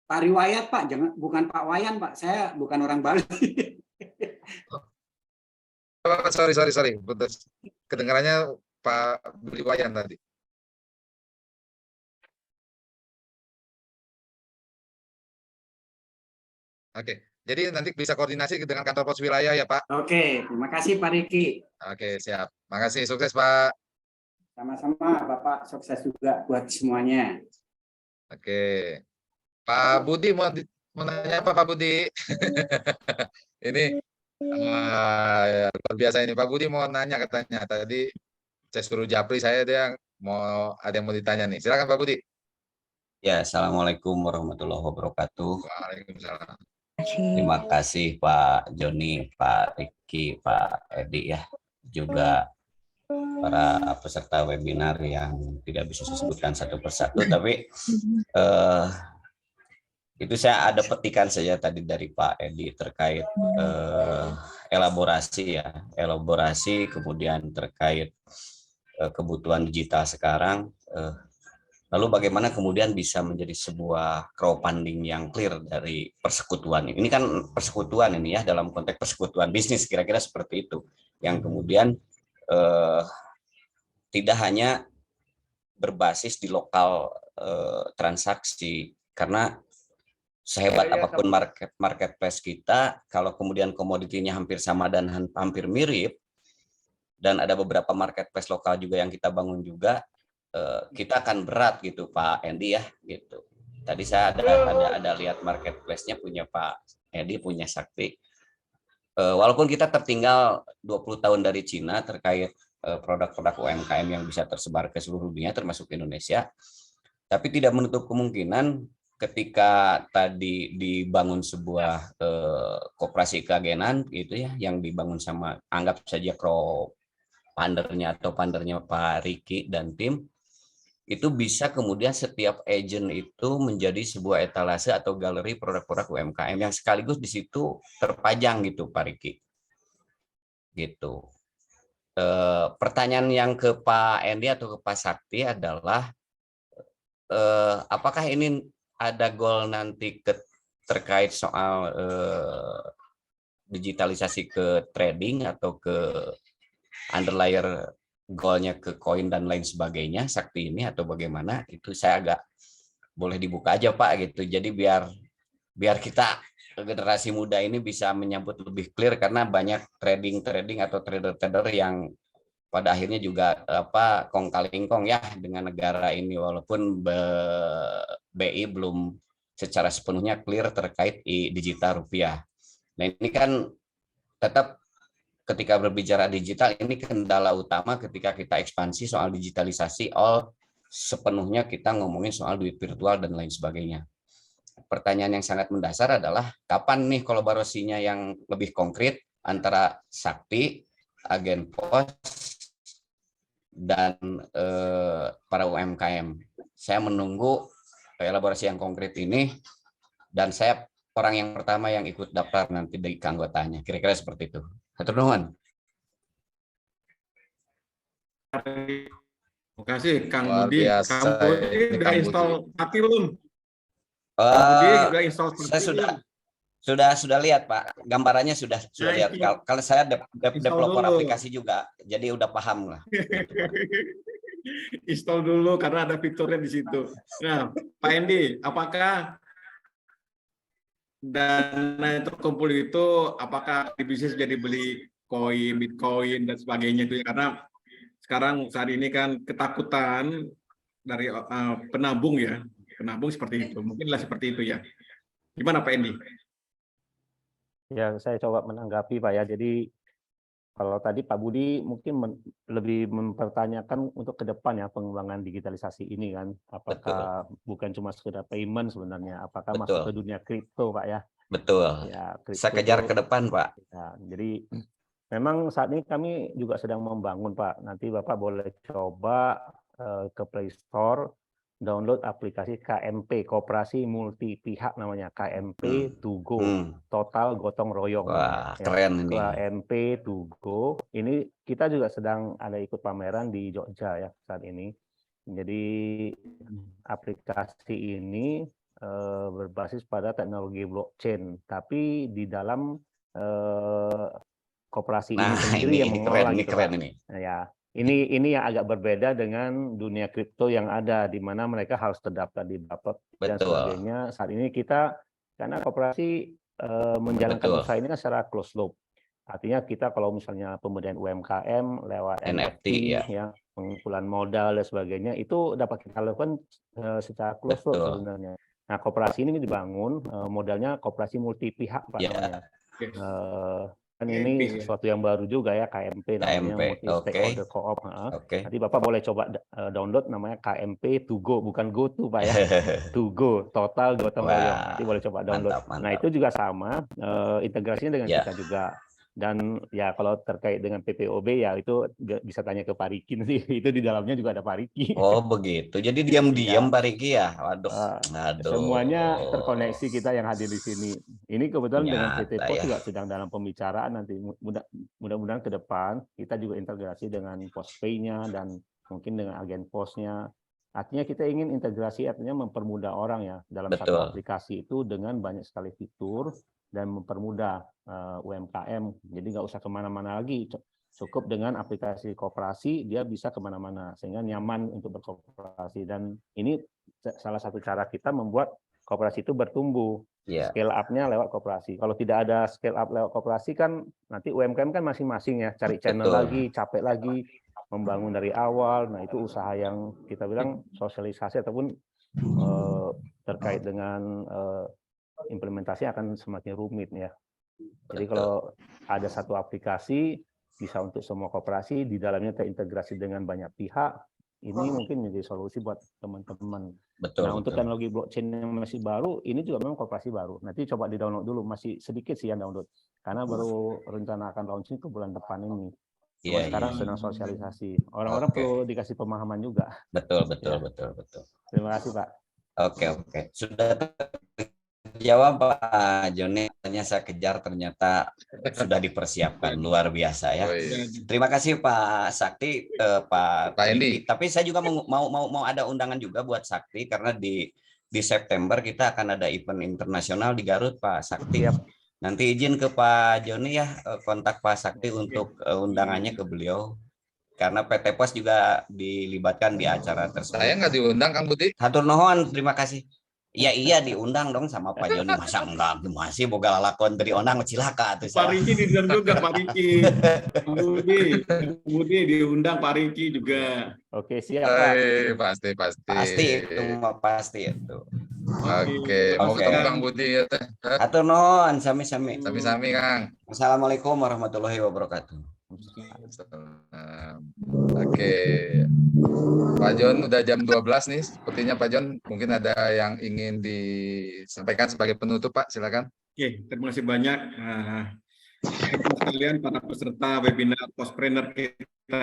Pak Riwayat Pak, bukan Pak Wayan Pak. Saya bukan orang Bali. Sorry, putus. Kedengarannya Pak Riwayan tadi. Oke, jadi nanti bisa koordinasi dengan kantor pos wilayah ya Pak. Oke, terima kasih Pak Riki. Oke, siap. Makasih, sukses Pak. Sama-sama Bapak, sukses juga buat semuanya. Oke. Pak Budi mau nanya apa Pak Budi? Ini luar biasa ini. Pak Budi mau nanya katanya. Tadi saya suruh japri saya, dia ada yang mau ditanya nih. Silakan Pak Budi. Ya, Assalamualaikum warahmatullahi wabarakatuh. Waalaikumsalam. Terima kasih Pak Joni, Pak Riki, Pak Edi ya. Juga para peserta webinar yang tidak bisa disebutkan satu persatu, tapi itu saya ada petikan saja tadi dari Pak Edi terkait elaborasi kemudian terkait kebutuhan digital sekarang, lalu bagaimana kemudian bisa menjadi sebuah crowdfunding yang clear dari persekutuan ini kan persekutuan ini ya, dalam konteks persekutuan bisnis kira-kira seperti itu, yang kemudian tidak hanya berbasis di lokal transaksi Karena sehebat apapun marketplace kita, kalau kemudian komoditinya hampir sama dan hampir mirip, dan ada beberapa marketplace lokal juga yang kita bangun juga, kita akan berat gitu Pak Endi ya gitu. Tadi saya ada lihat marketplace-nya punya Pak Edi, punya Sakti. Walaupun kita tertinggal 20 tahun dari Cina terkait produk-produk UMKM yang bisa tersebar ke seluruh dunia termasuk Indonesia, tapi tidak menutup kemungkinan ketika tadi dibangun sebuah koperasi keagenan gitu ya, yang dibangun sama, anggap saja co-foundernya atau foundernya Pak Riki dan tim, itu bisa kemudian setiap agent itu menjadi sebuah etalase atau galeri produk-produk UMKM yang sekaligus di situ terpajang gitu Pak Riki. Gitu. Pertanyaan yang ke Pak Endi atau ke Pak Sakti adalah apakah ini ada goal nanti terkait soal digitalisasi ke trading atau ke underlayer goalnya ke koin dan lain sebagainya Sakti ini, atau bagaimana? Itu saya agak boleh dibuka aja Pak gitu. Jadi biar kita generasi muda ini bisa menyambut lebih clear, karena banyak trading atau trader yang pada akhirnya juga kong kaling kong ya dengan negara ini, walaupun BI belum secara sepenuhnya clear terkait digital rupiah. Nah ini kan tetap ketika berbicara digital, ini kendala utama ketika kita ekspansi soal digitalisasi, sepenuhnya kita ngomongin soal duit virtual dan lain sebagainya. Pertanyaan yang sangat mendasar adalah kapan nih kolaborasinya yang lebih konkret antara Sakti, Agen Pos, dan para UMKM. Saya menunggu elaborasi yang konkret ini, dan saya orang yang pertama yang ikut daftar nanti dari keanggotanya. Kira-kira seperti itu. Hatur nuhun. Terima kasih Kang Luar Budi. biasa Kang Budi ini, udah Kang install Budi. Sakti belum? Kang Budi udah install Saya Sakti belum? sudah lihat Pak, gambarannya sudah lihat. Kalau saya developer aplikasi juga, jadi udah paham lah. Install dulu karena ada fiturnya di situ. Nah, Pak Endi, apakah dana yang terkumpul itu apakah bisa jadi beli koin, Bitcoin dan sebagainya itu ya? Karena sekarang saat ini kan ketakutan dari penabung ya, penabung seperti itu. Mungkinlah seperti itu ya. Gimana Pak Endi? Ya, saya coba menanggapi Pak ya. Jadi kalau tadi Pak Budi mungkin lebih mempertanyakan untuk ke depan ya pengembangan digitalisasi ini kan. Apakah bukan cuma sekedar payment sebenarnya, apakah masuk ke dunia kripto Pak ya? Betul. Ya, Saya kejar ke depan Pak. Ya, jadi memang saat ini kami juga sedang membangun Pak. Nanti Bapak boleh coba ke Play Store, download aplikasi KMP, Koperasi Multi Pihak namanya, KMP to Go, Total Gotong Royong. Wah, ya. keren ini. KMP to Go. Ini kita juga sedang ada ikut pameran di Jogja ya saat ini. Jadi aplikasi ini berbasis pada teknologi blockchain, tapi di dalam koperasi ini sendiri yang mengelola. Ini keren ini. Ya, ini yang agak berbeda dengan dunia kripto yang ada, di mana mereka harus terdaftar di Bapepti dan sebagainya. Saat ini kita, karena koperasi menjalankan usaha ini kan secara closed loop. Artinya kita kalau misalnya pemberdayaan UMKM lewat NFT ya, pengumpulan modal dan sebagainya, itu dapat kita lakukan secara closed loop sebenarnya. Nah, koperasi ini dibangun, modalnya koperasi multi pihak Pak namanya. Kan ini sesuatu yang baru juga ya, KMP namanya, multi stakeholder co-op. Nanti Bapak boleh coba download, namanya KMP to Go, bukan go to Pak ya, to go, total gotong royong. Nanti boleh coba download. Mantap. Nah itu juga sama, integrasinya dengan kita juga. Dan ya kalau terkait dengan PPOB ya itu bisa tanya ke Pak Riki nanti, itu di dalamnya juga ada Pak Riki. Oh begitu, jadi diam-diam Pak Riki ya. Waduh. Semuanya terkoneksi kita yang hadir di sini. Ini kebetulan dengan PT Pos juga sedang dalam pembicaraan, nanti mudah-mudahan ke depan kita juga integrasi dengan Postpay-nya dan mungkin dengan agen posnya. Artinya kita ingin integrasi, artinya mempermudah orang ya dalam satu aplikasi itu dengan banyak sekali fitur dan mempermudah UMKM. Jadi nggak usah kemana-mana lagi, cukup dengan aplikasi koperasi dia bisa kemana-mana sehingga nyaman untuk berkooperasi. Dan ini salah satu cara kita membuat koperasi itu bertumbuh. Iya. Scale up-nya lewat koperasi. Kalau tidak ada scale up lewat koperasi kan nanti UMKM kan masing-masing ya, cari channel Betul. lagi, capek lagi, membangun dari awal. Nah, itu usaha yang kita bilang sosialisasi ataupun terkait dengan implementasi akan semakin rumit ya. Jadi kalau ada satu aplikasi bisa untuk semua koperasi, di dalamnya terintegrasi dengan banyak pihak, ini mungkin menjadi solusi buat teman-teman. Betul. Nah, untuk betul. teknologi blockchain yang masih baru, ini juga memang koperasi baru. Nanti coba di-download dulu, masih sedikit sih yang download. Karena baru rencana akan launching ke bulan depan ini. Iya, Sekarang iya. sedang sosialisasi. Orang-orang Oke. perlu dikasih pemahaman juga. Betul, betul, Ya. betul, betul. Terima kasih, Pak. Oke. Sudah terjawab Pak Joni. Saya kejar ternyata sudah dipersiapkan luar biasa ya. Terima kasih Pak Sakti, Pak Endi. Tapi saya juga mau ada undangan juga buat Sakti karena di September kita akan ada event internasional di Garut Pak Sakti. Nanti izin ke Pak Joni ya, kontak Pak Sakti untuk undangannya ke beliau. Karena PT Pos juga dilibatkan di acara tersebut. Saya nggak diundang Kang Budi. Hatur nuhun, terima kasih. Iya diundang dong sama Pak Joni, masa enggak, masih boga lalakon dari onang cilaka tuh Pak Riki diundang juga, Pak Riki. Budi diundang, Pak Riki juga. Oke, siap Pak. Pasti. Pasti itu pasti itu. Oke, mau ketemu Kang Budi ya teh. Hatur nuhun, sami-sami. Sami-sami Kang. Assalamualaikum warahmatullahi wabarakatuh. Oke. Pak Jon, udah jam 12 nih. Sepertinya Pak Jon mungkin ada yang ingin disampaikan sebagai penutup, Pak. Silakan. Oke, terima kasih banyak. Teman-teman sekalian, para peserta webinar Postpreneur kita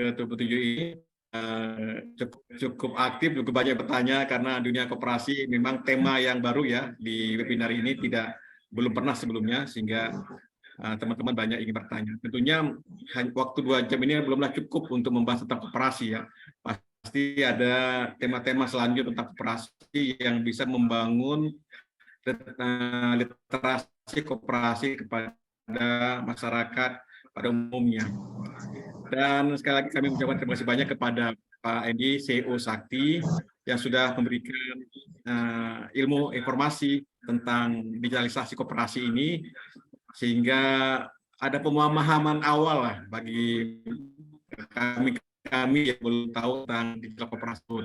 ke-27 ini cukup aktif, cukup banyak bertanya karena dunia koperasi memang tema yang baru ya di webinar ini belum pernah sebelumnya sehingga teman-teman banyak ingin bertanya. Tentunya waktu 2 jam ini belumlah cukup untuk membahas tentang koperasi ya. Pasti ada tema-tema selanjutnya tentang koperasi yang bisa membangun literasi koperasi kepada masyarakat pada umumnya. Dan sekali lagi kami mengucapkan terima kasih banyak kepada Pak Endi, CEO Sakti, yang sudah memberikan ilmu informasi tentang digitalisasi koperasi ini, sehingga ada pemahaman awal lah bagi kami yang belum tahu tentang digital koperasi.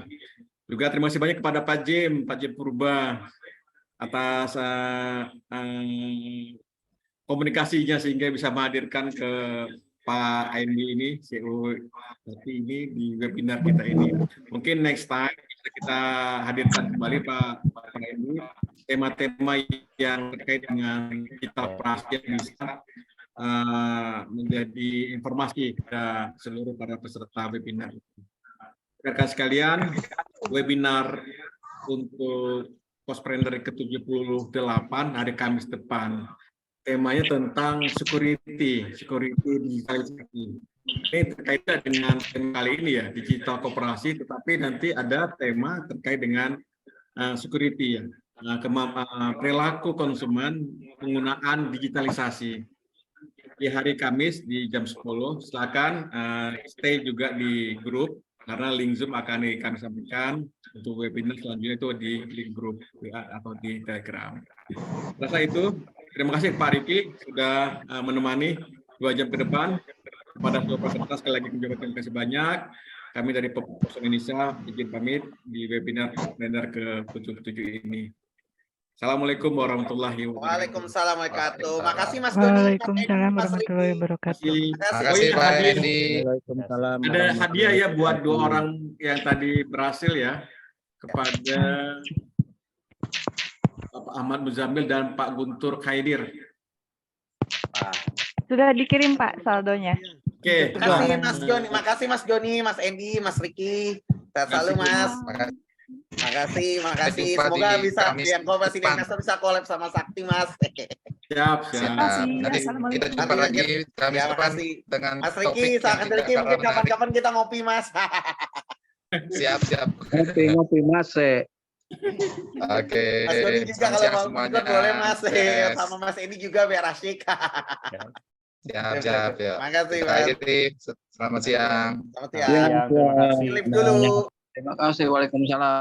Juga terima kasih banyak kepada Pak Jem Purba atas komunikasinya sehingga bisa menghadirkan ke Pak Endi ini, CEO Sakti ini di webinar kita ini. Mungkin next time bisa kita hadirkan kembali Pak Endi tema-tema yang terkait dengan digital koperasi yang bisa menjadi informasi kepada seluruh para peserta webinar. Rekan sekalian, webinar untuk Postpreneur ke-78 hari Kamis depan. Temanya tentang security digitalisasi. Ini terkait dengan tema kali ini ya, digital koperasi, tetapi nanti ada tema terkait dengan security ya, perilaku konsumen penggunaan digitalisasi. Di hari Kamis di jam 10, silakan stay juga di grup karena link Zoom akan kami sampaikan untuk webinar selanjutnya itu di link grup WA atau di Telegram. Rasa itu. Terima kasih Pak Riki sudah menemani 2 jam ke depan. Kepada seluruh peserta sekali lagi terima kasih banyak. Kami dari Pos Indonesia izin pamit di webinar Postpreneur ke-77 ini. Assalamualaikum warahmatullahi wabarakatuh. Waalaikumsalam warahmatullahi wabarakatuh. Makasih Mas Doni. Waalaikumsalam warahmatullahi wabarakatuh. Makasih Pak Endi. Waalaikumsalam. Ada hadiah ya buat 2 orang yang tadi berhasil ya, kepada Bapak Ahmad Muzamil dan Pak Guntur Khaidir. Sudah dikirim Pak saldonya. Oke. Makasih Mas Joni, makasih Mas Joni, Mas Endi, Mas Riki. Sehat selalu Mas. Makasih. Semoga bisa yang koperasi investor bisa collab sama Sakti Mas. Siap. Nanti kita jumpa lagi Kamis depan dengan Mas Riki, Mas Riki mungkin kapan-kapan kita ngopi Mas. Siap. Ngopi Mas. Oke. Mas Doni juga kalau mau ikut boleh Mas. Sama Mas Endi juga biar asyik. Siap. Makasih Mas. Selamat siang. Selamat siang. Terima kasih. Live dulu. Terima kasih. Waalaikumsalam.